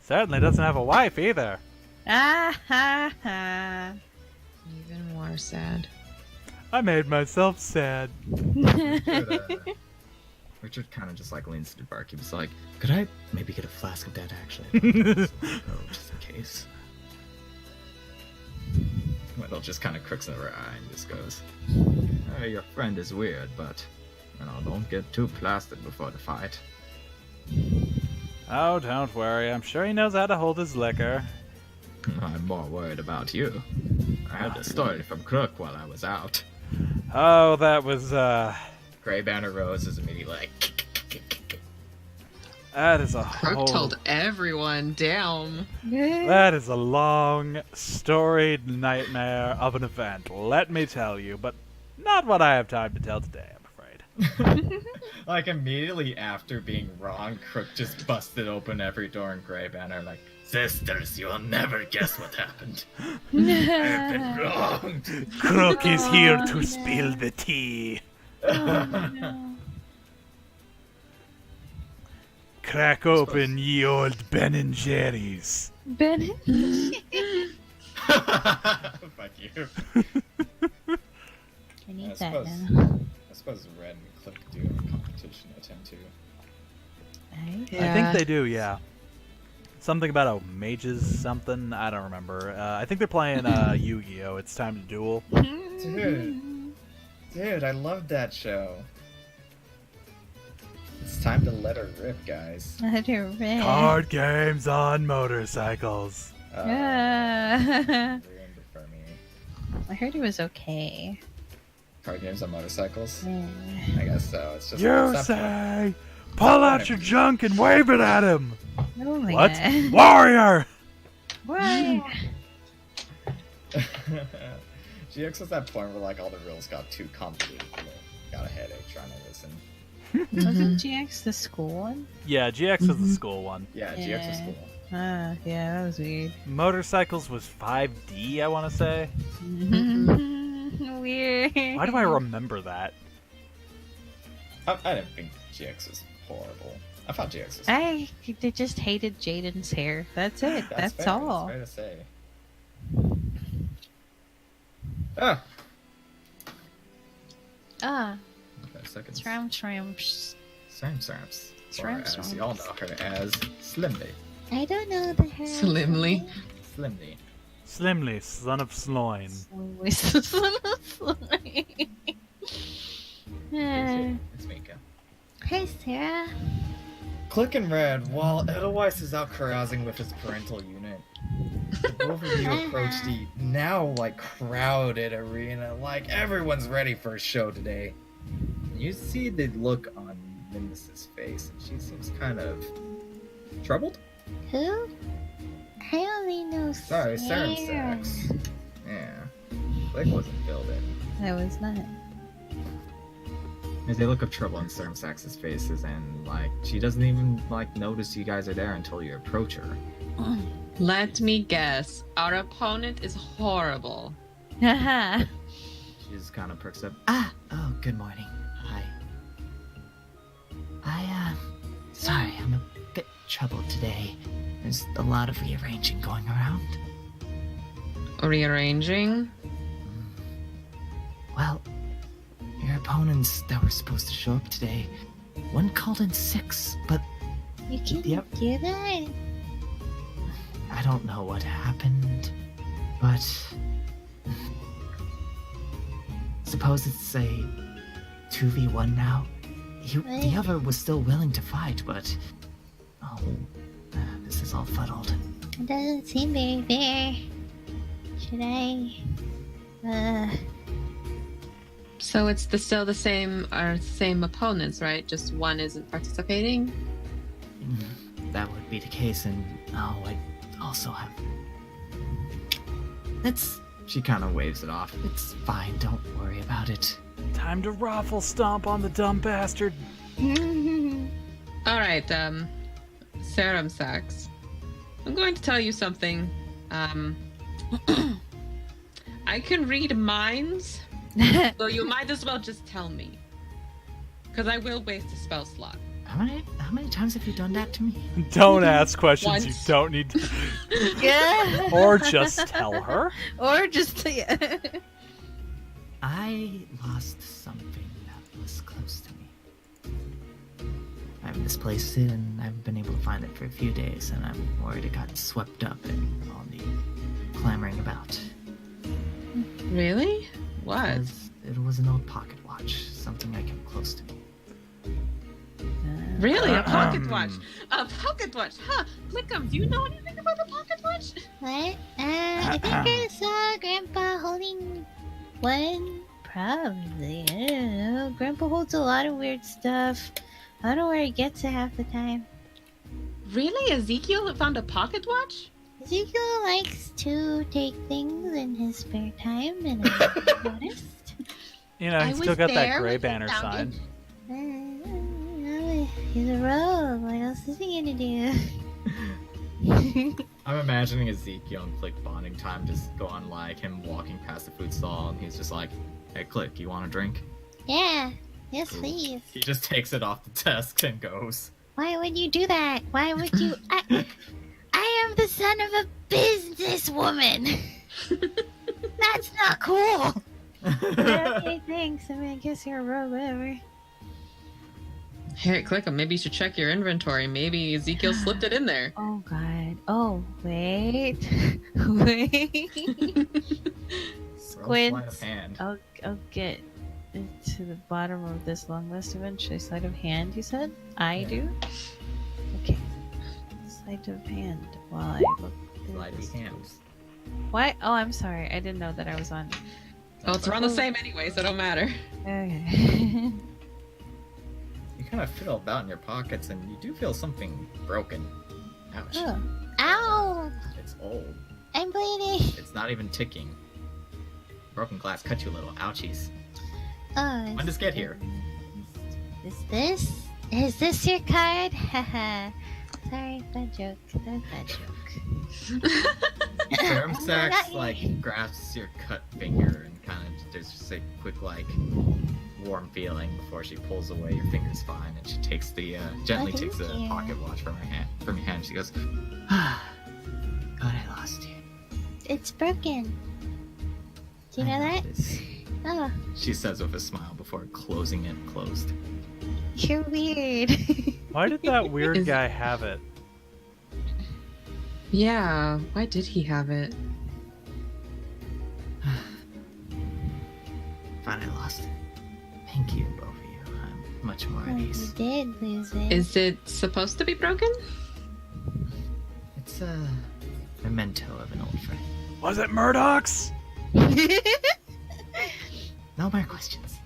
Certainly doesn't have a wife either. Ah ha ha. Even more sad. I made myself sad. Richard kind of just like leans to the barkeep. He's like, "Could I maybe get a flask of that actually? Just in case." Wendell just kind of crooks her eye and just goes, "Your friend is weird, but don't get too plastered before the fight." Oh, don't worry. I'm sure he knows how to hold his liquor. I'm more worried about you. I heard a story from Crook while I was out. Oh, that was, Grey Banner Rose is immediately like, that is a Croak whole... told everyone, damn. That is a long, storied nightmare of an event, let me tell you, but not what I have time to tell today, I'm afraid. like immediately after being wrong, Crook just busted open every door in Grey Banner like, "Sisters, you'll never guess what happened. I've been wronged." Crook is here to spill the tea. Crack open ye old Ben and Jerry's. Bennett. Fuck you. I need I that suppose, now. I suppose Red and Click do have a competition at 10-2. Right? I think they do, yeah. Something about a mages something, I don't remember. I think they're playing Yu-Gi-Oh! It's Time to Duel. Dude, I love that show. It's time to let her rip, guys. Let her rip. Card games on motorcycles. Ruined it for me. I heard it was okay. Card games on motorcycles? Yeah. I guess so. It's just You it's not say, pull out your junk and wave it at him. Oh my What? god. Warrior! Why? GX was that point where like all the rules got too convoluted. Got a headache trying to listen. Wasn't GX the school one? Yeah, GX was the school one. Yeah, GX was Yeah. cool. Ah, yeah, that was weird. Motorcycles was 5D, I want to say. Weird. Why do I remember that? I didn't think GX was horrible. I thought GX was. They just hated Jaden's hair. That's it. That's fair. all. That's fair to say. Ah. Ah, 5 seconds. shrimps. Sramps. Or Shrimps. as y'all know her as Slimly. I don't know the hair. Slimly. Slimly. Slimly, son of Sloin. It's Mika. Hey, Sarah. Click and Red, while Edelweiss is out carousing with his parental unit, over you approach the now like crowded arena, like everyone's ready for a show today. You see the look on Nimbus's face, and she seems kind of troubled. Who? I only know Sorry, Sarah. Sax. Yeah, Click wasn't filled in. I was not. There's a look of trouble on Sax's faces, and like she doesn't even like notice you guys are there until you approach her. Let me guess. Our opponent is horrible. Haha. She just kind of perks up. Oh, good morning. Hi. Sorry, I'm a bit troubled today. There's a lot of rearranging going around. Rearranging? Well, your opponents that were supposed to show up today, one called in 6, but You can Yep. do that. I don't know what happened, but suppose it's a 2v1 now. The other was still willing to fight, but this is all fuddled. It doesn't seem very fair. Should I? So it's still the same opponents, right? Just one isn't participating? That would be the case, and I also have. She kind of waves it off. It's fine. Don't worry about it. Time to raffle stomp on the dumb bastard. All right, Serum Sax. I'm going to tell you something. I can read minds, so you might as well just tell me. Because I will waste a spell slot. How many times have you done that to me? Don't ask questions Once. you don't need to. Yeah. Or just tell her. Or just yeah. I lost something that was close to me. I've misplaced it, and I haven't been able to find it for a few days, and I'm worried it got swept up in all the clamoring about. Really? What? It was an old pocket watch, something I kept close to me. Really? A pocket watch? A pocket watch? Huh? Clickum, do you know anything about the pocket watch? What? I think I saw Grandpa holding one. Probably. I don't know. Grandpa holds a lot of weird stuff. I don't know where he gets it half the time. Really? Ezekiel found a pocket watch? Ezekiel likes to take things in his spare time, and I noticed. You know, I he's still was got that there gray when he banner found sign. He's a rogue. What else is he gonna do? I'm imagining Ezekiel and Click bonding time just go on like him walking past the food stall, and he's just like, "Hey, Click, you want a drink?" Yeah. Yes, Cool. please. He just takes it off the desk and goes. Why would you do that? Why would you? I am the son of a businesswoman. That's not cool. Okay, thanks. I mean, I guess you're a rogue, whatever. Hey, Clickum, maybe you should check your inventory. Maybe Ezekiel slipped it in there. Oh god. Oh wait. Wait. Roll sleight of Squints. hand. I'll get to the bottom of this long list eventually. Sleight of hand, you said? I do? Okay. Sleight of hand while I look through Sleight this. of hands. Why? Oh, I'm sorry. I didn't know that I was on. Oh, it's around the same anyway, so it don't matter. Okay. You kind of feel about in your pockets, and you do feel something broken. Ouch. Oh. Ow! It's old. I'm bleeding. It's not even ticking. Broken glass cut you a little. Ouchies. Oh, When does this get here? Is this your card? Haha. Sorry, bad joke. That was a bad joke. Serum Sax Not like you. grasps your cut finger and kind of there's just a quick like warm feeling before she pulls away. Your finger's fine, and she takes the gently Oh, takes the thank you. pocket watch from your hand. She goes, God, I lost you. It's broken. Do you know that? This. Oh, she says with a smile before closing it closed. you're weird. Why did that weird Is- guy have it? Yeah, why did he have it? Fine, I lost it. Thank you, both of you. I'm much more Oh, at you ease. did lose it. Is it supposed to be broken? It's memento of an old friend. Was it Murdoch's? No more questions.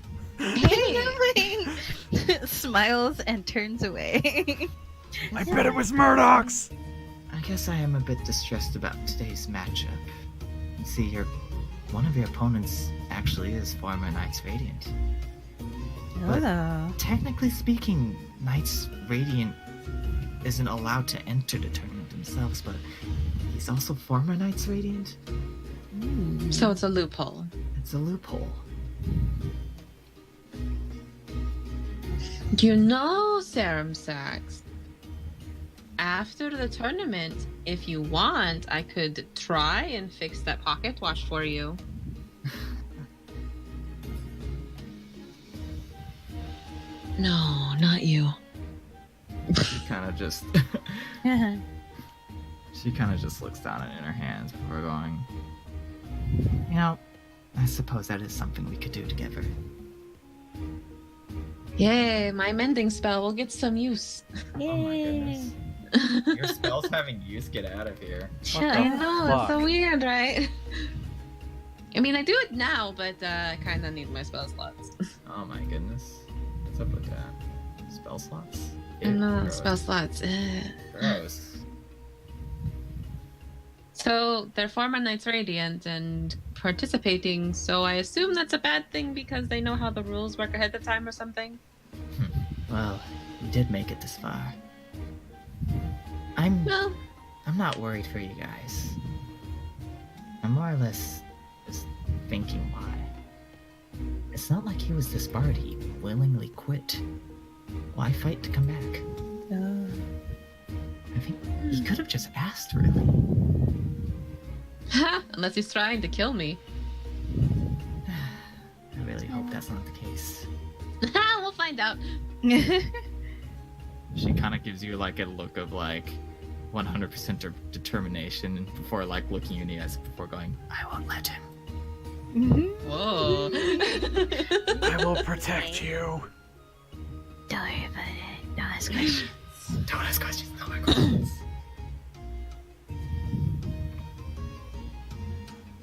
Smiles and turns away. I bet it was Murdoch's. I guess I am a bit distressed about today's matchup. You see, one of your opponents actually is former Knights Radiant. Oh. Technically speaking, Knights Radiant isn't allowed to enter the tournament themselves, but he's also former Knights Radiant. So it's a loophole. It's a loophole. You know, Serum Sax, after the tournament, if you want, I could try and fix that pocket watch for you. No, not you. She kind of just looks down in her hands before going. You know, I suppose that is something we could do together. Yay, my mending spell will get some use. Oh my goodness. Your spell's having use. Get out of here. What the I know, it's so fuck? weird, right? I mean, I do it now, but I kind of need my spell slots. Oh my goodness. What's up with that? Spell slots? I know, Gross. spell slots. Gross. So they're former Knights Radiant and participating, so I assume that's a bad thing because they know how the rules work ahead of time or something? Well, we did make it this far. I'm Well, not worried for you guys. I'm more or less just thinking why. It's not like he was disbarred. He willingly quit. Why fight to come back? I think he could have just asked, really. unless he's trying to kill me. I really hope that's not the case. We'll find out. She kind of gives you like a look of like 100% of determination before like looking you in the eyes before going, I won't let him. Whoa. I will protect you. Don't worry about it. Don't ask questions. don't ask questions, no more questions.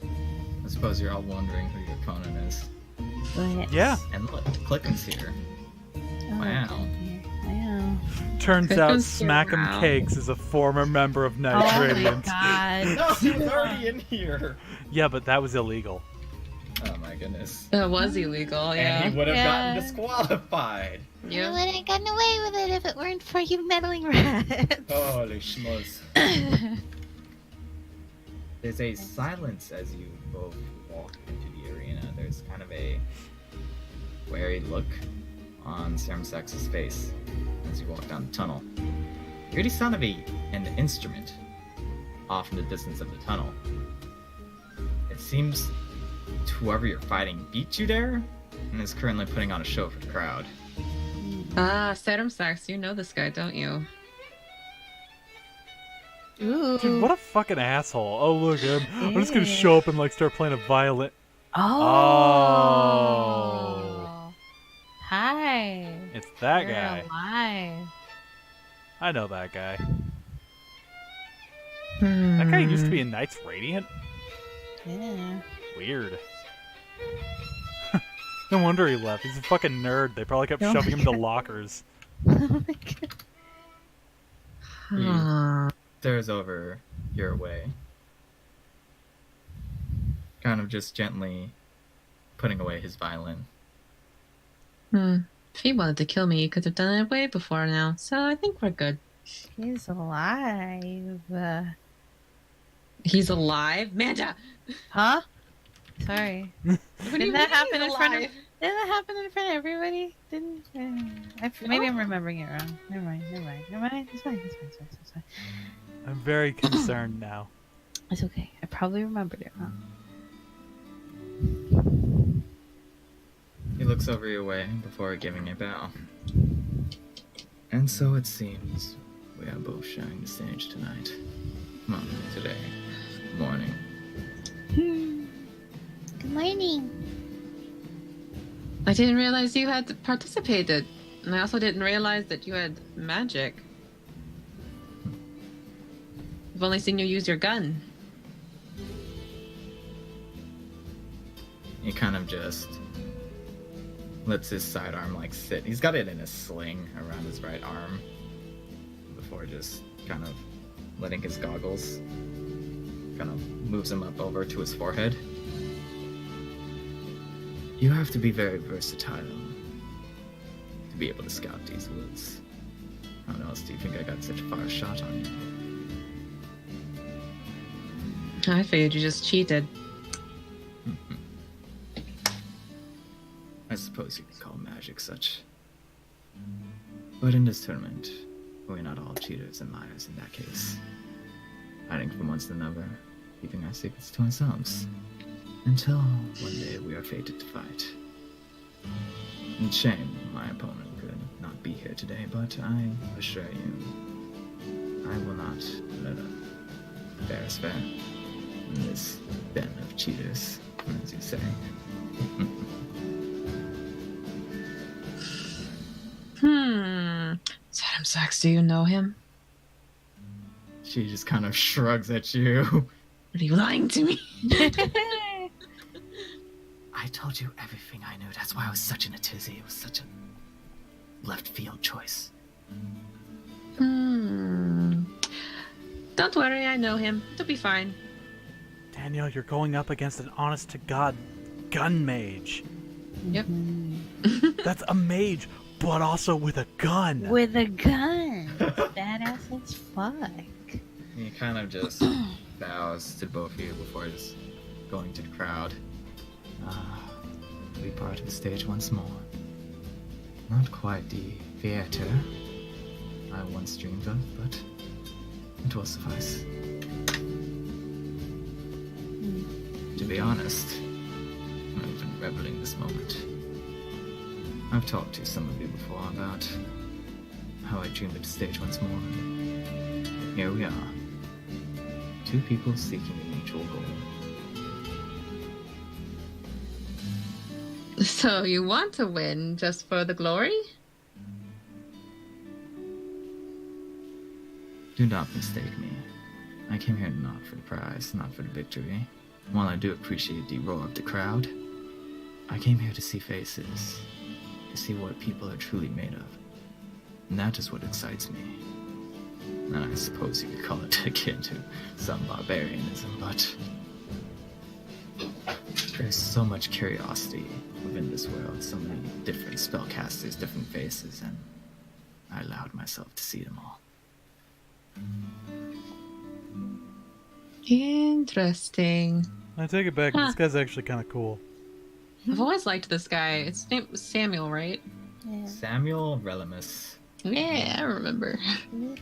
I suppose you're all wondering who your opponent is. Yeah. And look, Clicken's here. Wow. Wow. Turns Good out consider- Smack'em wow. Cakes is a former member of Knights Oh my Radiant. god. No, he was already in here. Yeah, but that was illegal. Oh my goodness. That was illegal, yeah. And he would have Yeah. gotten disqualified. You Yeah. would have gotten away with it if it weren't for you meddling rats. Holy schmoes. There's a silence as you both walk into the arena. There's kind of a wary look on Serum Sax's face as you walk down the tunnel. You hear the sound of an instrument off in the distance of the tunnel. It seems whoever you're fighting beat you there and is currently putting on a show for the crowd. Ah, Serum Sax, you know this guy, don't you? Ooh. Dude, what a fucking asshole. Oh, look, I'm just gonna show up and like start playing a violin. Oh. Hi. It's that You're guy. alive. I know that guy. That guy used to be in Knights Radiant? Yeah. Weird. No wonder he left. He's a fucking nerd. They probably kept Oh shoving my him to God. lockers. Oh my god. Hmm. Stares over your way. Kind of just gently putting away his violin. If he wanted to kill me, he could have done it way before now, so I think we're good. He's alive. He's alive? Manda! Huh? Sorry. What do you Didn't that mean happen he's in front of? alive? Didn't that happen in front of everybody? Didn't? Maybe I'm remembering it wrong. Never mind. It's fine. It's fine. It's fine. I'm very concerned now. It's okay. I probably remembered it wrong. He looks over your way before giving a bow. And so it seems we are both sharing the stage tonight. Well, today. Morning. Good morning. I didn't realize you had participated, and I also didn't realize that you had magic. I've only seen you use your gun. He kind of just lets his sidearm like sit. He's got it in a sling around his right arm before just kind of letting his goggles kind of moves him up over to his forehead. You have to be very versatile to be able to scout these woods. How else do you think I got such a far shot on you? I figured you just cheated. I suppose you could call magic such. But in this tournament, we're not all cheaters and liars in that case. Hiding from one another, keeping our secrets to ourselves. Until one day we are fated to fight. And shame my opponent could not be here today, but I assure you, I will not let a fair is fair in this den of cheaters, as you say. Saddam Sachs, do you know him? She just kind of shrugs at you. Are you lying to me? I told you everything I knew. That's why I was such in a tizzy. It was such a left field choice. Don't worry, I know him. It'll be fine. Daniel, you're going up against an honest-to-God gun mage. Yep. That's a mage, but also with a gun. With a gun. Badass as fuck. He kind of just bows to both of you before just going to the crowd. Be part of the stage once more. Not quite the theater I once dreamed of, but it will suffice. To be honest, I've been reveling this moment. I've talked to some of you before about how I dreamed of the stage once more. Here we are. Two people seeking a mutual goal. So you want to win just for the glory? Do not mistake me. I came here not for the prize, not for the victory. While I do appreciate the roar of the crowd, I came here to see faces, to see what people are truly made of. And that is what excites me. And I suppose you could call it akin to some barbarianism, but there's so much curiosity within this world, so many different spellcasters, different faces, and I allowed myself to see them all. Interesting. I take it back. This guy's actually kind of cool. I've always liked this guy. His name was Samuel, right? Yeah. Samuel Relimus. Yeah, I remember. I'm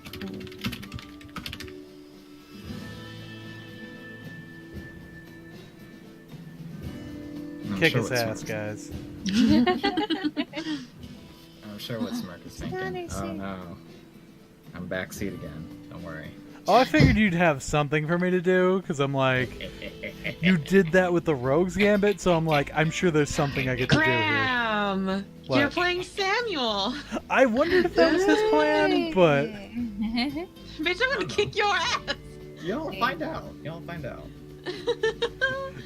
Kick sure his what ass, Smirk- guys. I'm sure what Smirk is thinking. Oh no. I'm backseat again. Don't worry. Oh, I figured you'd have something for me to do, because I'm like, you did that with the Rogue's Gambit, so I'm like, I'm sure there's something I get to do here. Graham! What? You're playing Samuel! I wondered if that was his plan, but Bitch, I'm gonna kick your ass! You'll find out. You'll find out.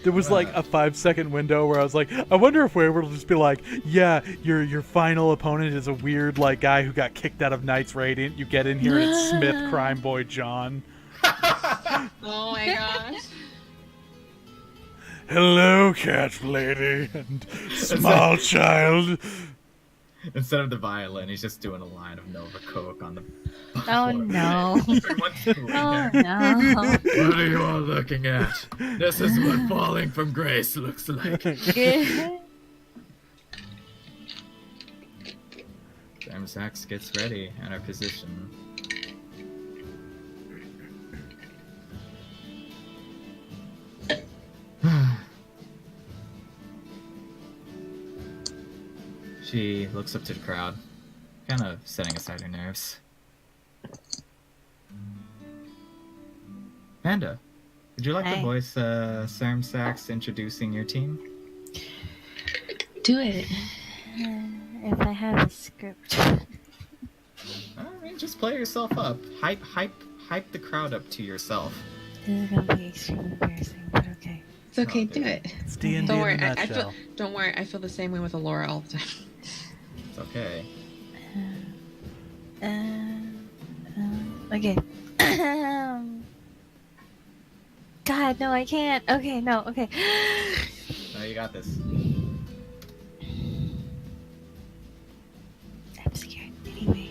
there was like a 5-second window where I was like, I wonder if we're able to just be like, yeah, your final opponent is a weird like guy who got kicked out of Knights Radiant. You get in here, it's Smith, Crime Boy John. Oh my gosh. Hello, cat lady and small child. Instead of the violin, he's just doing a line of Nova Coke on the. Oh no. Oh no. What are you all looking at? This is what falling from grace looks like. Sax gets ready and our position. She looks up to the crowd, kind of setting aside her nerves. Panda, would you like to Hi. voice Sam Sachs introducing your team? Do it. If I have a script. I mean, just play yourself up. Hype hype the crowd up to yourself. This is gonna be extremely embarrassing, but okay. It's okay, Oh, do dude. it. It's D&D in Don't a worry, I nutshell. feel. Don't worry, I feel the same way with Alora all the time. It's okay. Okay. God, no, I can't. Okay, no, okay. No, you got this. I'm scared. Anyway,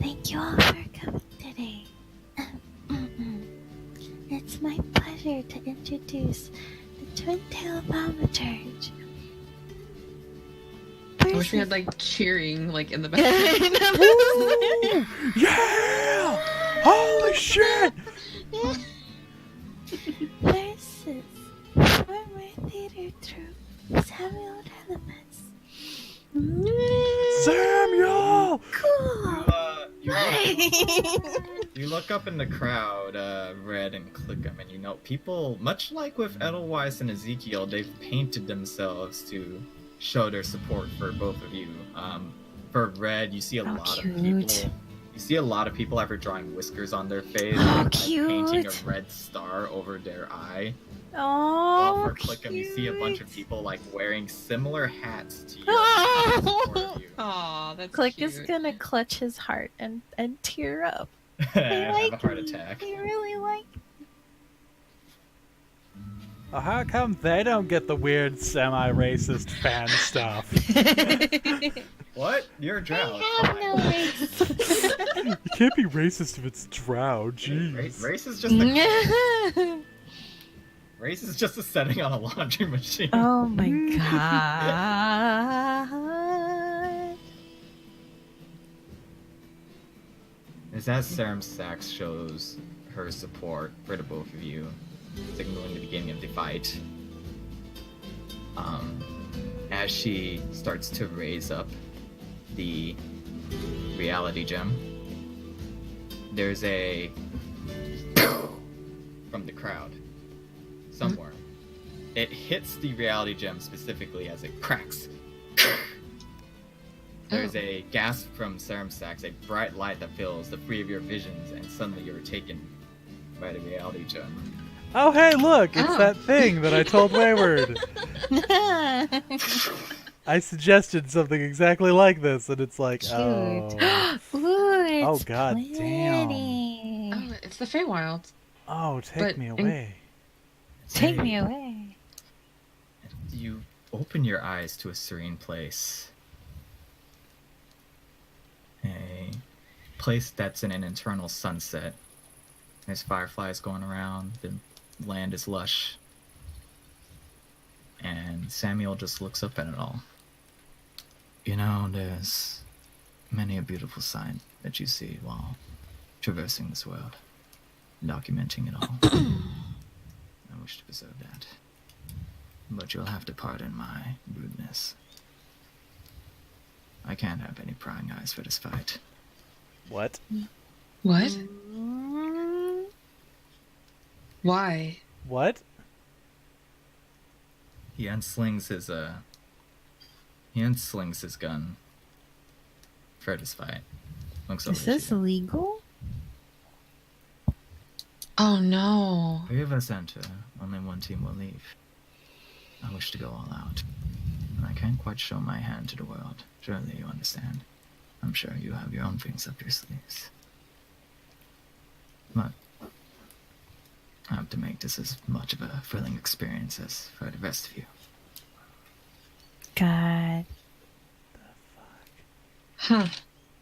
thank you all for coming today. It's my pleasure to introduce the Twin Tail Thaumaturge. I wish we had like cheering like in the back. Yeah! Holy shit! Versus former theater troupe Samuel Telemus. Samuel! Cool. You look up in the crowd, Red and Clickham, and you know people, much like with Edelweiss and Ezekiel, they've painted themselves to show their support for both of you. For Red, you see a How lot of cute. people. You see a lot of people ever drawing whiskers on their face, How and, like, painting a cute. red star over their eye. Oh, While for Clickham, you see a bunch of people like wearing similar hats to you. Aw, that's Click cute. is gonna clutch his heart and tear up. Have a heart attack. They really like Oh, how come they don't get the weird semi-racist fan stuff? What? You're a drow. I have no race. You can't be racist if it's drow, jeez. Race is just a race is just a setting on a laundry machine. Oh my god. As Sarum Sax shows her support for the both of you, signaling the beginning of the fight. As she starts to raise up the reality gem, there's a from the crowd somewhere. It hits the reality gem specifically as it cracks. There's a gasp from Sarum Sax, a bright light that fills the three of your visions, and suddenly you're taken by the reality gem. Oh, hey, look! It's Oh. that thing that I told Wayward. I suggested something exactly like this, and it's like, Cute. oh, Ooh, it's Oh, god damn. pretty. Oh, it's the Feywild. oh, take But me in- away. Take me away. You open your eyes to a serene place. A place that's in an eternal sunset. There's fireflies going around, the land is lush. And Samuel just looks up at it all. You know, there's many a beautiful sight that you see while traversing this world, documenting it all. I wish to preserve that. But you'll have to pardon my rudeness. I can't have any prying eyes for this fight. What? What? Why? What? He unslings his gun for this fight. Looks over Is at this you. legal? Oh no. 3 of us enter, only 1 team will leave. I wish to go all out, and I can't quite show my hand to the world. Surely you understand. I'm sure you have your own things up your sleeves. But I have to make this as much of a thrilling experience as for the rest of you. God. Huh.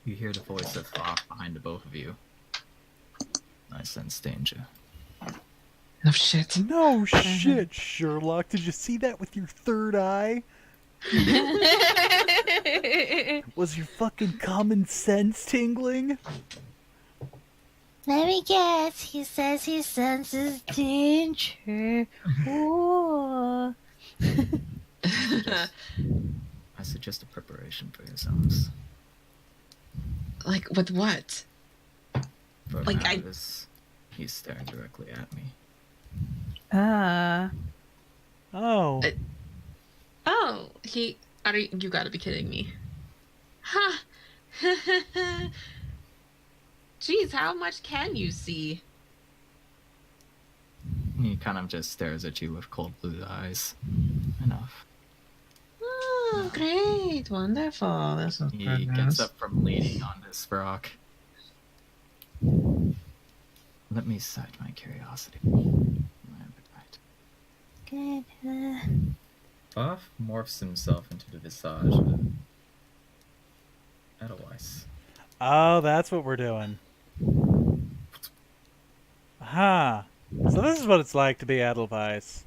You hear the voice of Thoth behind the both of you. I sense danger. No shit. No shit, Sherlock. Did you see that with your third eye? Was your fucking common sense tingling? Let me guess. He says he senses danger. Ooh. I suggest a preparation for yourselves. Like with what? For Like, I- Travis, he's staring directly at me. Oh. Oh, you gotta be kidding me. Ha! Jeez, how much can you see? He kind of just stares at you with cold blue eyes. Enough. Oh, great. Wonderful. This is He gets up from leaning on this rock. Let me cite my curiosity. My appetite. Good. Buff morphs himself into the visage of Edelweiss. Oh, that's what we're doing. Huh. So this is what it's like to be Edelweiss.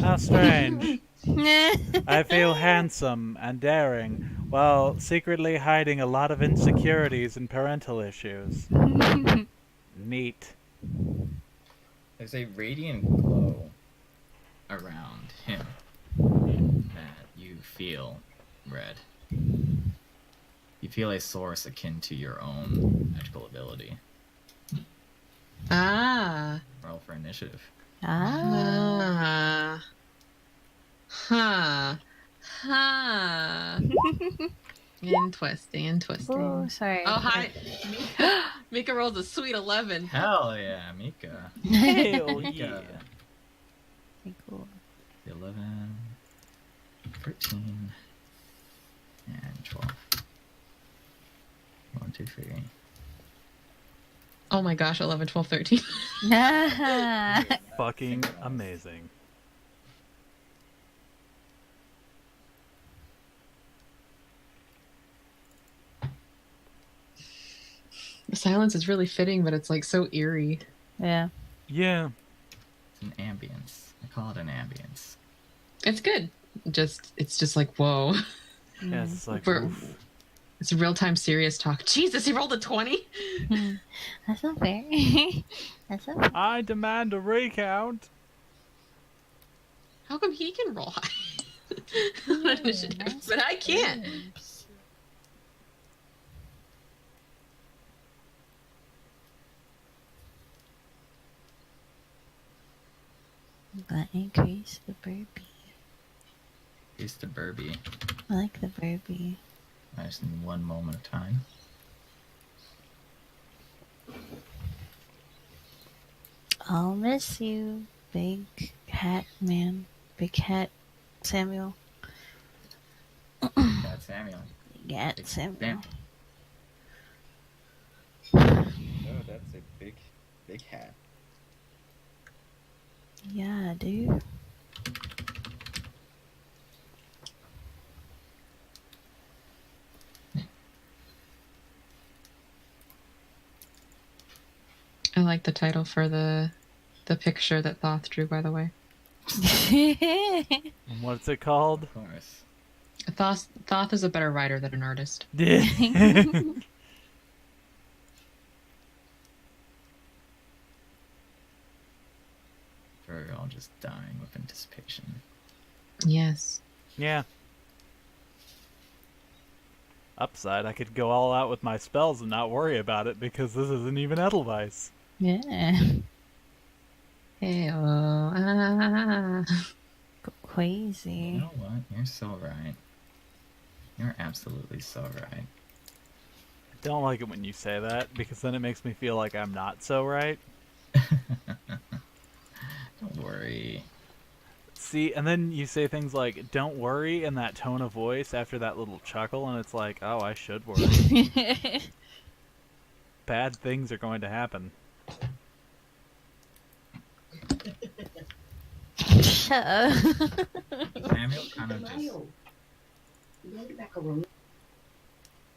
How strange. I feel handsome and daring, while secretly hiding a lot of insecurities and parental issues. Neat. There's a radiant glow around him that you feel, Red. You feel a source akin to your own magical ability. Ah. Roll for initiative. Ah. Huh. Huh. Interesting. Oh, sorry. Oh, hi. Mika. Mika rolls a sweet 11. Hell yeah, Mika. Hell Mika. yeah. Okay, cool. 11, 13, and 12. 1, 2, 3. Oh my gosh, 11, 12, 13. Fucking amazing. The silence is really fitting, but it's like so eerie. Yeah. Yeah. It's an ambience. I call it an ambience. It's good. It's just like, whoa. Yeah, it's like, We're- oof. It's real time serious talk. Jesus, he rolled a 20? That's not fair. That's not fair. I demand a recount. How come he can roll high on initiative, but I can't? But increase the burpee. It's the Burby. I like the burpee. Nice in 1 moment of time. I'll miss you, big hat man. Big hat Samuel. That's Samuel. Big hat Big Samuel. Sam. Oh, that's a big hat. Yeah, dude. I like the title for the picture that Thoth drew, by the way. And what's it called? Of course. Thoth is a better writer than an artist. We're all just dying with anticipation. Yes. Yeah. Upside, I could go all out with my spells and not worry about it because this isn't even Edelweiss. Yeah. Hey, go Go crazy. You know what? You're so right. You're absolutely so right. I don't like it when you say that because then it makes me feel like I'm not so right. Don't worry. See, and then you say things like, don't worry, in that tone of voice after that little chuckle, and it's like, oh, I should worry. Bad things are going to happen. Shut up. Samuel kind of just...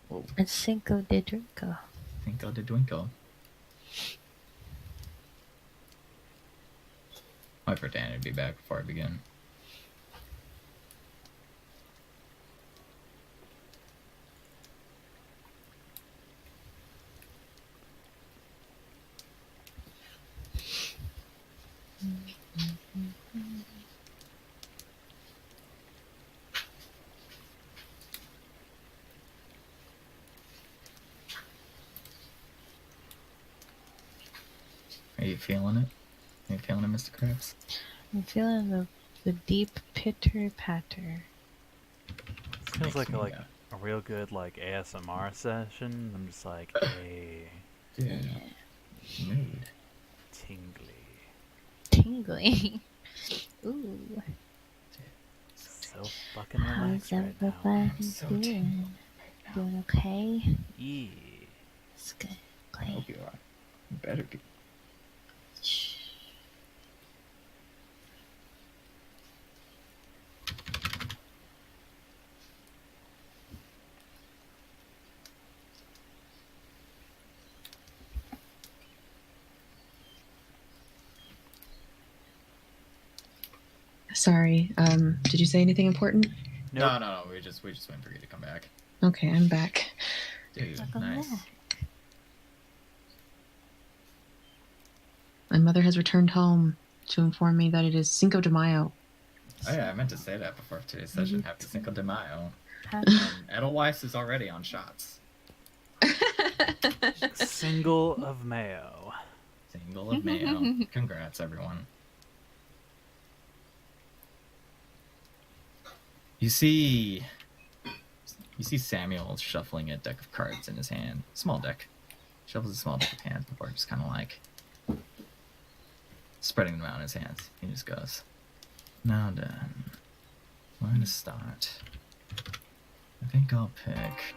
Whoa, It's Cinco de Drinko. Cinco de Dwinkle. Wait for Danny to be back before I begin. Are you feeling it? Are you feeling it, Mr. Krabs? I'm feeling the deep pitter patter. Sounds like Makes me, a real good like ASMR session. I'm just like, hey. Dude. Mood. Tingly. Tingly. Ooh. So fucking How's relaxed right now. everybody so doing? Doing okay? Yeah. It's good. I hope you are. You better be. Sorry. Did you say anything important? Nope. No. We just waiting for you to come back. Okay, I'm back. Dude, Welcome nice. back. My mother has returned home to inform me that it is Cinco de Mayo. Oh yeah, I meant to say that before today's session. Happy Cinco de Mayo. Happy- Edelweiss is already on shots. Single of Mayo. Single of Mayo. Congrats, everyone. You see Samuel shuffling a deck of cards in his hand. Small deck. Shuffles a small deck of hands before just kind of like spreading them out in his hands. He just goes, now then, where to start? I think I'll pick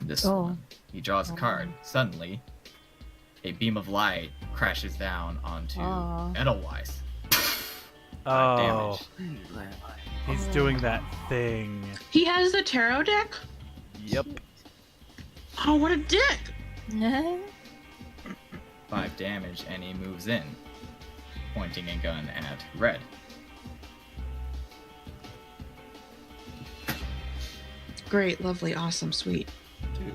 this Oh. one. He draws a card. Suddenly, a beam of light crashes down onto Oh. Edelweiss. Oh, Damage. he's doing that thing. He has the tarot deck? Yep. Oh, what a dick! 5 damage, and he moves in, pointing a gun at Red. Great, lovely, awesome, sweet. Dude,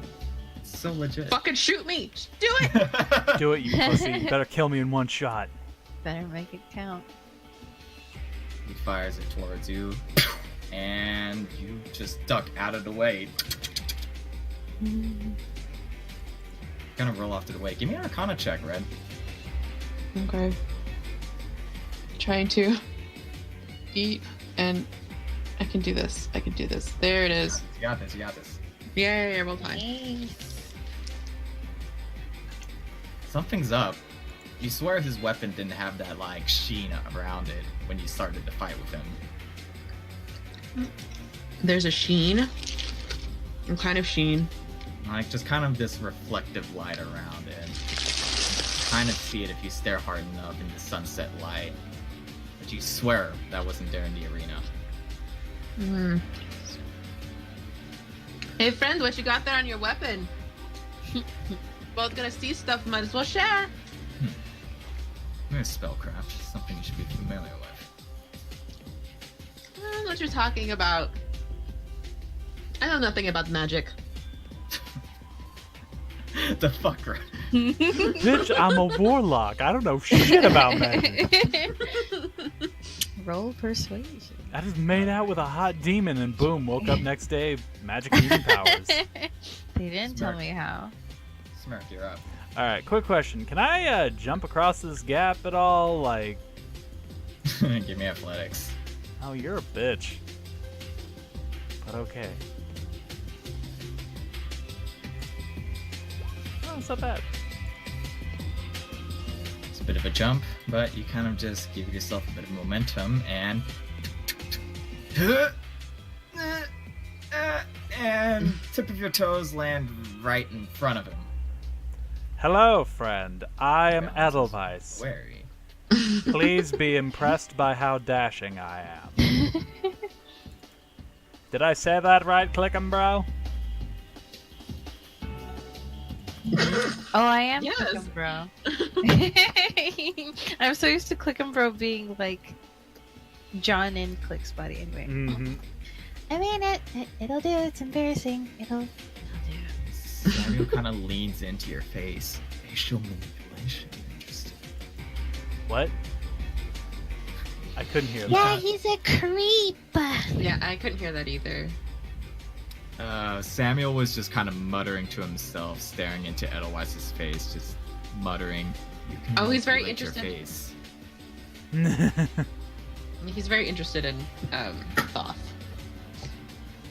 it's so legit. Fucking shoot me! Do it! Do it, you pussy. You better kill me in one shot. Better make it count. He fires it towards you, and you just duck out of the way. Gonna roll off to the way. Give me an Arcana check, Red. Okay. Trying to eat, and I can do this. I can do this. There it is. You got this. You got this. Yeah, roll time. Something's up. You swear his weapon didn't have that like sheen around it when you started to fight with him. There's a sheen. What kind of sheen? Like just kind of this reflective light around it. You kind of see it if you stare hard enough in the sunset light. But you swear that wasn't there in the arena. Hmm. Hey, friend, what you got there on your weapon? Both gonna see stuff, might as well share. There's spellcraft, something you should be familiar with. I don't know what you're talking about. I know nothing about magic. The fuck, right? Bitch, I'm a warlock. I don't know shit about magic. Roll persuasion. I just made out with a hot demon and boom, woke up next day, magic using powers. They didn't tell me how. Smirk, you're up. Alright, quick question. Can I jump across this gap at all? Like, Give me athletics. oh, you're a bitch. But okay. Oh, it's not bad. It's a bit of a jump, but you kind of just give yourself a bit of momentum and tip of your toes land right in front of him. Hello, friend. I am Edelweiss. Wary. Please be impressed by how dashing I am. Did I say that right, Clickin' Bro? Oh, I am Yes. Clickin' Bro. I'm so used to Clickin' Bro being like John in Click's body anyway. Mm-hmm. I mean, it'll do. It's embarrassing. It'll do. Samuel kind of leans into your face. Facial manipulation. Interesting. What? I couldn't hear Yeah, that. he's a creep. Yeah, I couldn't hear that either. Samuel was just kind of muttering to himself, staring into Edelweiss's face, just muttering. You can Oh, he's very manipulate your interested. face. He's very interested in Thoth.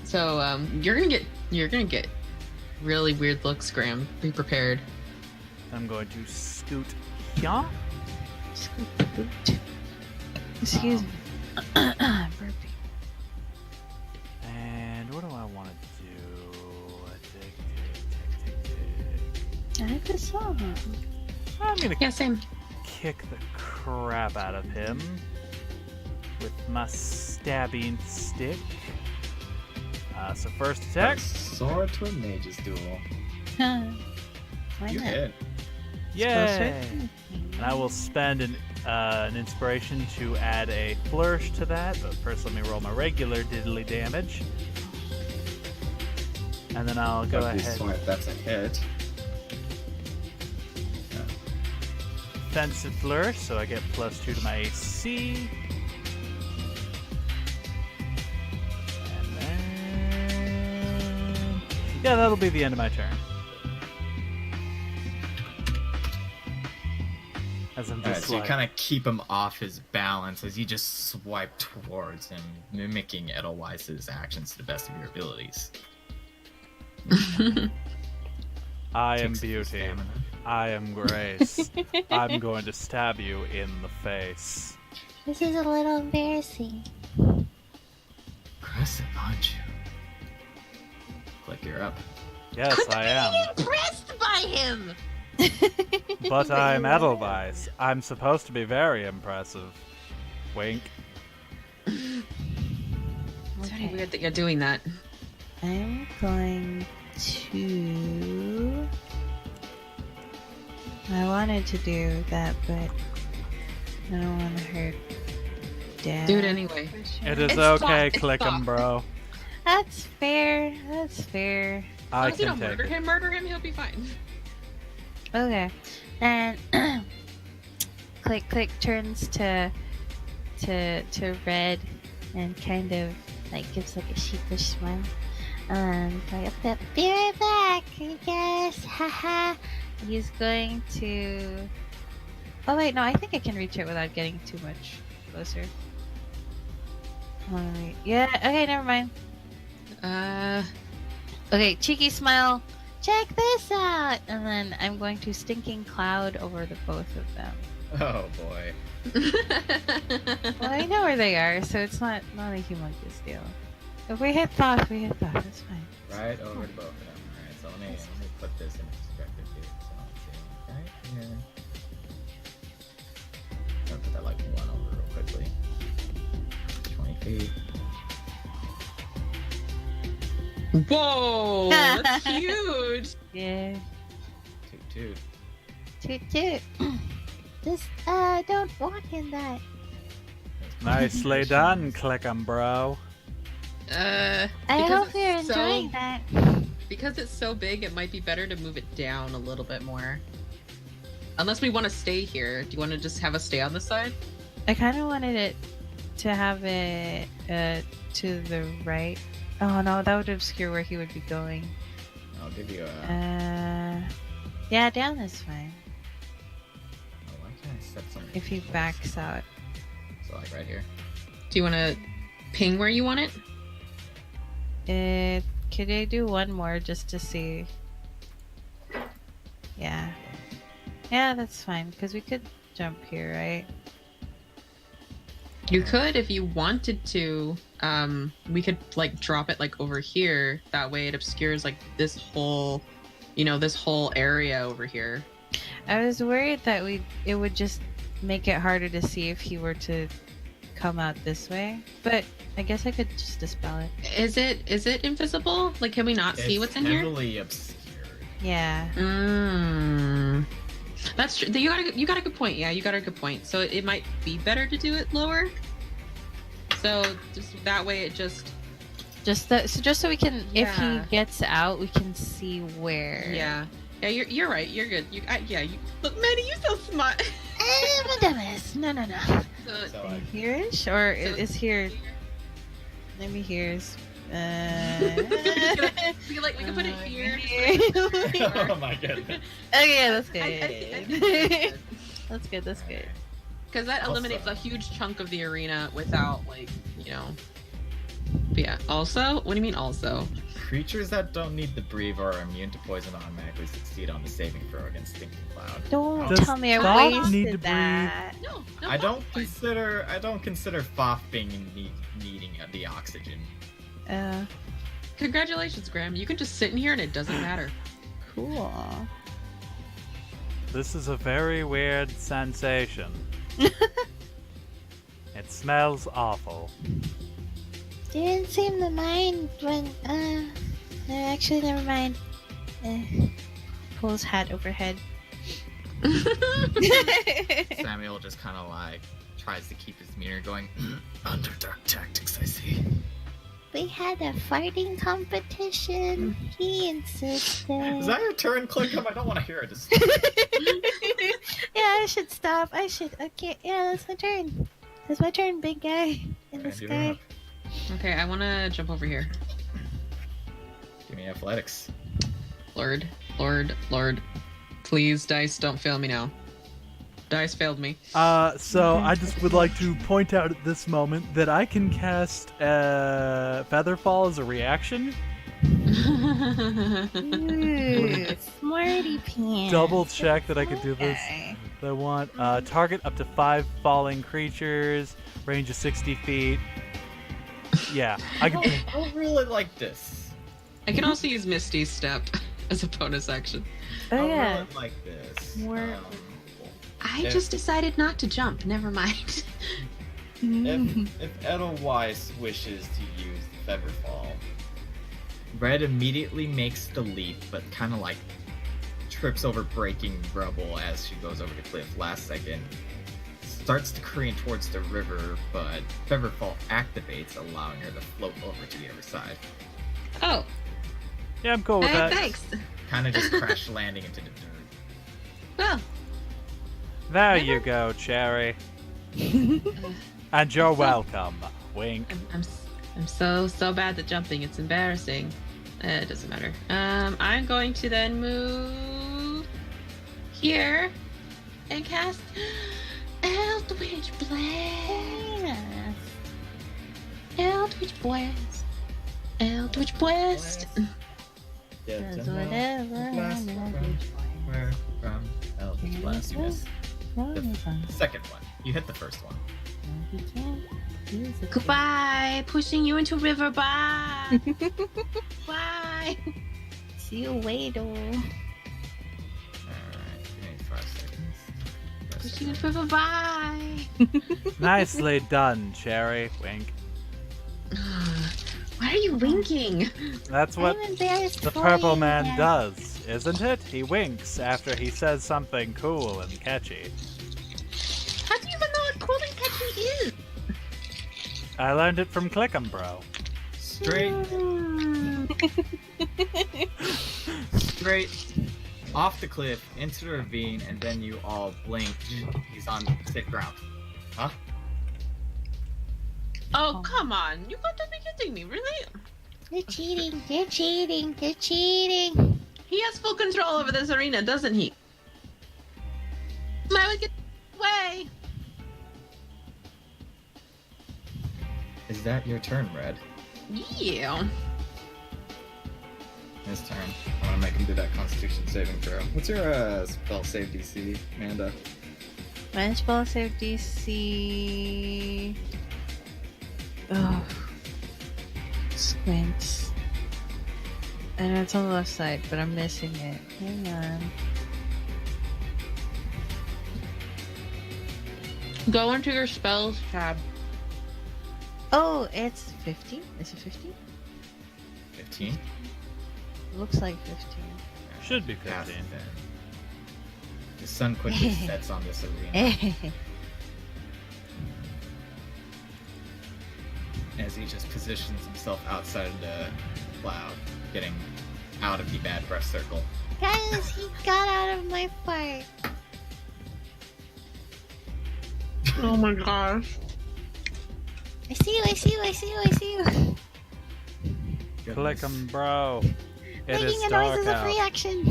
So you're gonna get really weird looks, Graham. Be prepared. I'm going to scoot here. Scoot the boot. Excuse me. Burpee. And what do I want to do? I like this song. I'm gonna Yeah, same. kick the crap out of him with my stabbing stick. So first attack. Sword to a mage's duel. Why You not? hit. Yay! And I will spend an inspiration to add a flourish to that. But first, let me roll my regular diddly damage, and then I'll go Ugly ahead. swipe, that's a hit. Offensive flourish, so I get +2 to my AC. And then... yeah, that'll be the end of my turn. As I'm Alright, just so you like... kind of keep him off his balance as you just swipe towards him, mimicking Edelweiss's actions to the best of your abilities. I am Takes a few beauty. stamina. I am grace. I'm going to stab you in the face. This is a little embarrassing. Aggressive, aren't you? Click, you're up. Yes, I am. Impressed by him. But I'm Edelweiss. I'm supposed to be very impressive. Wink. It's very Okay. weird that you're doing that. I'm going to. I wanted to do that, but I don't want to hurt Dad. Do it anyway. It is It's okay, fine, click it's 'em, fine. bro. That's fair. That's fair. As I long as you can don't take murder it. him, he'll be fine. Okay. And click turns to red and kind of like gives like a sheepish smile. Be right back, I guess. Haha. He's going to. Oh wait, no, I think I can reach it without getting too much closer. Wait. Yeah. Okay, never mind. Okay, cheeky smile. Check this out, and then I'm going to stinking cloud over the both of them. Oh boy. Well, I know where they are, so it's not a humongous deal. If we hit thought, we hit thought. That's fine. Right over to both of them. Alright, so let me put this in perspective here. So let's see. Right here. I'll put that lightning one over real quickly. 20 feet. Whoa, that's huge. Yeah. Toot. Toot toot. Just don't walk in that. Nicely done, click 'em, bro. I Because hope you're it's so- enjoying that. Because it's so big, it might be better to move it down a little bit more. Unless we want to stay here. Do you want to just have us stay on this side? I kind of wanted it to have it to the right. Oh no, that would obscure where he would be going. I'll give you a. Yeah, down is fine. Oh, why can't I set something? If he backs out. So like right here. Do you want to ping where you want it? Could I do one more just to see? Yeah. Yeah, that's fine, because we could jump here, right? You could if you wanted to. We could like drop it like over here. That way it obscures like this whole, this whole area over here. I was worried that it would just make it harder to see if he were to come out this way, but I guess I could just dispel it. Is it invisible? Like, can we not see what's in here? Heavily obscured. Yeah. That's true. You got a good point. Yeah, you got a good point. So it might be better to do it lower. So just that way, it just Just so we can, if he Yeah. gets out, we can see where. yeah. You're right. You're good. You look, Manny, you so smart. My dumbass. No. So, So like, Here-ish, or So- is here? Maybe here's. we can put it here. oh my goodness. Okay, that's good. I think That's good. That's good. because that eliminates Also- a huge chunk of the arena without But yeah, also? What do you mean also? Creatures that don't need to breathe or are immune to poison automatically succeed on the saving throw against Stinking Cloud. Don't Does tell me I Thoth need to wasted that. No, I don't consider Foth being needing the oxygen. Congratulations, Graham. You can just sit in here and it doesn't matter. Cool. This is a very weird sensation. It smells awful. Didn't seem to mind when, actually, never mind. Pulls hat overhead. Samuel just kind of like tries to keep his demeanor going. Under dark tactics, I see. We had a farting competition. He insisted. Is that your turn, Clickham? I don't want to hear it. Yeah, I should stop. I should. Okay, yeah, that's my turn. That's my turn, big guy in the sky. Okay, I want to jump over here. Give me athletics. Lord. Please, dice, don't fail me now. Dice failed me. So I just would like to point out at this moment that I can cast Featherfall as a reaction. Ooh, smarty pants. Double check that I could do this. I want target up to 5 falling creatures, range of 60 feet. Yeah, I can. I really like this. I can also use Misty's Step as a bonus action. Oh I yeah. really like this. More- I Yeah. just decided not to jump. Never mind. If Edelweiss wishes to use the Featherfall, Red immediately makes the leap, but kind of like trips over breaking rubble as she goes over the cliff last second. Starts to careen towards the river, but Featherfall activates, allowing her to float over to the other side. Oh, Yeah, I'm cool with that. thanks. Kind of just crash landing into the dirt. Well, There you go, Cherry. And you're welcome. Wink. I'm so bad at jumping. It's embarrassing. It doesn't matter. I'm going to then move here and cast Eldritch Blast. Eldritch Blast. Eldritch Blast. Does whatever Blast where from Eldritch Blast you miss. The second one. You hit the first one. Goodbye. Pushing you into river. Bye. Bye. See you later. Alright, give me 5 seconds. Pushing you into river. Bye. Nicely done, Cherry. Wink. Why are you winking? That's what I'm embarrassed the for purple you, man Dad. does, isn't it? He winks after he says something cool and catchy. How do you even know what cool and catchy is? I learned it from Clickham, bro. Straight off the cliff, into the ravine, and then you all blink. He's on thick ground. Huh? Oh, come on. You got to be kidding me, really? You're cheating. You're cheating. You're cheating. He has full control over this arena, doesn't he? I would get away. Is that your turn, Red? Yeah. His turn. I want to make him do that Constitution saving throw. What's your spell save DC, Amanda? My spell save DC. Oh. Squints. I know it's on the left side, but I'm missing it. Hang on. Go into your spells tab. Oh, it's 15? Is it 15? 15? Looks like 15. Should be Pass it 15. then. The sun quickly sets on this arena as he just positions himself outside of the cloud, getting out of the bad breath circle. Guys, he got out of my fart. Oh my gosh. I see you. I see you. I see you. I see you. Click Goodness. 'em, bro. It Making is a noise dark is a out. free action.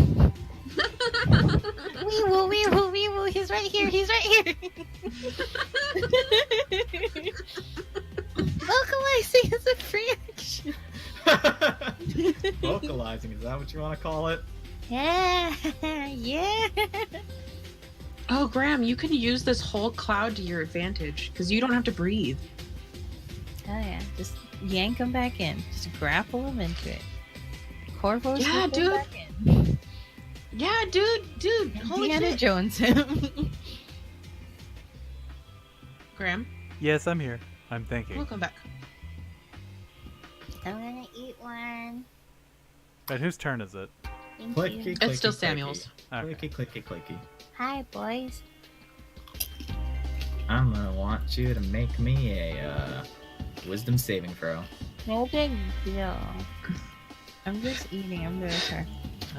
Wee woo, wee woo, wee woo. He's right here. He's right here. Vocalizing is a free action. Vocalizing, is that what you want to call it? Yeah, yeah. Oh, Graham, you can use this whole cloud to your advantage because you don't have to breathe. Oh yeah, just yank him back in. Just grapple him into it. Corvus, Yeah, whip him dude. back in. Yeah, dude. Holy Indiana shit. Jones him. Graham, Yes, I'm here. I'm thinking. welcome back. I'm gonna eat one. And whose turn is it? Thank Clicky, you. clicky, It's still clicky. Samuel's. Okay. Clicky, clicky, clicky. Hi, boys. I'm gonna want you to make me a wisdom saving throw. No big deal. I'm just eating. I'm doing her.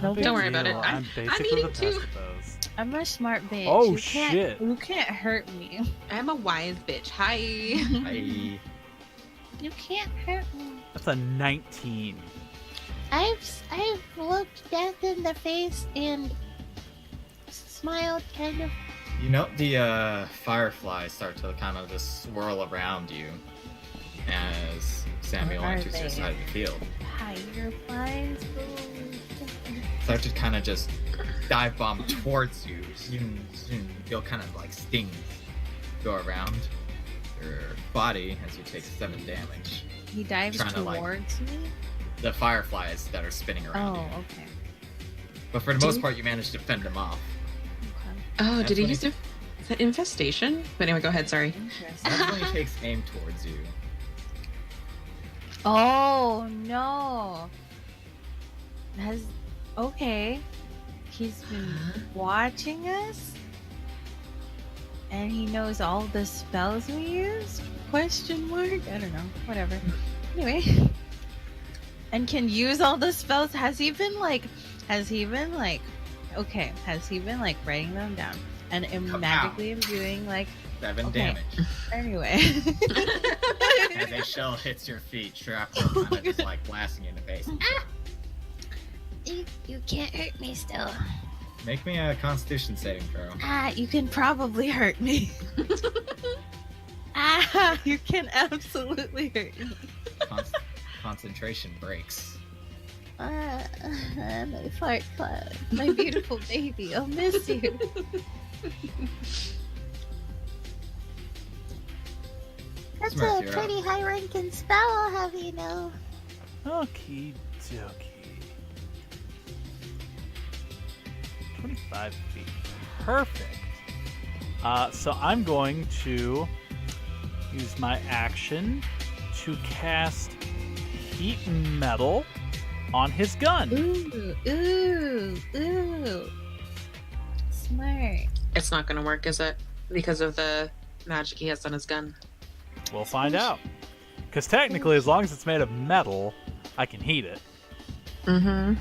No big Don't worry about deal. it. I'm basically eating the best too. of those. I'm a smart bitch. Oh, you can't, shit. You can't hurt me. I'm a wise bitch. Hi. I You can't hurt me. That's a 19. I've looked death in the face and smiled, kind of. You know the fireflies start to kind of just swirl around you as Samuel What are enters your they? side of the field. Fireflies. Start to kind of just dive bomb towards you. Zoom, zoom. You'll kind of like sting go around your body as you take 7 damage. He dives Trying to, like- towards me. The fireflies that are spinning around Oh, you. okay. But for the most part, you managed to fend them off. Okay. Oh, That's did he when use the is that infestation? But anyway, go ahead. Sorry. Interesting. That's when he takes aim towards you. Oh no. Has okay. He's been watching us, and he knows all the spells we use. Question mark? I don't know. Whatever. Anyway, and can use all the spells. Has he been like? Has he been like writing them down and magically imbuing like? 7 Okay. damage. Anyway. As a shell hits your feet, shrapnel kind of just like blasting you in the face. You can't hurt me still. Make me a Constitution saving throw. You can probably hurt me. You can absolutely hurt me. Con- concentration breaks. My fart cloud. My beautiful baby. I'll miss you. That's Smurf, a you're pretty up. high ranking spell, I'll have you know. Okie dokie. 25 feet. Perfect. So I'm going to use my action to cast Heat Metal on his gun. Ooh. Smart. It's not gonna work, is it? Because of the magic he has on his gun. We'll find out. Because technically, as long as it's made of metal, I can heat it. Mm-hmm.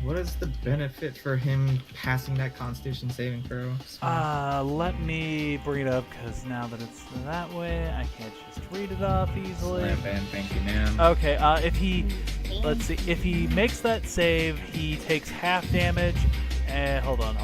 What is the benefit for him passing that Constitution saving throw? Let me bring it up, because now that it's that way, I can't just read it off easily. Slam bam, thank you, ma'am. Okay, let's see, if he makes that save, he takes half damage, hold on.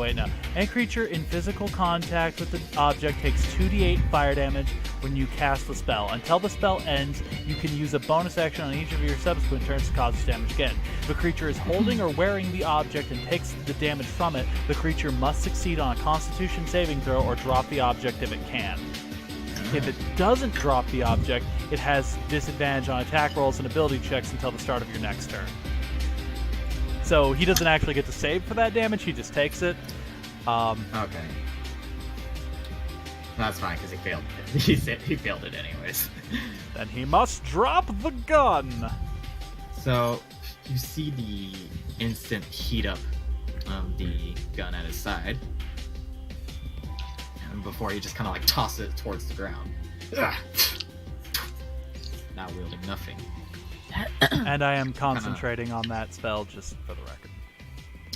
Wait, no. Any creature in physical contact with the object takes 2d8 fire damage when you cast the spell. Until the spell ends, you can use a bonus action on each of your subsequent turns to cause this damage again. If a creature is holding or wearing the object and takes the damage from it, the creature must succeed on a Constitution saving throw or drop the object if it can. If it doesn't drop the object, it has disadvantage on attack rolls and ability checks until the start of your next turn. So he doesn't actually get to save for that damage, he just takes it. Okay. That's fine, because he failed it. He failed it anyways. Then he must drop the gun. So, you see the instant heat up of the gun at his side. And before he just kind of like tosses it towards the ground. Now wielding nothing. And I am concentrating on that spell just for the record.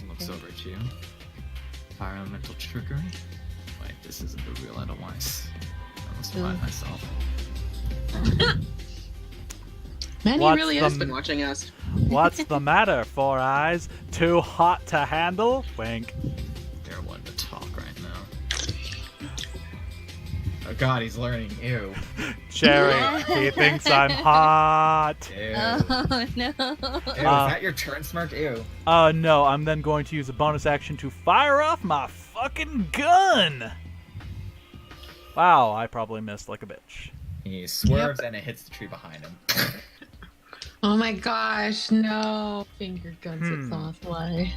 Looks over at you. Fire elemental trickery. Wait, this isn't the real Edelweiss. I must remind myself. Man, he What's really the has been watching us. What's the matter, Four Eyes? Too hot to handle? Wink. They're one to talk right now. Oh god, he's learning. Ew. Cherry, he thinks I'm hot. Ew. Oh no. Ew, is that your turn, Smirk? Ew. No, I'm then going to use a bonus action to fire off my fucking gun. Wow, I probably missed like a bitch. He swerves and it hits the tree behind him. Oh my gosh, no. Finger guns at Thothwai.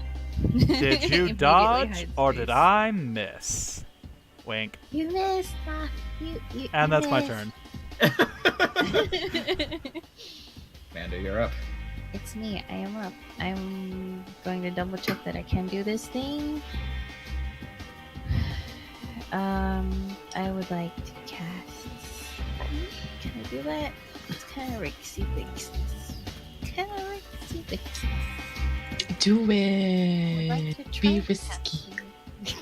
Did you Immediately dodge hides or face. did I miss? Wink. You missed. You And that's my missed. turn. Amanda, you're up. It's me. I am up. I'm going to double check that I can do this thing. I would like to cast. Can I do that? It's kind of risky. Do Would it. like to try Be to risky. cast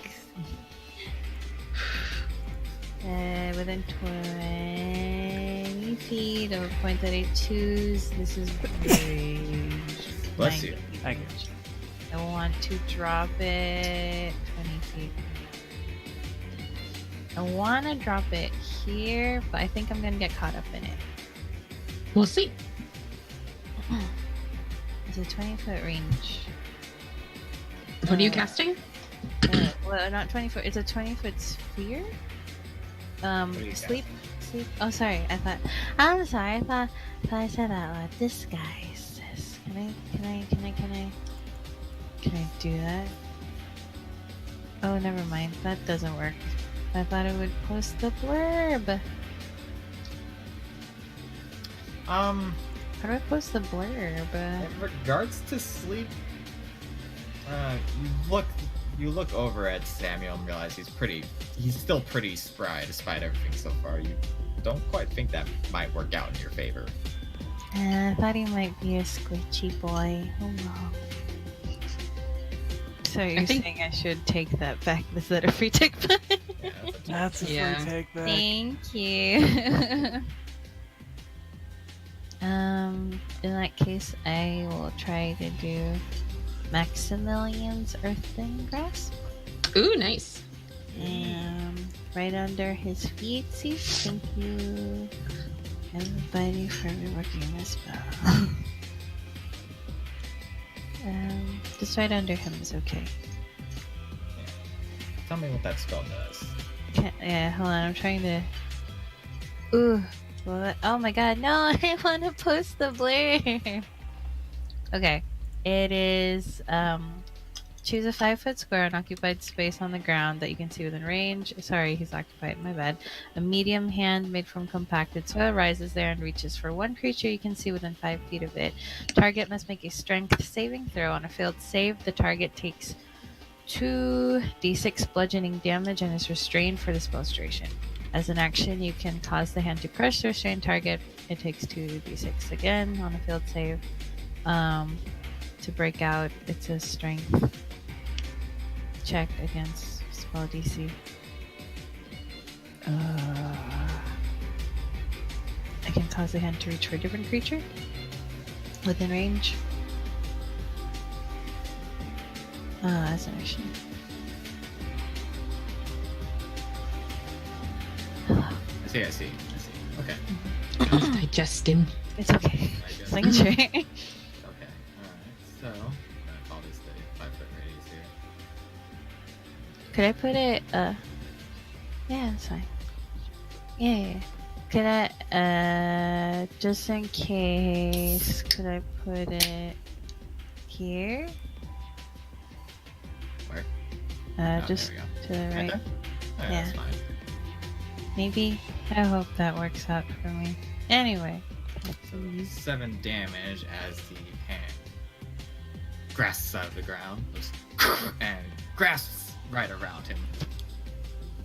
it. Within 20 feet of a point that I choose. This is range. Bless you. 90 feet Thank you. range. I want to drop it 20 feet. I want to drop it here, but I think I'm going to get caught up in it. We'll see. It's a 20-foot range. What are you Uh, casting? Well, not 20 foot. It's a 20-foot sphere. are you Sleep. Oh, sorry. I'm sorry. I thought I said that loud. This guy says, Can I do that? Oh, never mind. That doesn't work. I thought it would post the blurb. How do I post the blurb? In regards to sleep, you look over at Samuel and realize he's still pretty spry despite everything so far. You don't quite think that might work out in your favor. I thought he might be a squishy boy. Oh no. So you're think- saying I should take that back? Is that a free take back? Yeah, That's a Yeah. free take back. Thank you. In that case, I will try to do Maximilian's Earthen Grasp. Ooh, nice. Right under his feet. See, thank you, everybody, for reworking this spell. Just right under him is okay. Tell me what that spell does. Yeah, hold on. I'm trying to. Ooh. What? Oh my god, no! I want to post the blur. Okay. It is. Choose a 5-foot square unoccupied space on the ground that you can see within range. Sorry, he's occupied. My bad. A medium hand made from compacted soil rises there and reaches for one creature you can see within 5 feet of it. Target must make a strength saving throw. On a failed save, the target takes 2d6 bludgeoning damage and is restrained for the spell's duration. As an action, you can cause the hand to crush the restrained target. It takes 2d6 again on a failed save. To break out, it's a strength check against spell DC. I can cause the hand to reach for a different creature within range. As an action. I see. Okay. Digesting. It's okay. I guess. Just making sure. Okay. Alright. So, I'm gonna call this the 5-foot radius here. Could I put it, yeah, that's fine. Yeah. Could I, just in case, could I put it here? Where? Oh, Just there we to the go. right. there? Alright, Yeah. that's fine. Maybe. I hope that works out for me. Anyway. So 7 damage as the hand grasps out of the ground and grasps right around him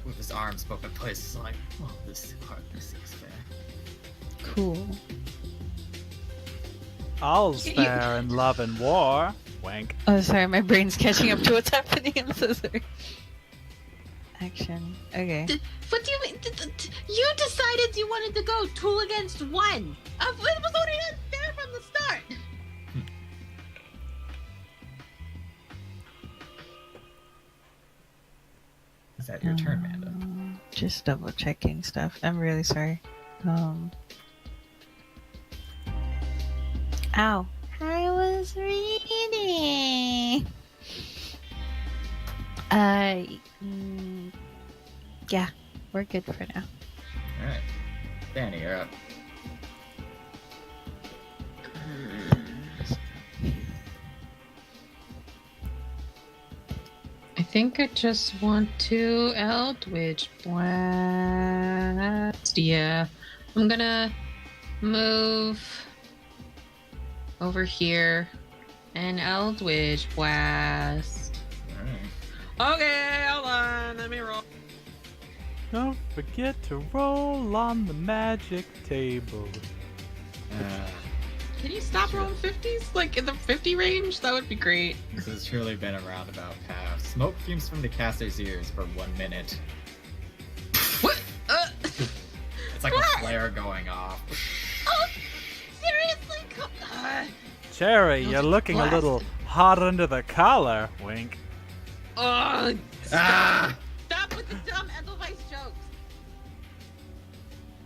with his arms both in place. Like, well, this hardly seems fair. Cool. All's fair in love and war. Wank. Oh, sorry, my brain's catching up to what's happening. I'm so sorry. Action. Okay. What do you mean? You decided you wanted to go 2 against 1. It was already not fair from the start. Is that your turn, Manda? just double checking stuff. I'm really sorry. Ow. I was reading. Yeah, we're good for now. Alright. Danny, you're up. I think I just want to Eldritch Blast. Yeah. I'm gonna move over here and Eldritch Blast. Alright. Okay, hold on. Let me roll. Don't forget to roll on the magic table. Can you stop rolling 50s? Like in the 50 range? That would be great. This has truly been a roundabout path. Smoke fumes from the caster's ears for 1 minute. What? It's like a flare going off. Oh, seriously? Come on. Cherry, you're looking a little hot under the collar. Wink. Oh, Ah! stop with the dumb Edelweiss jokes.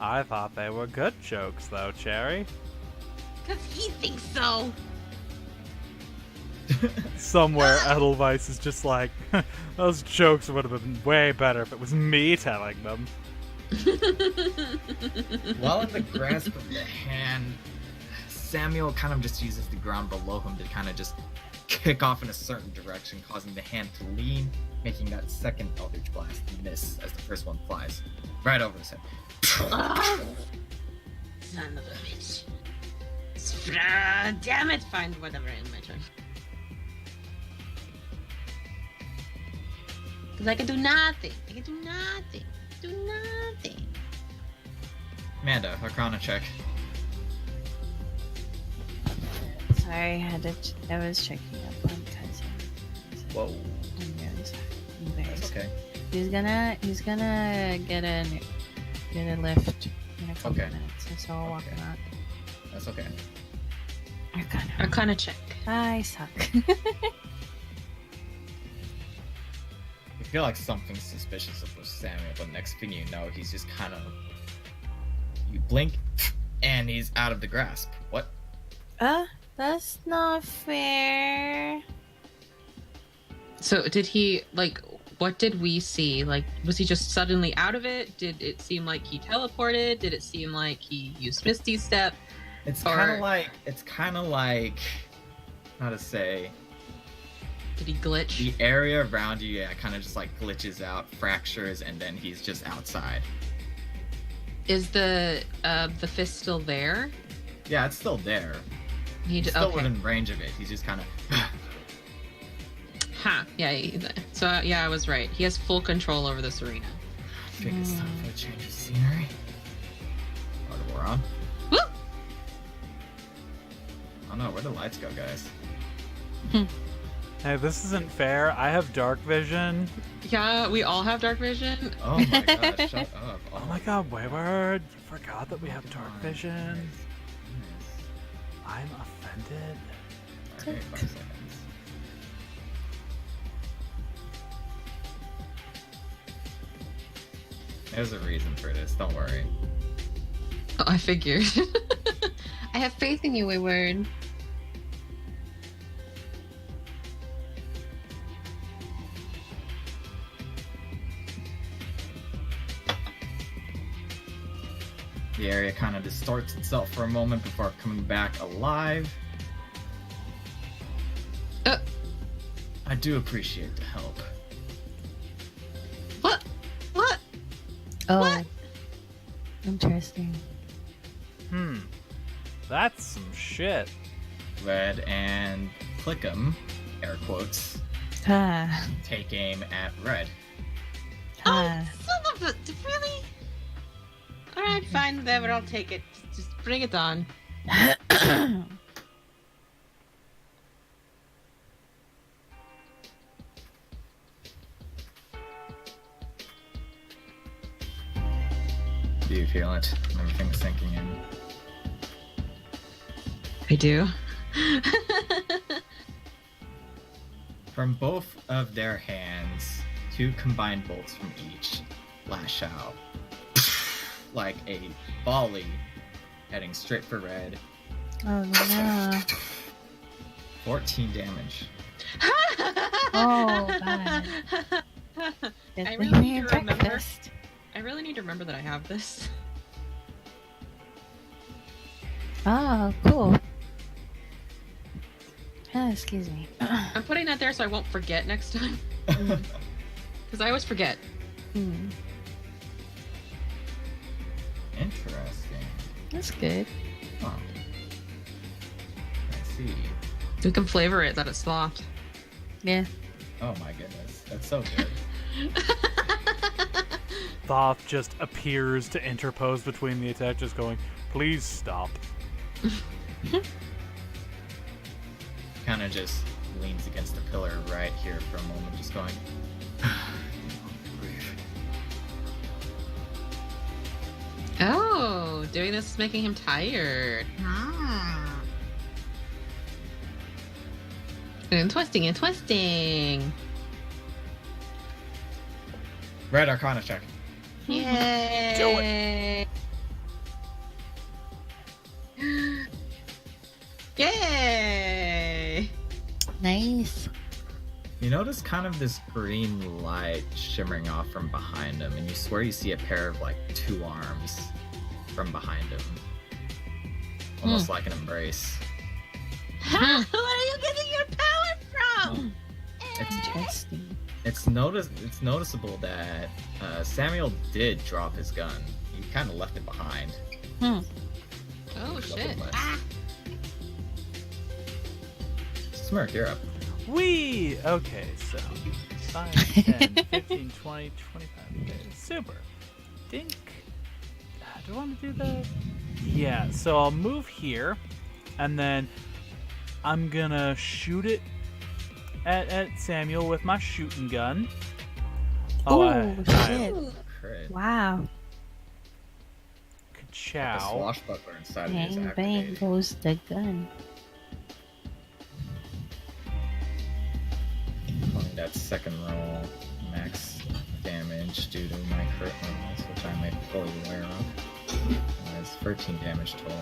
I thought they were good jokes, though, Cherry. Because he thinks so. Somewhere Edelweiss is just like, those jokes would have been way better if it was me telling them. While in the grasp of the hand, Samuel kind of just uses the ground below him to kind of just kick off in a certain direction, causing the hand to lean, making that second Eldritch Blast miss as the first one flies right over his head. Oh, son of a bitch. Damn it. Fine, whatever, in my turn. Because I can do nothing. Do nothing. Amanda, Arcana check. Sorry, I was checking up on cousin. Whoa. I'm really sorry. I'm very That's sorry. okay. He's gonna get a lift in a couple Okay. minutes, so I'll walk Okay. him out. That's okay. Arcana check. I suck. I feel like something's suspicious of Samuel, but next thing you know, he's just kind of... You blink, and he's out of the grasp. What? That's not fair. So did he, like, what did we see? Like, was he just suddenly out of it? Did it seem like he teleported? Did it seem like he used Misty Step? It's Or- kind of like, how to say, Did he glitch? the area around you, yeah, kind of just like glitches out, fractures, and then he's just outside. Is the fist still there? Yeah, it's still there. He's He's still okay. within range of it. He's just kind of... Ha! Yeah. So yeah, I was right. He has full control over this arena. I think it's time for a change of scenery. Oh, we're on? Woo! Oh no, where'd the lights go, guys? Hey, this isn't fair. I have dark vision. Yeah, we all have dark vision. Oh my god, shut up. Oh my god, Wayward, you forgot that we have dark vision. I'm offended. Okay, 5 seconds. There's a reason for this, don't worry. Oh, I figured. I have faith in you, Wayward. The area kind of distorts itself for a moment before coming back alive. I do appreciate the help. What? What? Oh, What? interesting. That's some shit. Red and Clickham, air quotes, Ah, take aim at Red. ah. Son of a... Really? Alright, fine, whatever, I'll take it. Just bring it on. Do you feel it? Everything's sinking in. I do. From both of their hands, 2 combined bolts from each lash out like a volley, heading straight for Red. Oh no. 14 damage. Oh god. I Good really thing need we to had remember. breakfast. I really need to remember that I have this. Oh, cool. Oh, excuse me. I'm putting that there so I won't forget next time. Because I always forget. Hmm, Interesting. that's good. Huh. I see. We can flavor it that it's sloth. Yeah. Oh my goodness. That's so good. Thoth just appears to interpose between the attack, just going, "Please stop." Kind of just leans against the pillar right here for a moment, just going. Oh, doing this is making him tired. And twisting and twisting. Red Arcana check. Yay! Yay! Nice. You notice kind of this green light shimmering off from behind him, and you swear you see a pair of like 2 arms from behind him. Almost like an embrace. Where are you getting your power from? Interesting. It's noticeable that Samuel did drop his gun. He kind of left it behind. Oh Love shit! it less. Smirk, you're up. Wee! Okay, so 5, 10, 15, 20, 25. Okay, super. Dink. Do I want to do that? Yeah, so I'll move here, and then I'm gonna shoot it at Samuel with my shooting gun. Oh, shit. Crit. Wow. The Ka-chow. swashbuckler inside of you is Bang, bang activated. goes the gun. Calling that second roll max damage due to my crit bonus, which I'm fully aware of. That's 13 damage total.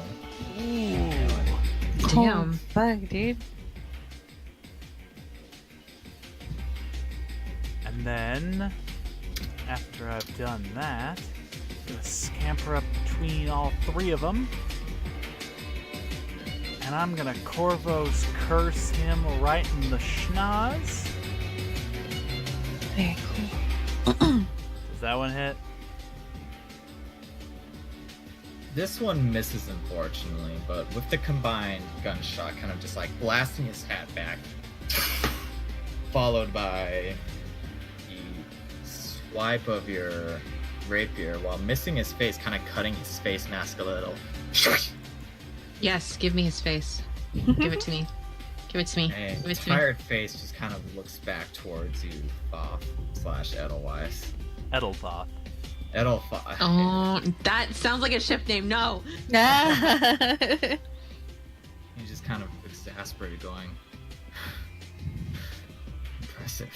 Damn. Oh, fuck, dude. And then, after I've done that, I'm gonna scamper up between all 3 of them. And I'm gonna Corvo's curse him right in the schnoz. Very cool. Does that one hit? This one misses, unfortunately, but with the combined gunshot kind of just like blasting his hat back, followed by the swipe of your rapier while missing his face, kind of cutting his face mask a little. Yes, give me his face. Give it to me. Give it to me. A Give it to me. tired face just kind of looks back towards you, Thoth / Edelweiss. Edelthoth. Edelweiss. Oh, that sounds like a ship name. No. He's just kind of exasperated, going. Impressive.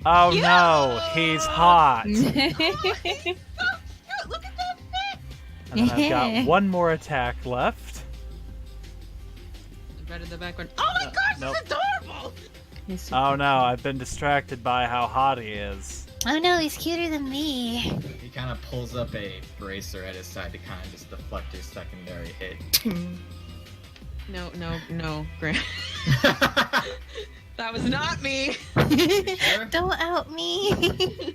Oh Yeah! no, he's hot. Look at that fit. And then I've got one more attack left. Right in the background. Oh my gosh, Nope. this is adorable. Oh no, I've been distracted by how hot he is. Oh no, he's cuter than me. He kind of pulls up a bracer at his side to kind of just deflect your secondary hit. No, Grant. That was not me. Sure? Don't out me.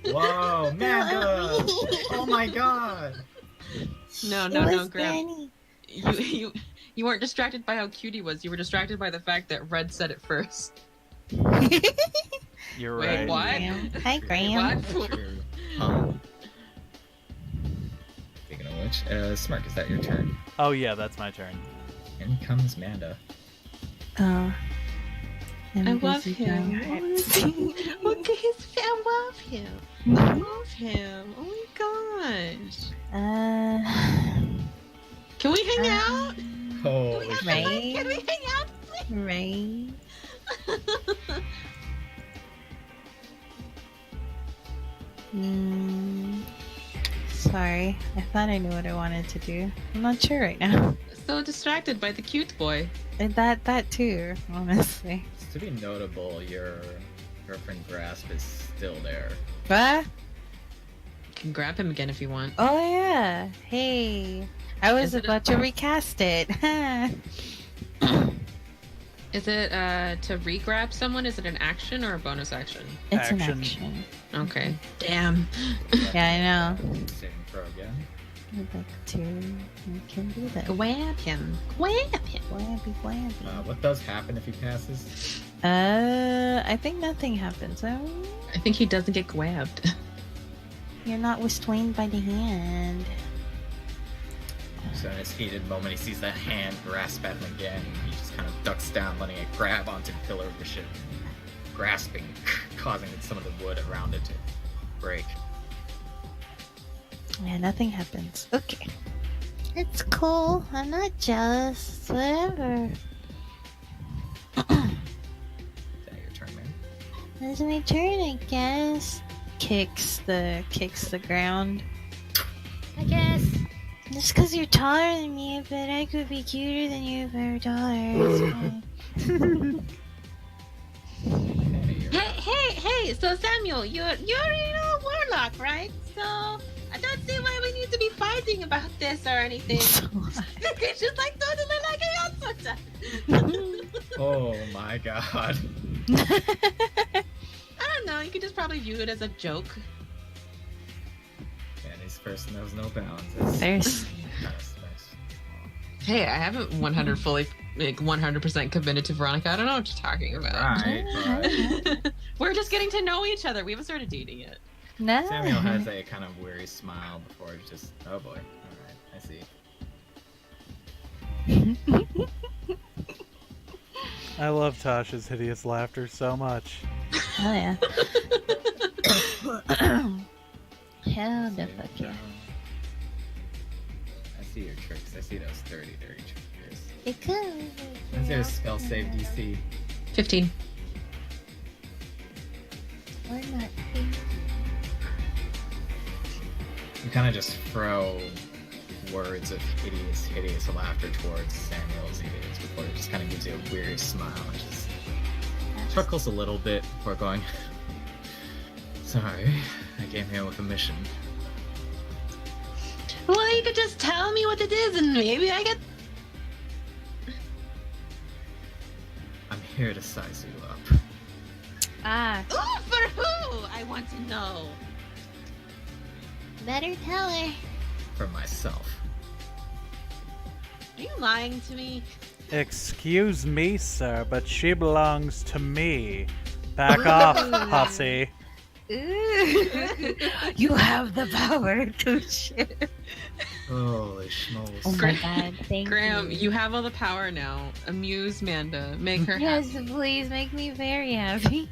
Whoa, Don't Manda! out me. Oh my god! No, It no, was Grant. Danny. You weren't distracted by how cute he was. You were distracted by the fact that Red said it first. You're Wait, right. what? Hi, Graham. What? True. Speaking of which, Smirk, is that your turn? Oh yeah, that's my turn. In comes Manda. Oh. I love him. Look at his face. I love him. I love him. Oh my gosh. Can we hang out? Holy Can shit. Right? Can we hang out? Right. Sorry. I thought I knew what I wanted to do. I'm not sure right now. So distracted by the cute boy. And that too, honestly. To be notable, your girlfriend grasp is still there. What? You can grab him again if you want. Oh yeah. Hey. I was Is it about to recast it. Is it to re-grab someone? Is it an action or a bonus action? It's an Action. action. Okay. Damn. Yeah, I know. Saving throw again. I'd like to. I can do that. Grab him. Grab him. Blabby, blabby. What does happen if he passes? I think nothing happens. I think he doesn't get grabbed. You're not restrained by the hand. So in his heated moment, he sees that hand grasp at him again. He just kind of ducks down, letting it grab onto the pillar of the ship, grasping, causing some of the wood around it to break. Yeah, nothing happens. Okay. It's cool. I'm not jealous. It's whatever. Is that your turn, man? It's my turn, I guess. Kicks the ground. I guess. Just because you're taller than me, but I could be cuter than you if I were taller. It's fine. Hey, so Samuel, you're a warlock, right? So I don't see why we need to be fighting about this or anything. It's just like totally like a Oh my god. I don't know, you could just probably view it as a joke. And his first knows no bounds. It's There's kind of nice. Hey, I haven't 100% committed to Veronica. I don't know what you're talking about. Right, but We're just getting to know each other. We haven't started dating yet. no. Samuel has a kind of weary smile before he just, oh boy. Alright, I see. I love Tasha's hideous laughter so much. Oh yeah. Hell the Save fuck yeah. throw. I see your tricks. I see those dirty tricks. It could. What's your spell save DC? 15. Or not. You kind of just throw words of hideous laughter towards Samuel's ears before it just kind of gives you a weary smile and just chuckles a little bit before going, sorry, I came here with a mission. Well, you could just tell me what it is and maybe I get... I'm here to size you up. Ah. Ooh, for who? I want to know. Better tell her. For myself. Are you lying to me? Excuse me, sir, but she belongs to me. Back off, hussy. You have the power to shit. Holy schmoes. Oh my god, thank Graham, you. you have all the power now. Amuse Manda. Make her Yes, happy. please make me very happy.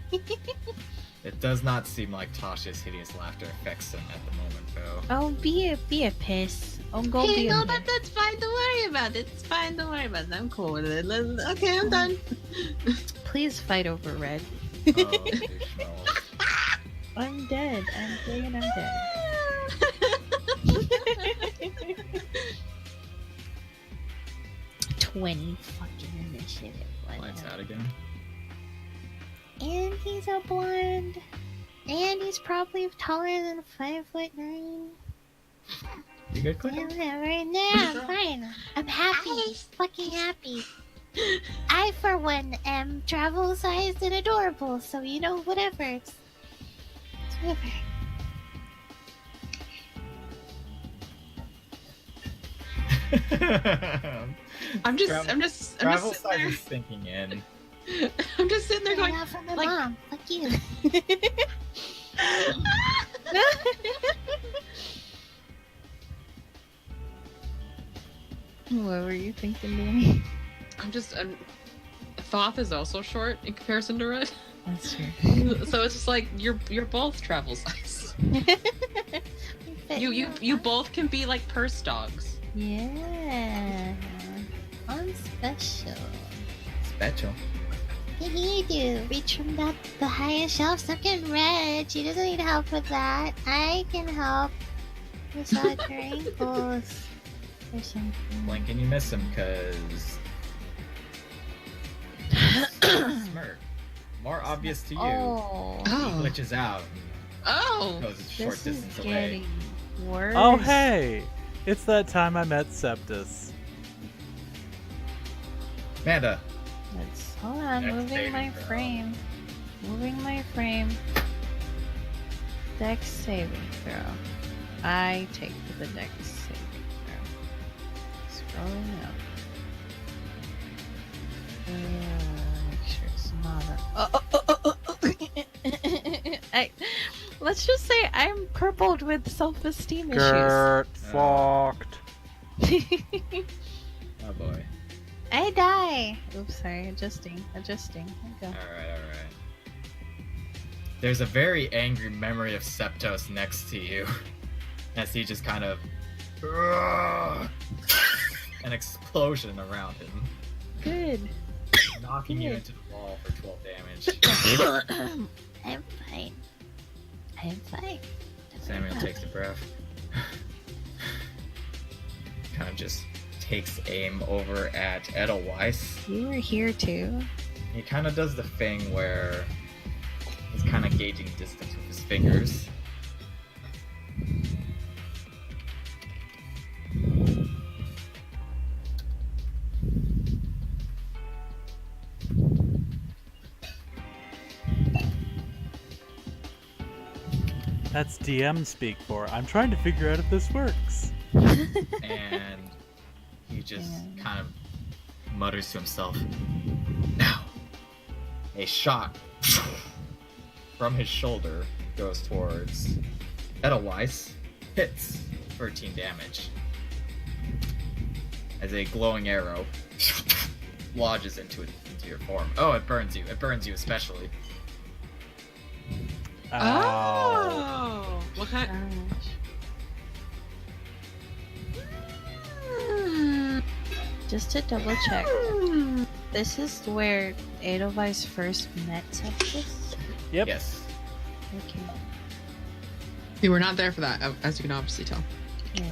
It does not seem like Tasha's hideous laughter affects him at the moment, though. Oh, be a piss. Oh, go Hey, be a no, piss. that's fine. Don't worry about it. It's fine. Don't worry about it. I'm cool with it. Okay, I'm done. Please fight over Red. Holy schmoes. I'm dead. I'm saying I'm dead. 20 fucking initiative. Lights out again. And he's a blonde. And he's probably taller than 5'9". You good, Yeah, Clint? whatever. No, I'm fine. I'm happy. Fucking happy. I, for one, am travel sized and adorable, so you know, whatever. It's whatever. I'm just Travel sitting size there. is sinking in. I'm just sitting there going, Not from my like- mom. Fuck you. What were you thinking, Danny? Thoth is also short in comparison to Red. That's true. So it's just like you're both travel size. You both can be like purse dogs. Yeah. I'm special. Special. What do you do? Reach from the highest shelf. Look at Red. She doesn't need help with that. I can help. Massage your ankles. Or something. Blink and you miss him because smirk. More obvious to you. Oh, He Oh. glitches out Oh. and goes a short this is distance away. getting worse. Oh, hey! It's that time I met Septus. Amanda, Hold on, Dex moving saving my throw. frame. Moving my frame. Dex saving throw. I take the Dex saving throw. Scrolling up. Make sure it's not let's just say I'm crippled with self-esteem issues. Gert fucked. oh boy. I die. Oops, sorry. Adjusting. There we go. Alright. There's a very angry memory of Septos next to you. As he just kind of an explosion around him, Good. knocking you into the wall for 12 damage. I'm fine. I'm fine. Samuel takes a breath. Kind of just takes aim over at Edelweiss. You were here too. He kind of does the thing where he's kind of gauging distance with his fingers. That's DM speak for. I'm trying to figure out if this works. And he just kind of mutters to himself. Now, a shot from his shoulder goes towards Edelweiss, hits 13 damage. As a glowing arrow lodges into your form. Oh, it burns you. It burns you especially. Ow. Oh. What kind? Just to double check, this is where Edelweiss first met Septus? Yep. Yes. Okay. You were not there for that, as you can obviously tell. Yeah.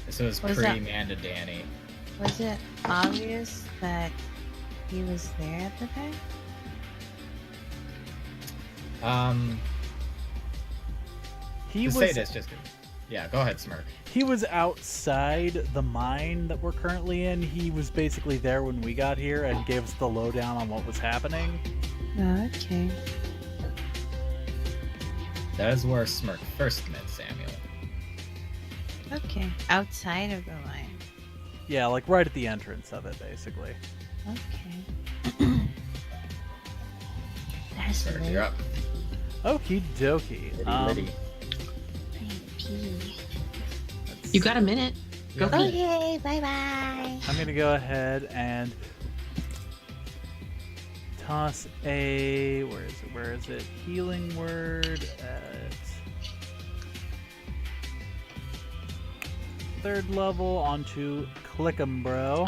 This was What is that? pre-Manda Danny. Was it obvious that he was there at the time? He To was say this, just yeah. Go ahead, Smirk. he was outside the mine that we're currently in. He was basically there when we got here and gave us the lowdown on what was happening. Okay. That is where Smirk first met Samuel. Okay. Outside of the line. Yeah, like right at the entrance of it, basically. Okay. That's Smirk, lit. you're up. Okie dokie. Liddy. I need to pee. You got a minute. Go Yeah. pee. Okay, bye bye. I'm gonna go ahead and toss a where is it? Healing word at 3rd level onto Clickem Bro.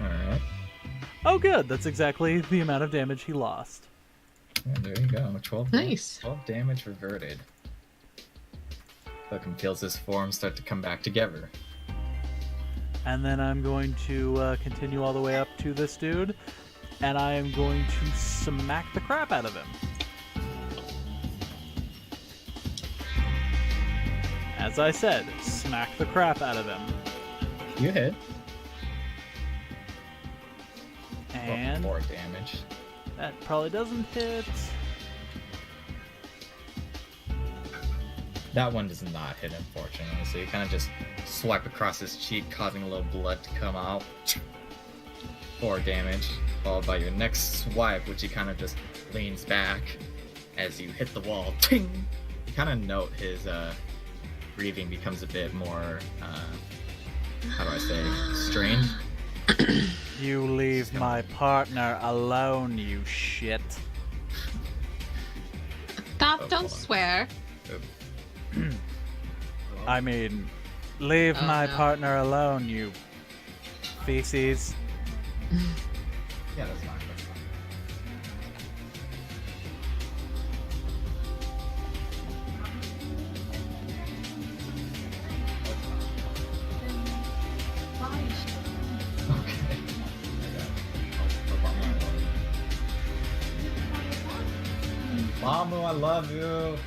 Alright. Oh good, that's exactly the amount of damage he lost. Yeah, there you go. 12 Nice. 12 damage reverted. Clickham feels his form start to come back together. And then I'm going to continue all the way up to this dude, and I am going to smack the crap out of him. As I said, smack the crap out of him. You hit. And 4 damage. that probably doesn't hit. That one does not hit, unfortunately. So you kind of just swipe across his cheek, causing a little blood to come out. 4 damage, followed by your next swipe, which he kind of just leans back as you hit the wall. Ting! You kind of note his breathing becomes a bit more, how do I say, strained. You leave my partner alone, you shit. Stop! Oh, Don't hold on. swear. I mean, leave Oh, my no. partner alone, you feces. Yeah, that's fine. That's fine. Mamu, I love you.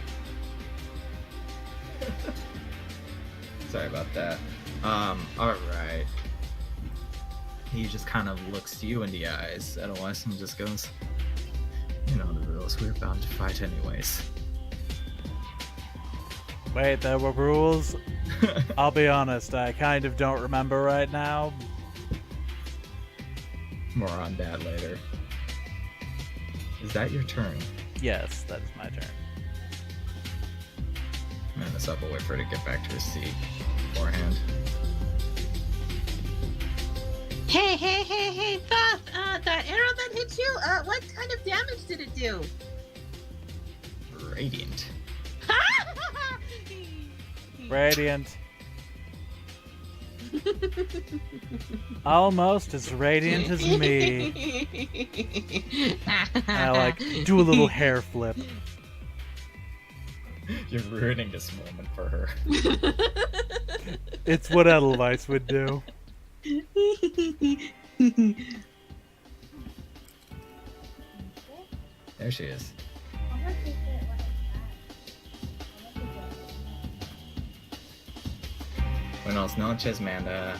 Sorry about that. Alright. He just kind of looks you in the eyes, Edelweiss, and just goes, you know the rules, we're bound to fight anyways. Wait, there were rules? I'll be honest, I kind of don't remember right now. More on that later. Is that your turn? Yes, that is my turn. Man, this up, I'll wait for her to get back to her seat beforehand. Hey, Thoth! That arrow that hit you, what kind of damage did it do? Radiant. Radiant. Almost as radiant as me. I like do a little hair flip. You're ruining this moment for her. It's what Edelweiss would do. There she is. Buenos noches, Manda.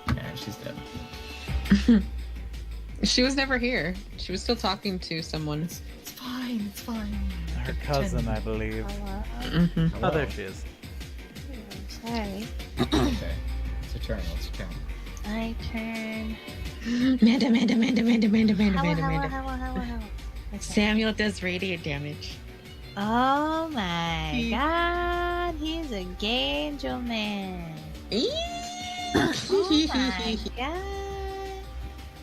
And she's dead. She was never here. She was still talking to someone. It's fine, it's fine. Her cousin, I believe. Mm-hmm. Oh, there she is. Sorry. Okay. It's your turn. What's your turn? I turn. Manda. Okay. Samuel does radiant damage. Oh my god, he's a gay angel man. Oh my god.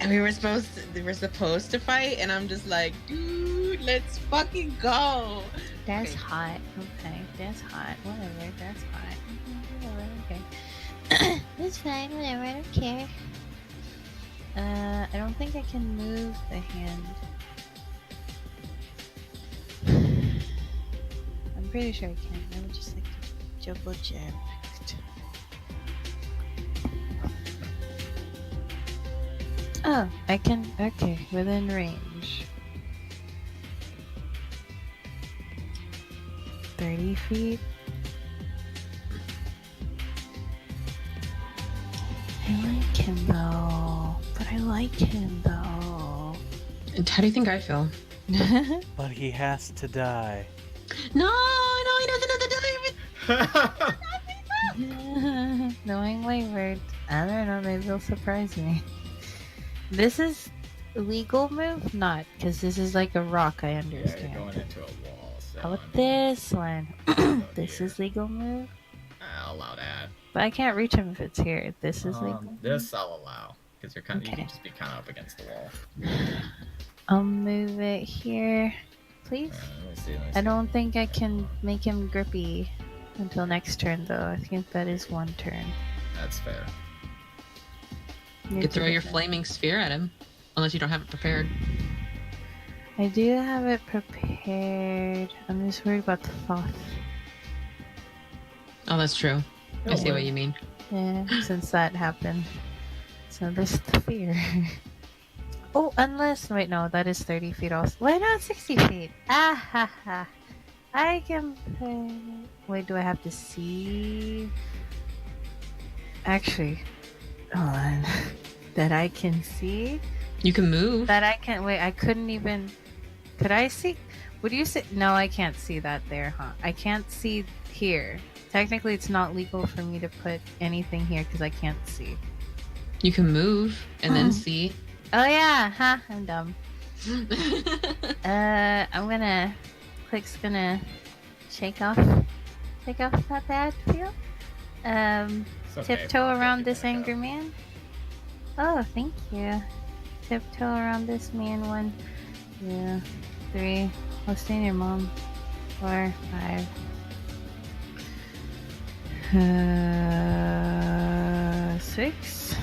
And we were supposed to fight, and I'm just like, dude, let's fucking go. That's Okay. hot. Okay, that's hot. Whatever, that's hot. Whatever, okay. It's fine, whatever, I don't care. I don't think I can move the hand. I'm pretty sure I can. Let me just like double check. Oh, I can. Okay, within range. 30 feet. I like him though. But I like him though. And how do you think I feel? But he has to die. No, he doesn't have to do it. Knowing Wayward, I don't know, maybe it'll surprise me. This is a legal move? Not, because this is like a rock, I Yeah, understand. you're going into a wall. So How about this one? This is legal move? I'll allow that. But I can't reach him if it's here. This is legal. This I'll allow. Because you're kind of, you Okay. can just be kind of up against the wall. I'll move it here, please. Let me see. I don't think I can make him grippy until next turn, though. I think that is one turn. That's fair. You could throw your flaming sphere at him, unless you don't have it prepared. I do have it prepared. I'm just worried about the Thoth. Oh, that's true. I see what you mean. Yeah, since that happened. So there's the fear. Oh, unless... Wait, no, that is 30 feet also. Why not 60 feet? Ah ha ha. I can... Wait, do I have to see? Actually, hold on. That I can see? You can move. That I can... Wait, I couldn't even... Could I see? Would you say... No, I can't see that there, huh? I can't see here. Technically, it's not legal for me to put anything here because I can't see. You can move and then see. Oh yeah, huh? I'm dumb. I'm gonna... Click's gonna shake off that bad feel. It's okay, Tiptoe I'll around get this you back angry up. man. Oh, thank you. Tiptoe around this man. 1, 2, 3. What's in your mom? 4, 5. 6.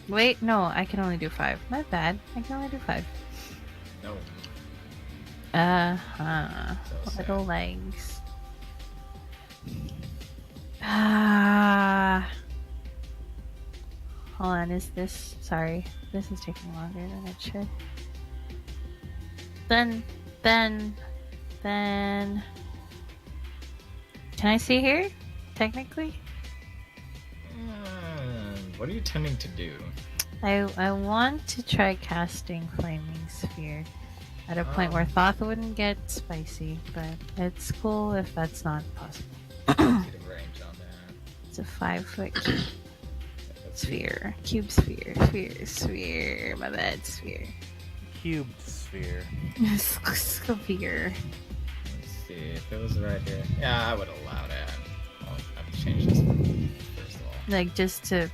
Wait, no, I can only do 5. Not bad. I can only do 5. No. Uh-huh. So sad. Little legs. Ah. Hold on, is this... Sorry. This is taking longer than it should. Then. Can I see here? Technically? What are you tending to do? I want to try casting Flaming Sphere at a point where Thoth wouldn't get spicy, but it's cool if that's not possible. See the range on that. It's a 5-foot Let's see. sphere. Cube sphere. My bad, sphere. Cubed sphere. Sphere. Let's see if it was right here. Yeah, I would allow that. I'll have to change this one first of all. Like, just to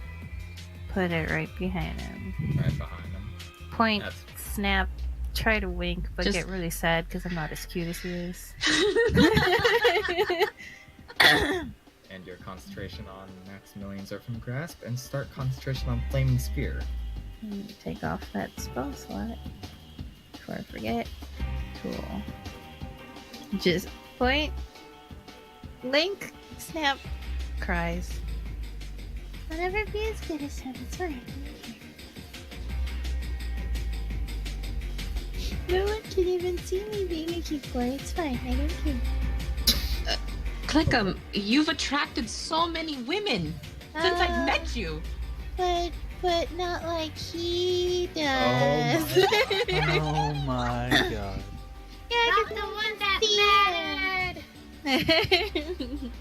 put it right behind him. Right behind him. Point, That's- snap, try to wink, but Just- get really sad because I'm not as cute as he is. End your concentration on Maximilian Zerfim Grasp and start concentration on Flaming Spear. Take off that spell slot before I forget. Cool. Just point, link, snap, cries. I'll never be as good as him. It's fine. No one can even see me being a keyboard. It's fine. I don't care. Clickum, you've attracted so many women since I met you. But not like he Oh does. Oh my god. Yeah, Not the one that mattered.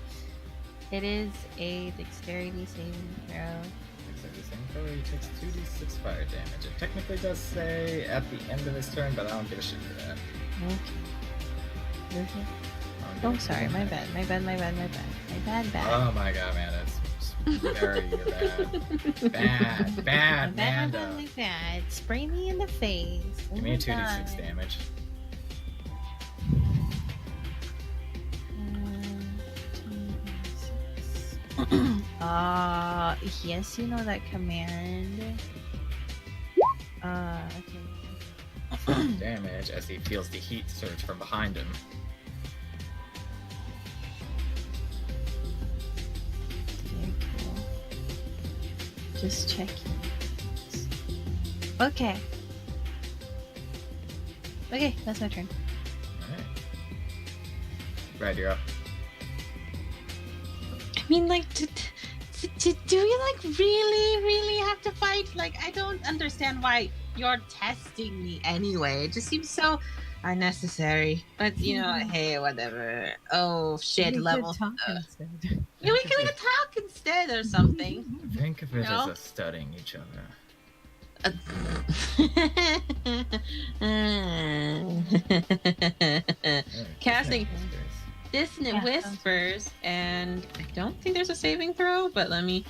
It is a dexterity saving throw. Except the same color, he takes 2d6 fire damage. It technically does say at the end of his turn, but I don't give a shit for that. Okay. I don't give Oh, a sorry, shit. my bad. Oh my god, man, that's very bad. Bad, Manda. My bad. Spray me in the face. Give me a 2d6 damage. Yes, you know that command. Okay. Damage as he feels the heat surge from behind him. Okay, cool. Just checking. Okay. Okay, that's my turn. Alright. Brad, you're up. I mean, like, do you like really have to fight? Like, I don't understand why you're testing me anyway. It just seems so unnecessary. But you know, hey, whatever. Oh shit, level. Yeah, we can talk instead or something. Think of it No. as us studying each other. Alright, Casting Whispers. Dissonant Yeah, Whispers, and I don't think there's a saving throw, but let me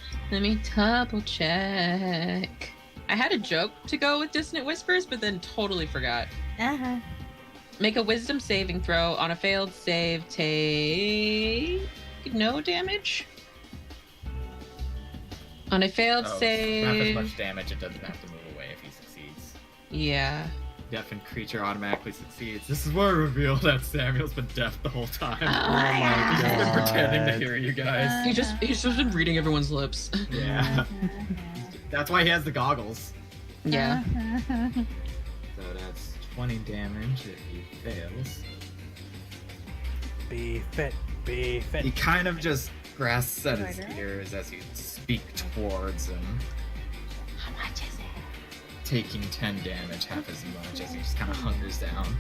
double check. I had a joke to go with Dissonant Whispers, but then totally forgot. Uh-huh. Make a Wisdom saving throw. On a failed save, take no damage. On a failed Oh, Not as save, much damage, it doesn't have to move away if he succeeds. yeah. Deafened creature automatically succeeds. This is where we reveal that Samuel's been deaf the whole time. Oh my He's been God. pretending to hear you guys. He's just been reading everyone's lips. Yeah. That's why he has the goggles. Yeah. So that's 20 damage if he fails. Be fit. Be fit. He kind of just grasps at his Order. ears as you speak towards him, How much is it? taking 10 damage, half as much, as he just kind of hunkers down.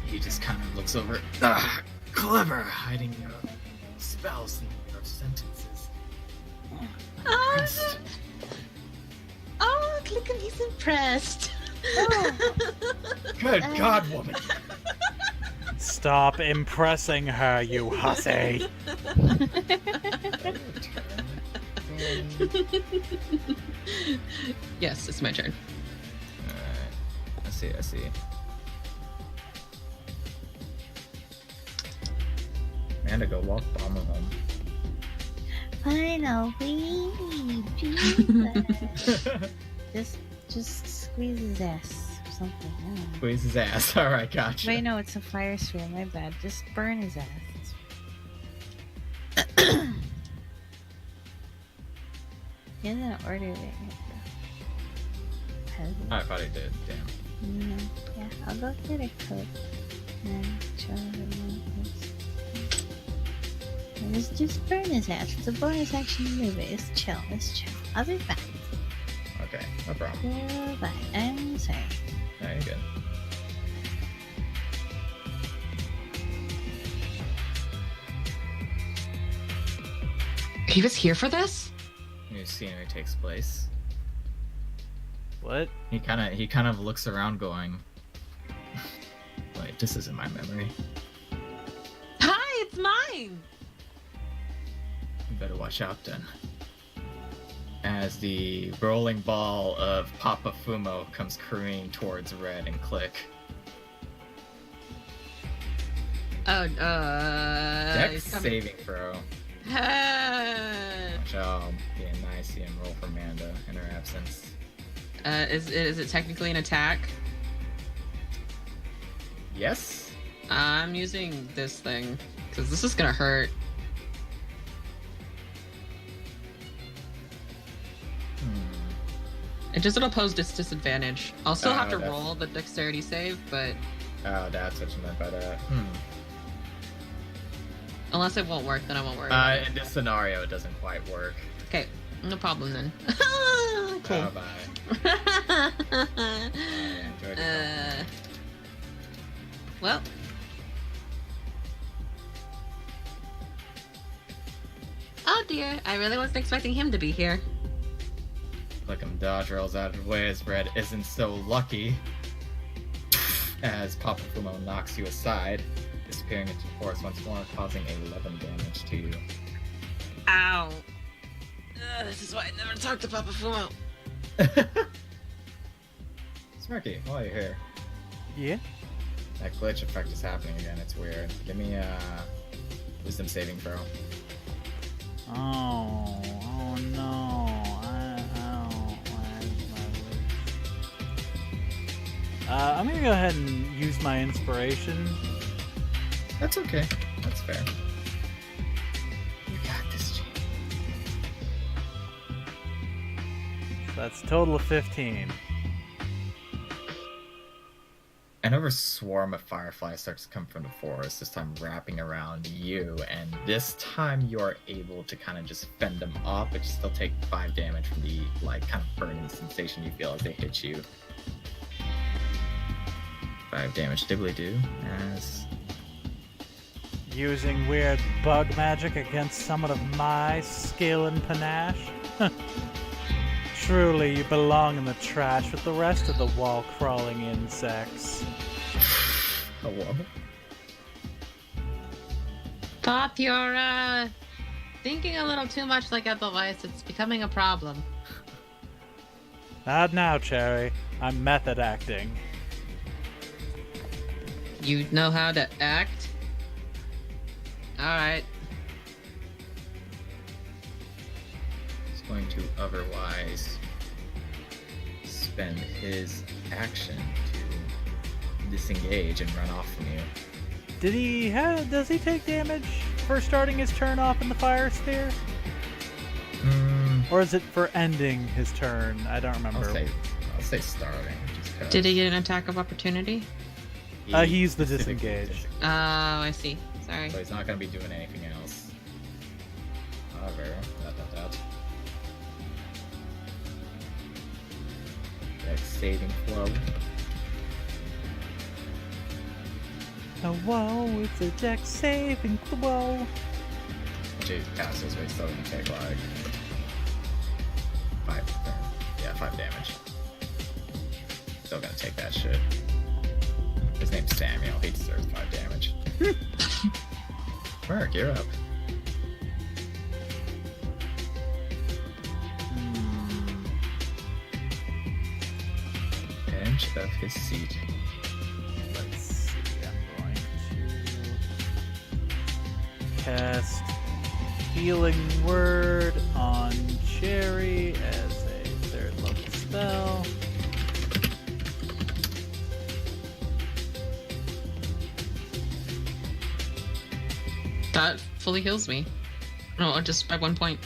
He just kind of looks over. Ah, clever, hiding your spells and your sentences. Impressed. Oh, look at he's impressed. Good God, woman! Stop impressing her, you hussy. Yes, it's my turn. Alright. I see. Amanda, go walk Bomber home. Finally, Jesus. Just squeeze his ass or something. I don't know. Squeeze his ass. Alright, gotcha. Wait, no, it's a fire sphere. My bad. Just burn his ass. He hasn't ordered it yet. Has he? I thought he did, damn. Yeah, I'll go get a coat. And show everyone this. And just burn his ass. It's a bonus action movie. It's chill. I'll be fine. Okay, no problem. You're fine. I'm sorry. No, you're good. He was here for this? New scenery takes place. What? He kind of looks around, going, "Wait, this isn't my memory. Hi, it's mine. You better watch out then." As the rolling ball of Papa Fumo comes careening towards Red and Click. Oh, Dex he's coming. saving throw. Watch out, being nice, and roll for Amanda in her absence. Is it technically an attack? Yes. I'm using this thing because this is gonna hurt. It just it'll pose disadvantage. I'll still have to that's- roll the dexterity save, but Oh, that's what you meant by that. unless it won't work, then I won't worry. about it. In this scenario, it doesn't quite work. Okay, no problem then. Bye. Cool. Enjoy the Well. Oh dear, I really wasn't expecting him to be here. Look him dodge rolls out of the way as Red isn't so lucky. As Papa Fumo knocks you aside, disappearing into the forest once more, causing 11 damage to you. Ow. This is why I never talk to Papa Fumo. Smirky, while you're here, Yeah? that glitch effect is happening again. It's weird. Give me a wisdom saving throw. Oh no. I'm gonna go ahead and use my inspiration. That's okay. That's fair. You got this, G. That's a total of 15. Another swarm of fireflies starts to come from the forest, this time wrapping around you, and this time you're able to kind of just fend them off, but you still take 5 damage from the kind of burning sensation you feel as they hit you. 5 damage dibbly-doo, as Using weird bug magic against someone of my skill and panache? Truly, you belong in the trash with the rest of the wall-crawling insects. hello. Pop, you're thinking a little too much like Edelweiss. It's becoming a problem. Not now, Cherry. I'm method acting. You know how to act? Alright. He's going to otherwise spend his action to disengage and run off from you. Does he take damage for starting his turn off in the fire sphere? Or is it for ending his turn? I don't remember. I'll say starting. Just 'cause Did he get an attack of opportunity? He used the specifically disengage. Oh, I see. Sorry. So he's not going to be doing anything else. However, Dex saving throw. Oh, whoa, it's a dex saving throw. Which is passes, but he's still going to take 5 damage. Still going to take that shit. His name's Samuel. He deserves 5 damage. Merc, you're up. Edge of his seat. Let's see, I'm going to cast Healing Word on Cherry as a 3rd level spell. That fully heals me. No, just by 1 point.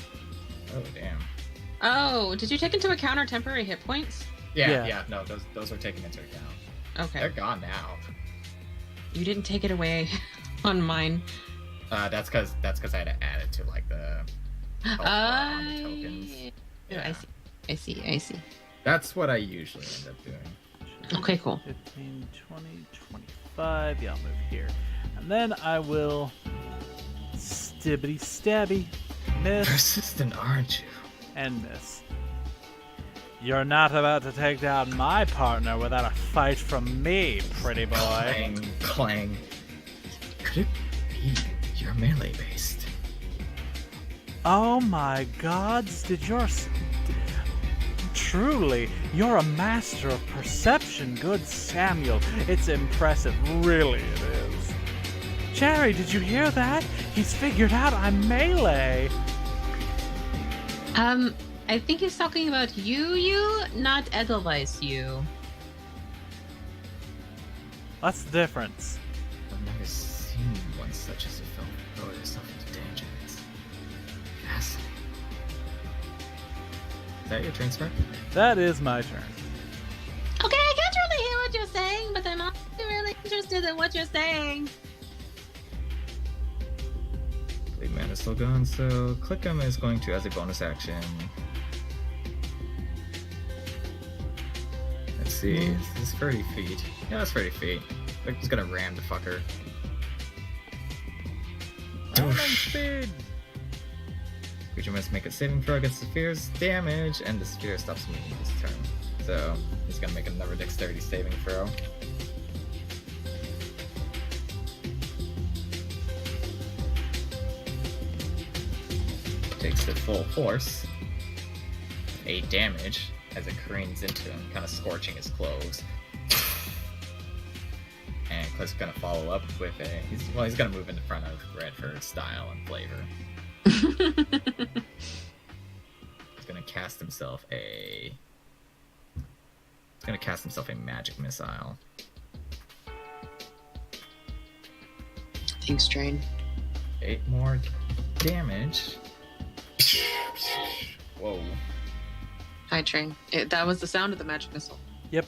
Oh, damn. Oh, did you take into account our temporary hit points? Yeah, Yeah. no, those are taken into account. Okay. They're gone now. You didn't take it away on mine. That's because I had to add it to like the health bar on the tokens. Yeah. I see. That's what I usually end up doing. Okay, cool. 15, 20, 25. Yeah, I'll move here. And then I will stibbity stabby, miss, Persistent, aren't you? and miss. You're not about to take down my partner without a fight from me, pretty boy. Clang, clang. Could it be you're melee based? Oh my gods, truly, you're a master of perception, good Samuel. It's impressive, really it is. Cherry, did you hear that? He's figured out I'm melee. I think he's talking about you, not Edelweiss, you. What's the difference? I've never seen one such as yourself throw yourself into danger. It's fascinating. Is that your turn, Spark? That is my turn. Okay, I can't really hear what you're saying, but I'm also really interested in what you're saying. Lead man is still gone, so click him is going to, as a bonus action. Let's see, this is 30 feet. Yeah, that's 30 feet. They're just gonna ram the fucker. Lightning speed. Creature must make a saving throw against the sphere's damage, and the sphere stops moving this turn. So, he's gonna make another dexterity saving throw. Takes the full force. 8 damage as it careens into him, kind of scorching his clothes. And Cliff's gonna follow up with he's gonna move in front of Redford's style and flavor. He's gonna cast himself a magic missile. Thanks, Train. 8 more damage. Whoa. Hi, Train. That was the sound of the magic missile. Yep.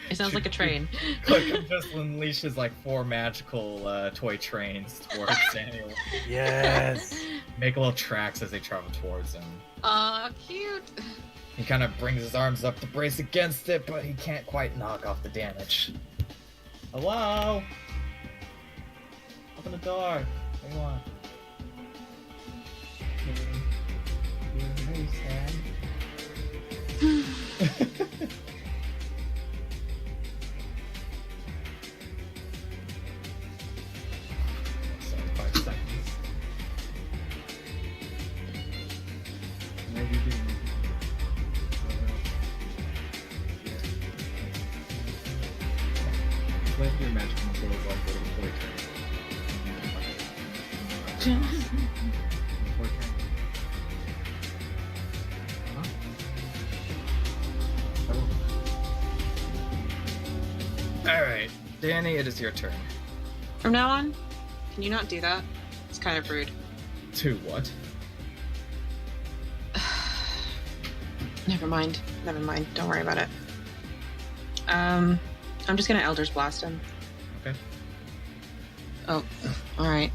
It sounds like a train. Click just unleashes like 4 magical toy trains towards Samuel. Yes. Make little tracks as they travel towards him. Aw, cute. He kind of brings his arms up to brace against it, but he can't quite knock off the damage. Hello? Open the door. What do you want? Hey, Sam. So, 5 seconds. Maybe let your magic muscle is like little toy train. Alright, Danny, it is your turn. From now on, can you not do that? It's kind of rude. To what? Never mind. Don't worry about it. I'm just gonna Elders Blast him. Okay. Oh, alright.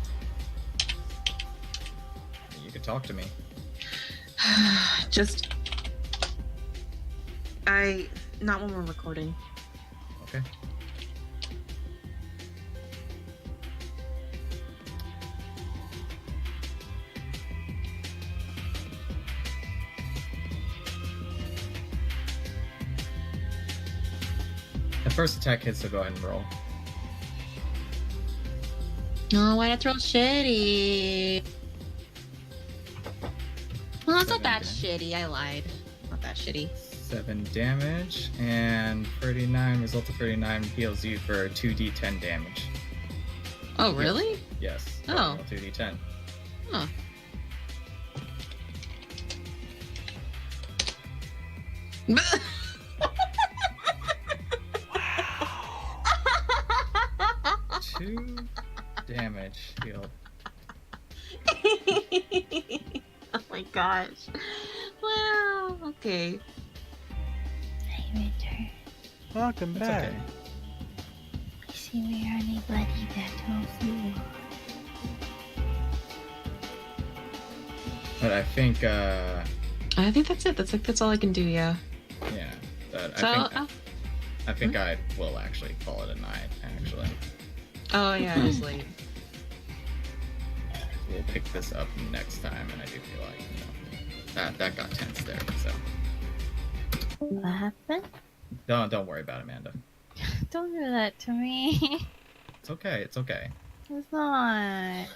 You could talk to me. Not when we're recording. Okay. The first attack hits, so go ahead and roll. No, why that's real shitty. Well, it's not that shitty. I lied. Not that shitty. 7 damage, and 39, result of 39 heals you for 2d10 damage. Oh, really? Yes. Oh. 2d10. Huh. Wow. 2 damage healed. Oh my gosh. Wow. Okay. I return. Welcome It's back. okay. See, we are on a bloody battlefield. But I think, I think that's it. That's all I can do. Yeah. yeah. But So, I think I will actually call it a night, actually. oh yeah, it is late. We'll pick this up next time, and I do feel like, you know, that got tense there, so. What happened? Don't worry about it, Amanda. Don't do that to me. It's okay, it's okay. It's not.